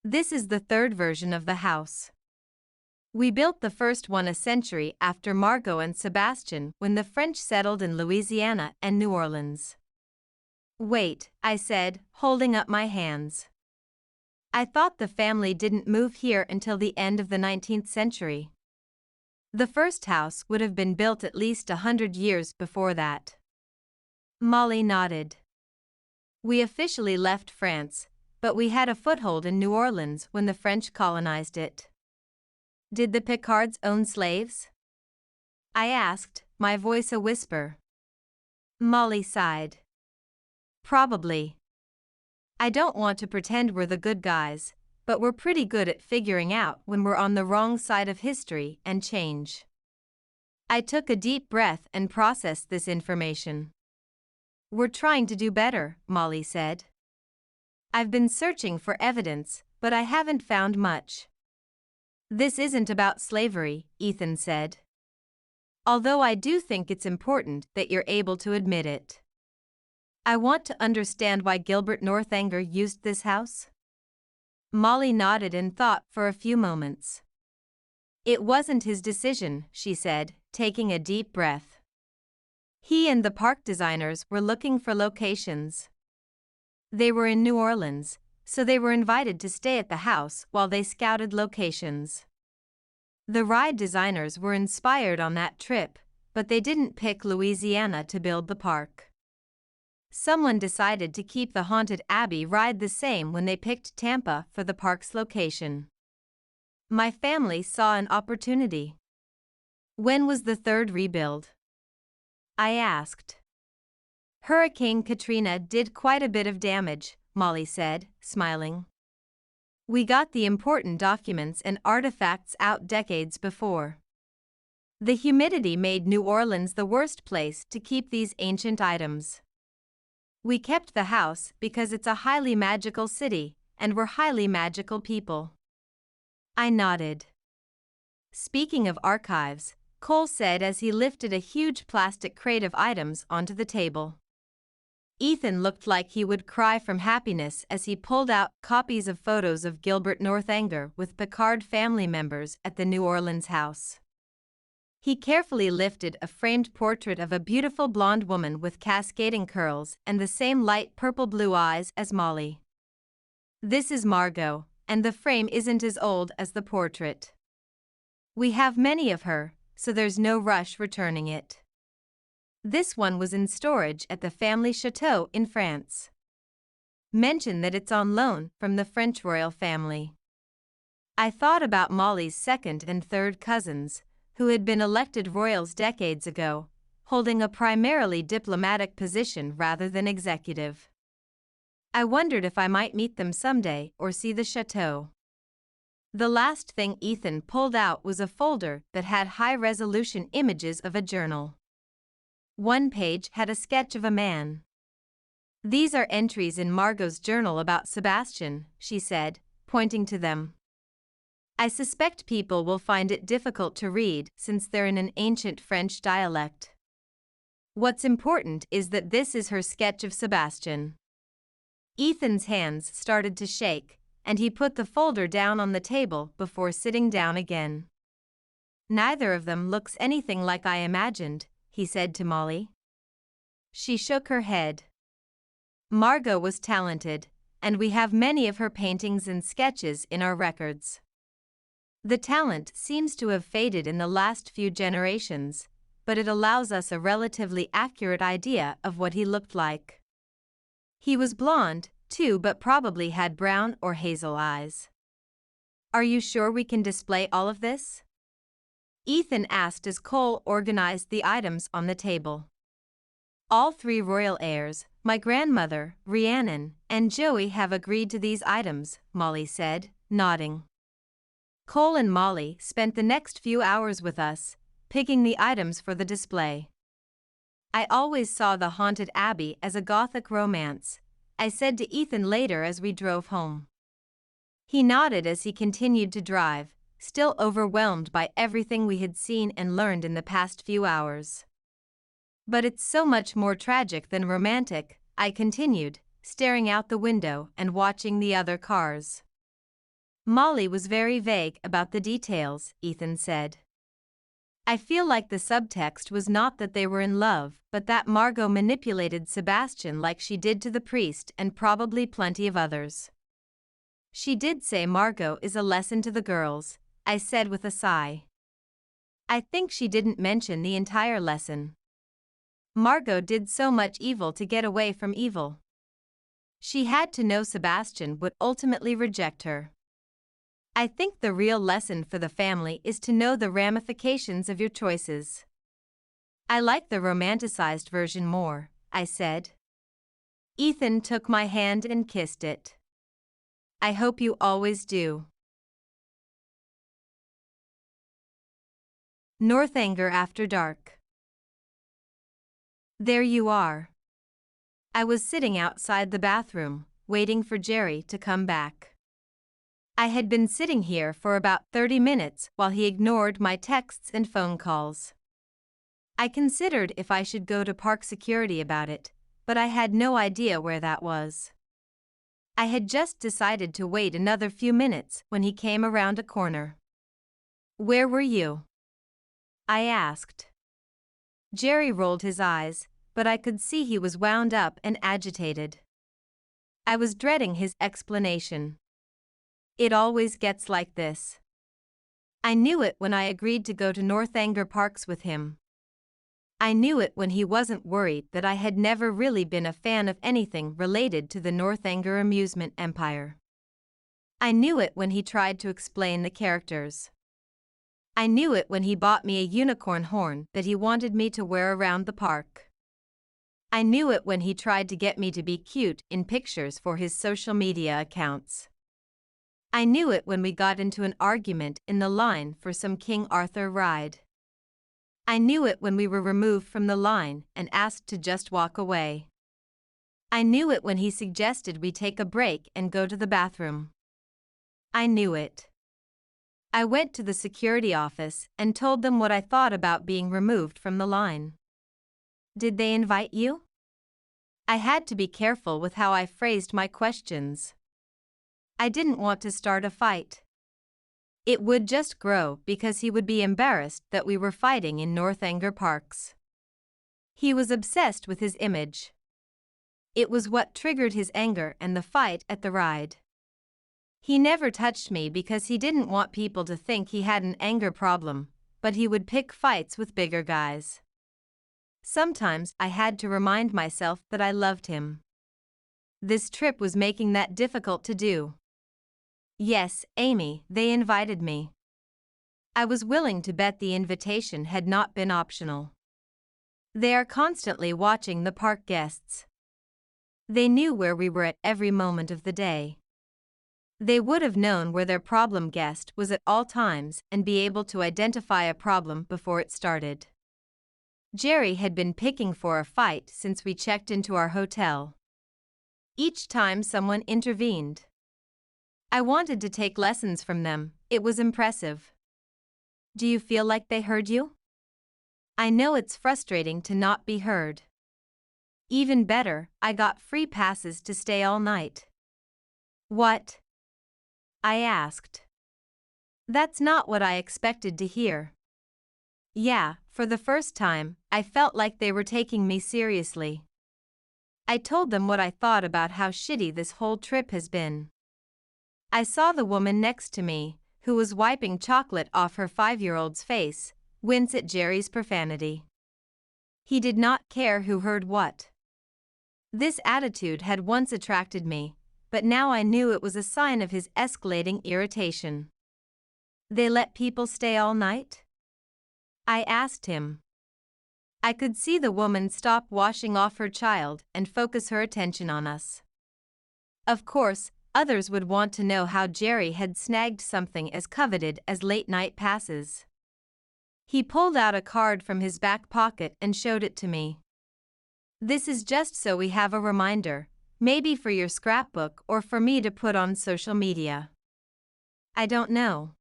This is the 3rd version of the house. We built the first one a century after Margot and Sebastian when the French settled in Louisiana and New Orleans. Wait, I said, holding up my hands. I thought the family didn't move here until the end of the 19th century. The first house would have been built at least 100 years before that. Molly nodded. We officially left France, but we had a foothold in New Orleans when the French colonized it. Did the Picards own slaves? I asked, my voice a whisper. Molly sighed. Probably. I don't want to pretend we're the good guys, but we're pretty good at figuring out when we're on the wrong side of history and change. I took a deep breath and processed this information. We're trying to do better, Molly said. I've been searching for evidence, but I haven't found much. This isn't about slavery, Ethan said. Although I do think it's important that you're able to admit it. I want to understand why Gilbert Northanger used this house. Molly nodded and thought for a few moments. It wasn't his decision, she said, taking a deep breath. He and the park designers were looking for locations. They were in New Orleans, so they were invited to stay at the house while they scouted locations. The ride designers were inspired on that trip, but they didn't pick Louisiana to build the park. Someone decided to keep the Haunted Abbey ride the same when they picked Tampa for the park's location. My family saw an opportunity. When was the third rebuild? I asked. Hurricane Katrina did quite a bit of damage, Molly said, smiling. We got the important documents and artifacts out decades before. The humidity made New Orleans the worst place to keep these ancient items. We kept the house because it's a highly magical city, and we're highly magical people. I nodded. Speaking of archives, Cole said as he lifted a huge plastic crate of items onto the table. Ethan looked like he would cry from happiness as he pulled out copies of photos of Gilbert Northanger with Picard family members at the New Orleans house. He carefully lifted a framed portrait of a beautiful blonde woman with cascading curls and the same light purple-blue eyes as Molly. This is Margot, and the frame isn't as old as the portrait. We have many of her, so there's no rush returning it. This one was in storage at the family chateau in France. Mention that it's on loan from the French royal family. I thought about Molly's second and third cousins, who had been elected royals decades ago, holding a primarily diplomatic position rather than executive. I wondered if I might meet them someday or see the chateau. The last thing Ethan pulled out was a folder that had high-resolution images of a journal. One page had a sketch of a man. These are entries in Margot's journal about Sebastian, she said, pointing to them. I suspect people will find it difficult to read since they're in an ancient French dialect. What's important is that this is her sketch of Sebastian. Ethan's hands started to shake, and he put the folder down on the table before sitting down again. Neither of them looks anything like I imagined, he said to Molly. She shook her head. Margot was talented, and we have many of her paintings and sketches in our records. The talent seems to have faded in the last few generations, but it allows us a relatively accurate idea of what he looked like. He was blonde, too, but probably had brown or hazel eyes. Are you sure we can display all of this? Ethan asked as Cole organized the items on the table. All three royal heirs, my grandmother, Rhiannon, and Joey have agreed to these items, Molly said, nodding. Cole and Molly spent the next few hours with us, picking the items for the display. I always saw the Haunted Abbey as a Gothic romance, I said to Ethan later as we drove home. He nodded as he continued to drive, still overwhelmed by everything we had seen and learned in the past few hours. But it's so much more tragic than romantic, I continued, staring out the window and watching the other cars. Molly was very vague about the details, Ethan said. I feel like the subtext was not that they were in love, but that Margot manipulated Sebastian like she did to the priest and probably plenty of others. She did say Margot is a lesson to the girls, I said with a sigh. I think she didn't mention the entire lesson. Margot did so much evil to get away from evil. She had to know Sebastian would ultimately reject her. I think the real lesson for the family is to know the ramifications of your choices. I like the romanticized version more, I said. Ethan took my hand and kissed it. I hope you always do. Northanger After Dark. There you are. I was sitting outside the bathroom, waiting for Jerry to come back. I had been sitting here for about 30 minutes while he ignored my texts and phone calls. I considered if I should go to park security about it, but I had no idea where that was. I had just decided to wait another few minutes when he came around a corner. Where were you? I asked. Jerry rolled his eyes, but I could see he was wound up and agitated. I was dreading his explanation. It always gets like this. I knew it when I agreed to go to Northanger Parks with him. I knew it when he wasn't worried that I had never really been a fan of anything related to the Northanger amusement empire. I knew it when he tried to explain the characters. I knew it when he bought me a unicorn horn that he wanted me to wear around the park. I knew it when he tried to get me to be cute in pictures for his social media accounts. I knew it when we got into an argument in the line for some King Arthur ride. I knew it when we were removed from the line and asked to just walk away. I knew it when he suggested we take a break and go to the bathroom. I knew it. I went to the security office and told them what I thought about being removed from the line. Did they invite you? I had to be careful with how I phrased my questions. I didn't want to start a fight. It would just grow because he would be embarrassed that we were fighting in Northanger Parks. He was obsessed with his image. It was what triggered his anger and the fight at the ride. He never touched me because he didn't want people to think he had an anger problem, but he would pick fights with bigger guys. Sometimes I had to remind myself that I loved him. This trip was making that difficult to do. Yes, Amy, they invited me. I was willing to bet the invitation had not been optional. They are constantly watching the park guests. They knew where we were at every moment of the day. They would have known where their problem guest was at all times and be able to identify a problem before it started. Jerry had been picking for a fight since we checked into our hotel. Each time someone intervened. I wanted to take lessons from them, it was impressive. Do you feel like they heard you? I know it's frustrating to not be heard. Even better, I got free passes to stay all night. What? I asked. That's not what I expected to hear. Yeah, for the first time, I felt like they were taking me seriously. I told them what I thought about how shitty this whole trip has been. I saw the woman next to me, who was wiping chocolate off her 5-year-old's face, wince at Jerry's profanity. He did not care who heard what. This attitude had once attracted me, but now I knew it was a sign of his escalating irritation. They let people stay all night? I asked him. I could see the woman stop washing off her child and focus her attention on us. Of course, others would want to know how Jerry had snagged something as coveted as late-night passes. He pulled out a card from his back pocket and showed it to me. This is just so we have a reminder, maybe for your scrapbook or for me to put on social media. I don't know.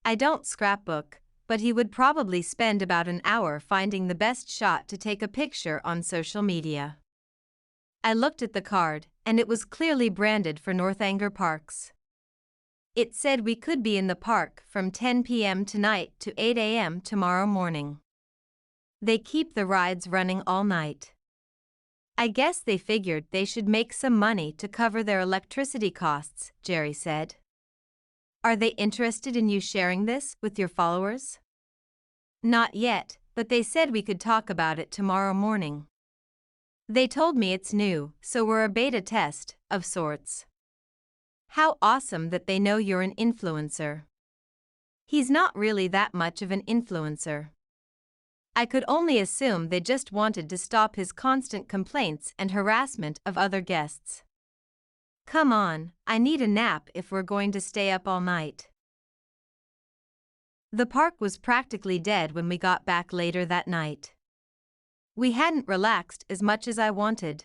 I don't scrapbook, but he would probably spend about an hour finding the best shot to take a picture on social media. I looked at the card, and it was clearly branded for Northanger Parks. It said we could be in the park from 10 p.m. tonight to 8 a.m. tomorrow morning. They keep the rides running all night. I guess they figured they should make some money to cover their electricity costs, Jerry said. Are they interested in you sharing this with your followers? Not yet, but they said we could talk about it tomorrow morning. They told me it's new, so we're a beta test, of sorts. How awesome that they know you're an influencer. He's not really that much of an influencer. I could only assume they just wanted to stop his constant complaints and harassment of other guests. Come on, I need a nap if we're going to stay up all night. The park was practically dead when we got back later that night. We hadn't relaxed as much as I wanted.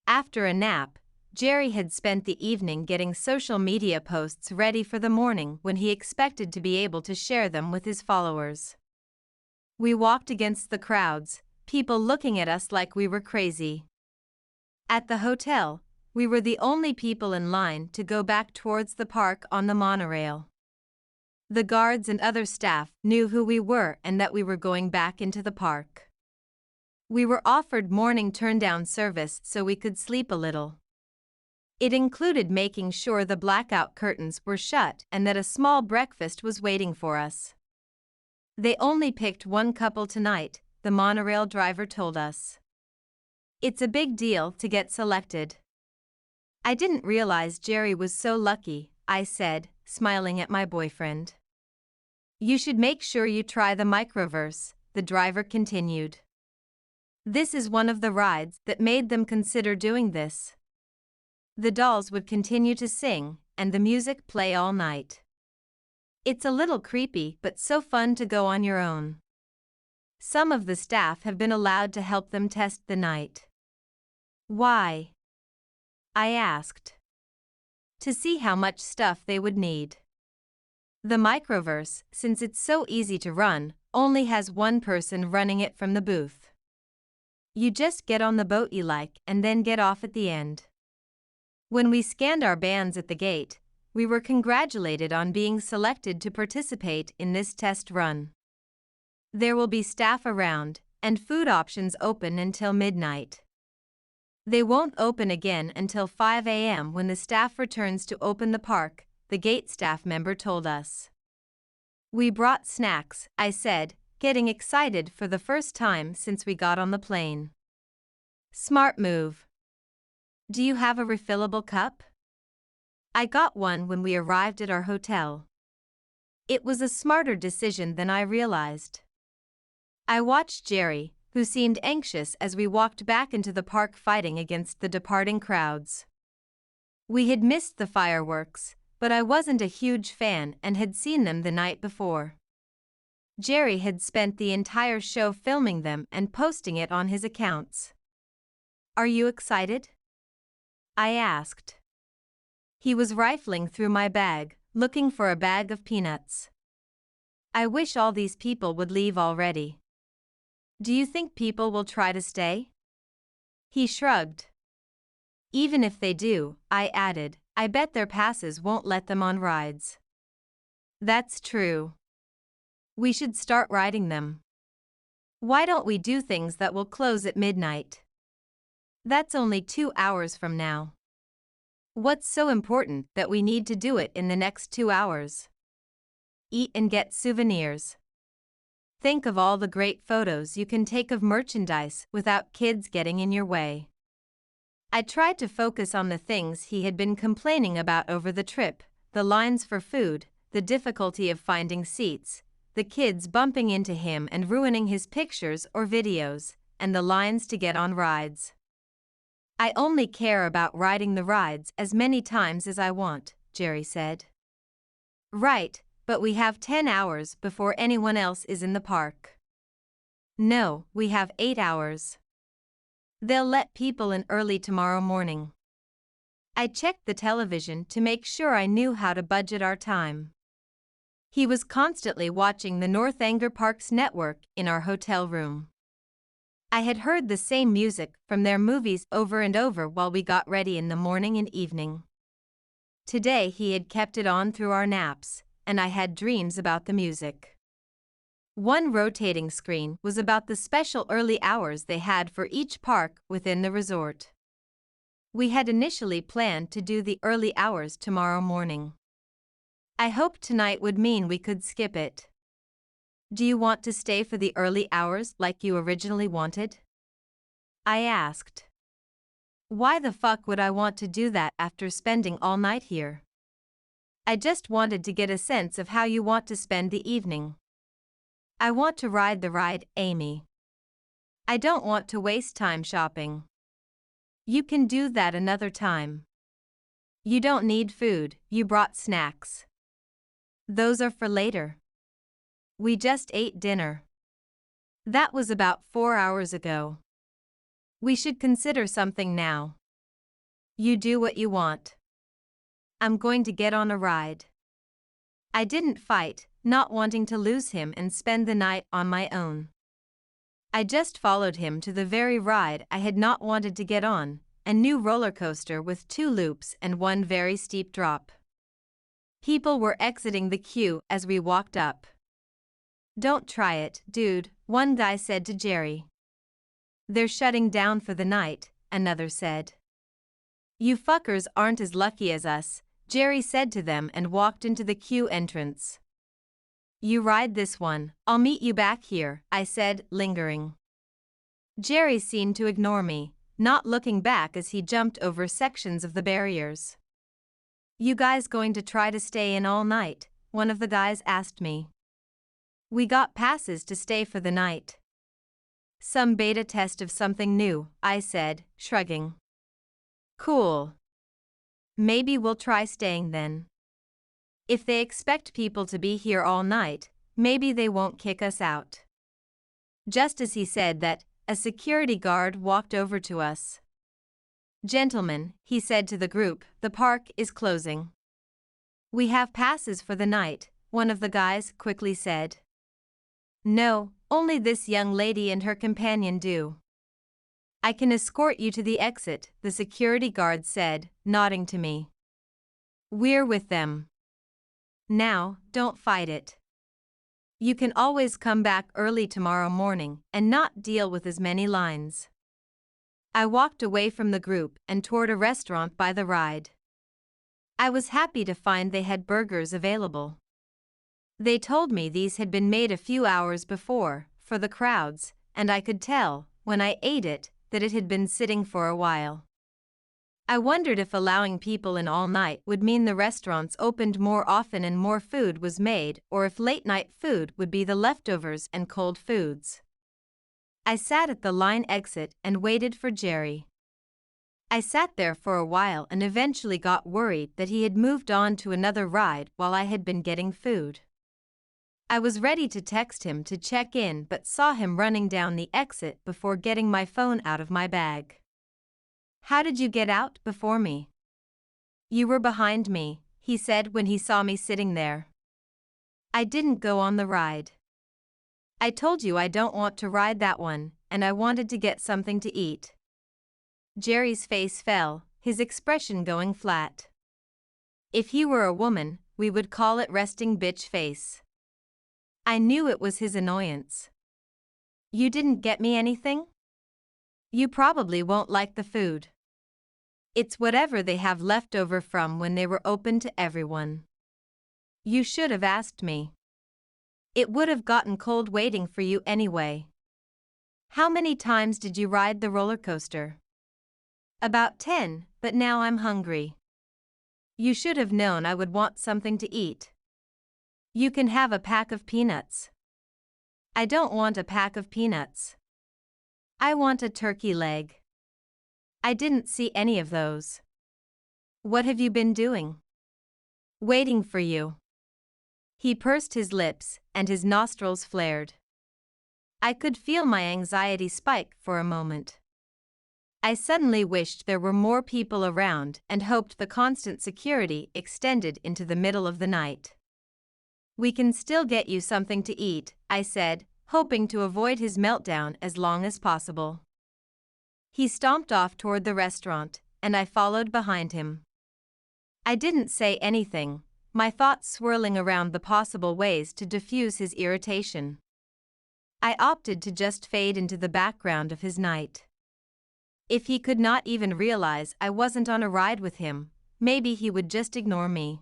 After a nap, Jerry had spent the evening getting social media posts ready for the morning when he expected to be able to share them with his followers. We walked against the crowds, people looking at us like we were crazy. At the hotel, we were the only people in line to go back towards the park on the monorail. The guards and other staff knew who we were and that we were going back into the park. We were offered morning turn-down service so we could sleep a little. It included making sure the blackout curtains were shut and that a small breakfast was waiting for us. They only picked one couple tonight, the monorail driver told us. It's a big deal to get selected. I didn't realize Jerry was so lucky, I said, smiling at my boyfriend. You should make sure you try the microverse, the driver continued. This is one of the rides that made them consider doing this. The dolls would continue to sing, and the music play all night. It's a little creepy but so fun to go on your own. Some of the staff have been allowed to help them test the night. Why? I asked. To see how much stuff they would need. The microverse, since it's so easy to run, only has one person running it from the booth. You just get on the boat you like and then get off at the end. When we scanned our bands at the gate, we were congratulated on being selected to participate in this test run. There will be staff around, and food options open until midnight. They won't open again until 5 a.m. when the staff returns to open the park, the gate staff member told us. We brought snacks, I said, getting excited for the first time since we got on the plane. Smart move. Do you have a refillable cup? I got one when we arrived at our hotel. It was a smarter decision than I realized. I watched Jerry, who seemed anxious as we walked back into the park fighting against the departing crowds. We had missed the fireworks, but I wasn't a huge fan and had seen them the night before. Jerry had spent the entire show filming them and posting it on his accounts. Are you excited? I asked. He was rifling through my bag, looking for a bag of peanuts. I wish all these people would leave already. Do you think people will try to stay? He shrugged. Even if they do, I added, I bet their passes won't let them on rides. That's true. We should start riding them. Why don't we do things that will close at midnight? That's only 2 hours from now. What's so important that we need to do it in the next 2 hours? Eat and get souvenirs. Think of all the great photos you can take of merchandise without kids getting in your way. I tried to focus on the things he had been complaining about over the trip, the lines for food, the difficulty of finding seats, the kids bumping into him and ruining his pictures or videos, and the lines to get on rides. I only care about riding the rides as many times as I want, Jerry said. Right, but we have 10 hours before anyone else is in the park. No, we have 8 hours. They'll let people in early tomorrow morning. I checked the television to make sure I knew how to budget our time. He was constantly watching the Northanger Parks network in our hotel room. I had heard the same music from their movies over and over while we got ready in the morning and evening. Today he had kept it on through our naps, and I had dreams about the music. One rotating screen was about the special early hours they had for each park within the resort. We had initially planned to do the early hours tomorrow morning. I hoped tonight would mean we could skip it. Do you want to stay for the early hours like you originally wanted? I asked. Why the fuck would I want to do that after spending all night here? I just wanted to get a sense of how you want to spend the evening. I want to ride the ride, Amy. I don't want to waste time shopping. You can do that another time. You don't need food, you brought snacks. Those are for later. We just ate dinner. That was about 4 hours ago. We should consider something now. You do what you want. I'm going to get on a ride. I didn't fight, not wanting to lose him and spend the night on my own. I just followed him to the very ride I had not wanted to get on, a new roller coaster with 2 loops and 1 very steep drop. People were exiting the queue as we walked up. Don't try it, dude, one guy said to Jerry. They're shutting down for the night, another said. You fuckers aren't as lucky as us, Jerry said to them and walked into the queue entrance. You ride this one, I'll meet you back here, I said, lingering. Jerry seemed to ignore me, not looking back as he jumped over sections of the barriers. You guys going to try to stay in all night? One of the guys asked me. We got passes to stay for the night. Some beta test of something new, I said, shrugging. Cool. Maybe we'll try staying then. If they expect people to be here all night, maybe they won't kick us out. Just as he said that, a security guard walked over to us. Gentlemen, he said to the group, the park is closing. We have passes for the night, one of the guys quickly said. No, only this young lady and her companion do. I can escort you to the exit, the security guard said, nodding to me. We're with them. Now, don't fight it. You can always come back early tomorrow morning and not deal with as many lines. I walked away from the group and toward a restaurant by the ride. I was happy to find they had burgers available. They told me these had been made a few hours before, for the crowds, and I could tell, when I ate it, that it had been sitting for a while. I wondered if allowing people in all night would mean the restaurants opened more often and more food was made, or if late-night food would be the leftovers and cold foods. I sat at the line exit and waited for Jerry. I sat there for a while and eventually got worried that he had moved on to another ride while I had been getting food. I was ready to text him to check in but saw him running down the exit before getting my phone out of my bag. How did you get out before me? You were behind me, he said when he saw me sitting there. I didn't go on the ride. I told you I don't want to ride that one, and I wanted to get something to eat. Jerry's face fell, his expression going flat. If he were a woman, we would call it resting bitch face. I knew it was his annoyance. You didn't get me anything? You probably won't like the food. It's whatever they have left over from when they were open to everyone. You should have asked me. It would have gotten cold waiting for you anyway. How many times did you ride the roller coaster? About 10, but now I'm hungry. You should have known I would want something to eat. You can have a pack of peanuts. I don't want a pack of peanuts. I want a turkey leg. I didn't see any of those. What have you been doing? Waiting for you. He pursed his lips, and his nostrils flared. I could feel my anxiety spike for a moment. I suddenly wished there were more people around and hoped the constant security extended into the middle of the night. We can still get you something to eat, I said, hoping to avoid his meltdown as long as possible. He stomped off toward the restaurant, and I followed behind him. I didn't say anything, my thoughts swirling around the possible ways to diffuse his irritation. I opted to just fade into the background of his night. If he could not even realize I wasn't on a ride with him, maybe he would just ignore me.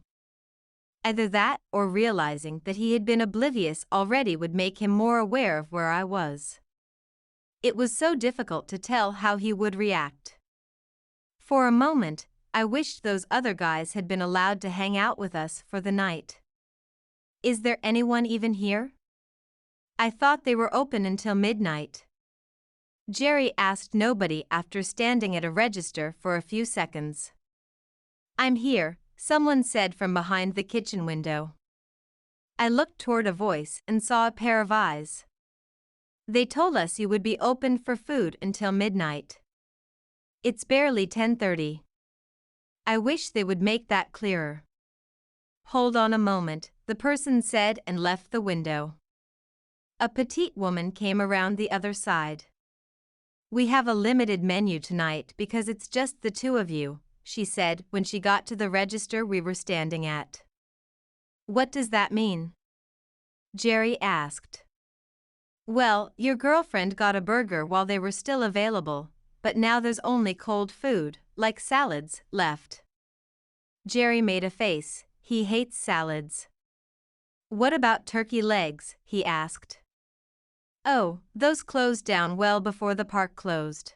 Either that or realizing that he had been oblivious already would make him more aware of where I was. It was so difficult to tell how he would react. For a moment, I wished those other guys had been allowed to hang out with us for the night. Is there anyone even here? I thought they were open until midnight. Jerry asked nobody after standing at a register for a few seconds. I'm here, someone said from behind the kitchen window. I looked toward a voice and saw a pair of eyes. They told us you would be open for food until midnight. It's barely 10:30. I wish they would make that clearer. Hold on a moment, the person said and left the window. A petite woman came around the other side. We have a limited menu tonight because it's just the two of you, she said when she got to the register we were standing at. What does that mean? Jerry asked. Well, your girlfriend got a burger while they were still available, but now there's only cold food, like salads, left. Jerry made a face. He hates salads. What about turkey legs? He asked. Oh, those closed down well before the park closed.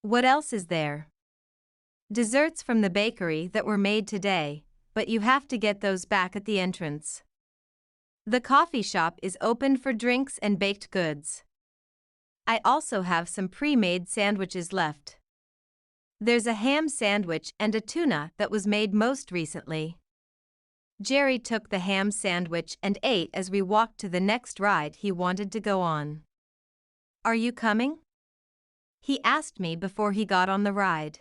What else is there? Desserts from the bakery that were made today, but you have to get those back at the entrance. The coffee shop is open for drinks and baked goods. I also have some pre-made sandwiches left. There's a ham sandwich and a tuna that was made most recently. Jerry took the ham sandwich and ate as we walked to the next ride he wanted to go on. Are you coming? He asked me before he got on the ride.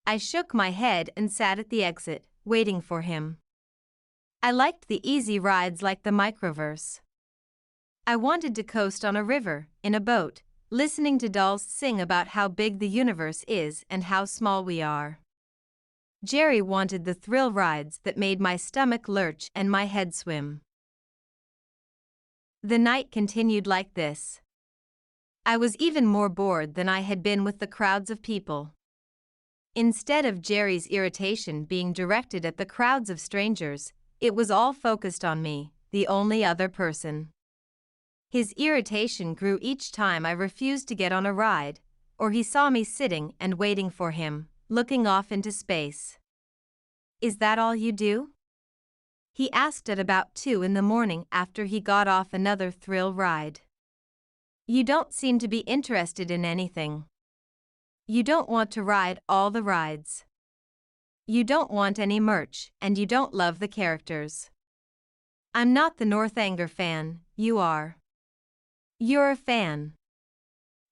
I shook my head and sat at the exit, waiting for him. I liked the easy rides like the microverse. I wanted to coast on a river, in a boat, listening to dolls sing about how big the universe is and how small we are. Jerry wanted the thrill rides that made my stomach lurch and my head swim. The night continued like this. I was even more bored than I had been with the crowds of people. Instead of Jerry's irritation being directed at the crowds of strangers, it was all focused on me, the only other person. His irritation grew each time I refused to get on a ride, or he saw me sitting and waiting for him, looking off into space. Is that all you do? He asked at about 2 in the morning after he got off another thrill ride. You don't seem to be interested in anything. You don't want to ride all the rides. You don't want any merch, and you don't love the characters. I'm not the Northanger fan, you are. You're a fan.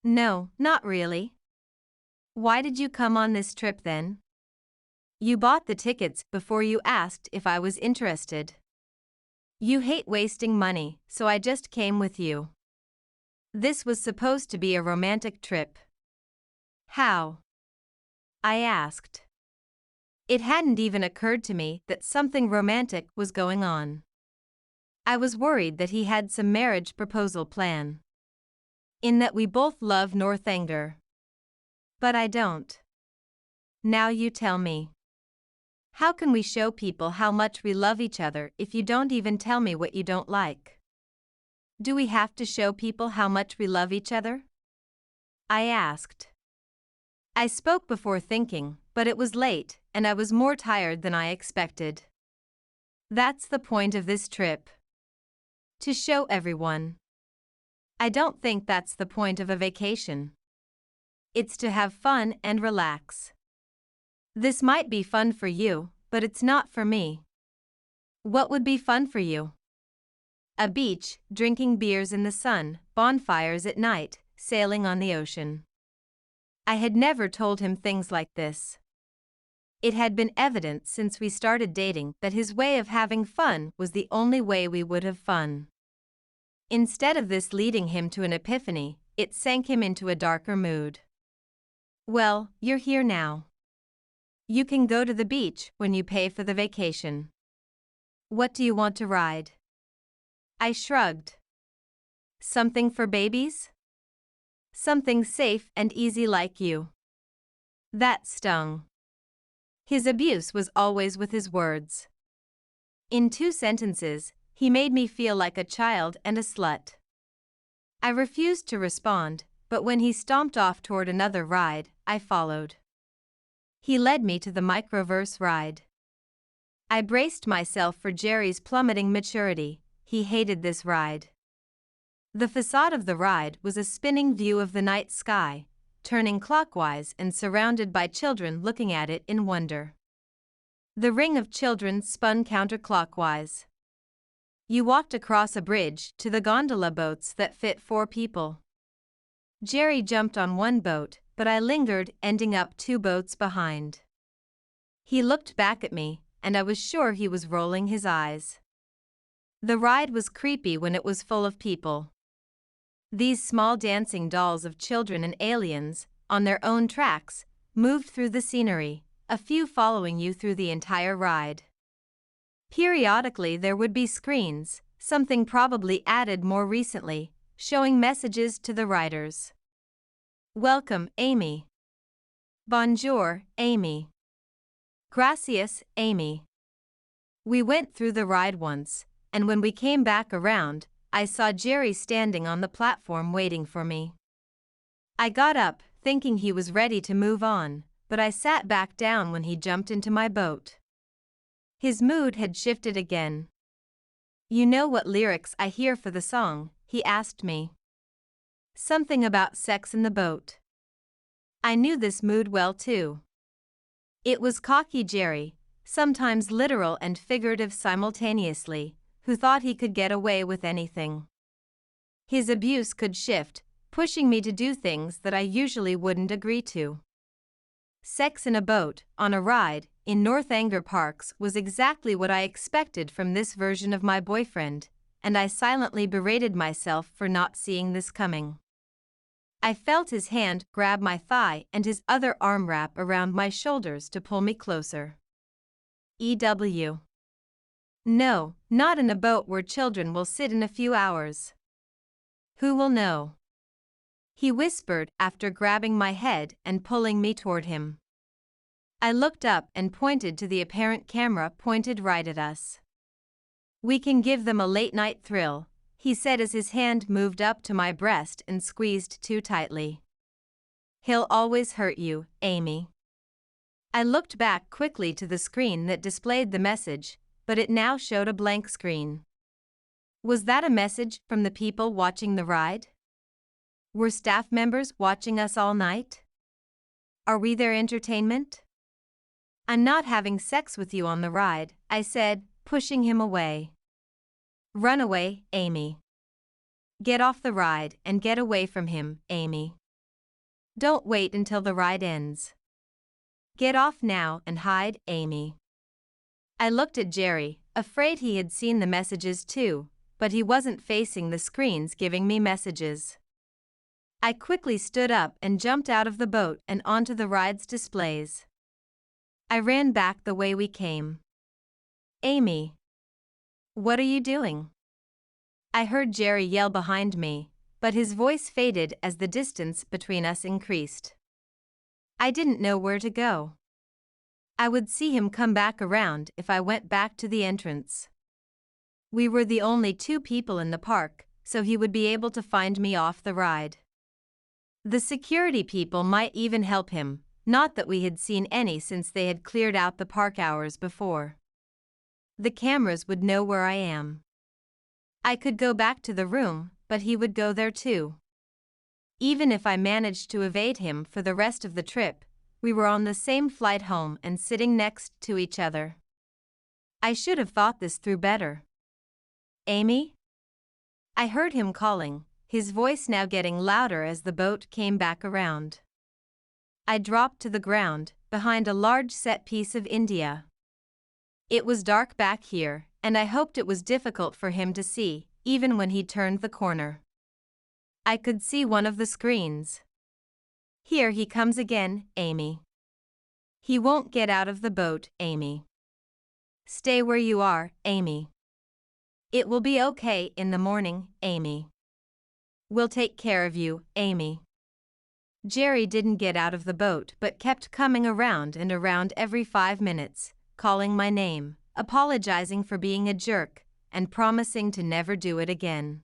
No, not really. Why did you come on this trip then? You bought the tickets before you asked if I was interested. You hate wasting money, so I just came with you. This was supposed to be a romantic trip. How? I asked. It hadn't even occurred to me that something romantic was going on. I was worried that he had some marriage proposal plan. In that we both love Northanger. But I don't. Now you tell me. How can we show people how much we love each other if you don't even tell me what you don't like? Do we have to show people how much we love each other? I asked. I spoke before thinking, but it was late, and I was more tired than I expected. That's the point of this trip. To show everyone. I don't think that's the point of a vacation. It's to have fun and relax. This might be fun for you, but it's not for me. What would be fun for you? A beach, drinking beers in the sun, bonfires at night, sailing on the ocean. I had never told him things like this. It had been evident since we started dating that his way of having fun was the only way we would have fun. Instead of this leading him to an epiphany, it sank him into a darker mood. Well, you're here now. You can go to the beach when you pay for the vacation. What do you want to ride? I shrugged. Something for babies? Something safe and easy like you. That stung. His abuse was always with his words. In 2 sentences, he made me feel like a child and a slut. I refused to respond, but when he stomped off toward another ride, I followed. He led me to the microverse ride. I braced myself for Jerry's plummeting maturity. He hated this ride. The facade of the ride was a spinning view of the night sky, turning clockwise and surrounded by children looking at it in wonder. The ring of children spun counterclockwise. You walked across a bridge to the gondola boats that fit 4 people. Jerry jumped on one boat, but I lingered, ending up 2 boats behind. He looked back at me, and I was sure he was rolling his eyes. The ride was creepy when it was full of people. These small dancing dolls of children and aliens, on their own tracks, moved through the scenery, a few following you through the entire ride. Periodically there would be screens, something probably added more recently, showing messages to the riders. Welcome, Amy. Bonjour, Amy. Gracias, Amy. We went through the ride once, and when we came back around, I saw Jerry standing on the platform waiting for me. I got up, thinking he was ready to move on, but I sat back down when he jumped into my boat. His mood had shifted again. You know what lyrics I hear for the song? He asked me. Something about sex in the boat. I knew this mood well too. It was cocky Jerry, sometimes literal and figurative simultaneously, who thought he could get away with anything. His abuse could shift, pushing me to do things that I usually wouldn't agree to. Sex in a boat, on a ride, in Northanger Parks was exactly what I expected from this version of my boyfriend, and I silently berated myself for not seeing this coming. I felt his hand grab my thigh and his other arm wrap around my shoulders to pull me closer. EW. No, not in a boat where children will sit in a few hours. Who will know? He whispered after grabbing my head and pulling me toward him. I looked up and pointed to the apparent camera pointed right at us. We can give them a late-night thrill, he said as his hand moved up to my breast and squeezed too tightly. He'll always hurt you, Amy. I looked back quickly to the screen that displayed the message, but it now showed a blank screen. Was that a message from the people watching the ride? Were staff members watching us all night? Are we their entertainment? I'm not having sex with you on the ride, I said, pushing him away. Run away, Amy. Get off the ride and get away from him, Amy. Don't wait until the ride ends. Get off now and hide, Amy. I looked at Jerry, afraid he had seen the messages too, but he wasn't facing the screens giving me messages. I quickly stood up and jumped out of the boat and onto the ride's displays. I ran back the way we came. Amy. What are you doing? I heard Jerry yell behind me, but his voice faded as the distance between us increased. I didn't know where to go. I would see him come back around if I went back to the entrance. We were the only two people in the park, so he would be able to find me off the ride. The security people might even help him, not that we had seen any since they had cleared out the park hours before. The cameras would know where I am. I could go back to the room, but he would go there too. Even if I managed to evade him for the rest of the trip, we were on the same flight home and sitting next to each other. I should have thought this through better. Amy? I heard him calling, his voice now getting louder as the boat came back around. I dropped to the ground, behind a large set piece of India. It was dark back here, and I hoped it was difficult for him to see, even when he turned the corner. I could see one of the screens. Here he comes again, Amy. He won't get out of the boat, Amy. Stay where you are, Amy. It will be okay in the morning, Amy. We'll take care of you, Amy. Jerry didn't get out of the boat but kept coming around and around every 5 minutes, calling my name, apologizing for being a jerk, and promising to never do it again.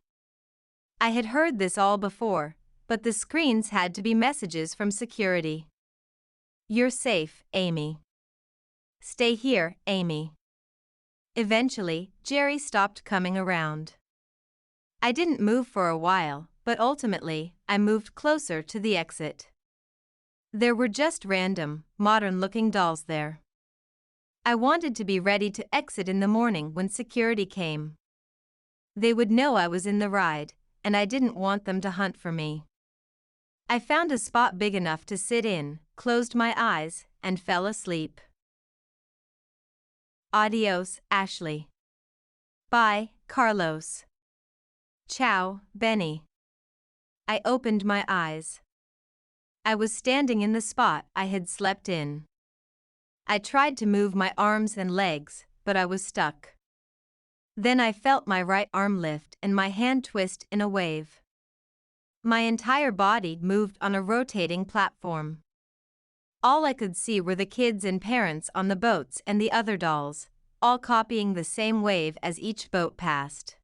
I had heard this all before, but the screens had to be messages from security. You're safe, Amy. Stay here, Amy. Eventually, Jerry stopped coming around. I didn't move for a while, but ultimately, I moved closer to the exit. There were just random, modern-looking dolls there. I wanted to be ready to exit in the morning when security came. They would know I was in the ride, and I didn't want them to hunt for me. I found a spot big enough to sit in, closed my eyes, and fell asleep. Adios, Ashley. Bye, Carlos. Ciao, Benny. I opened my eyes. I was standing in the spot I had slept in. I tried to move my arms and legs, but I was stuck. Then I felt my right arm lift and my hand twist in a wave. My entire body moved on a rotating platform. All I could see were the kids and parents on the boats and the other dolls, all copying the same wave as each boat passed.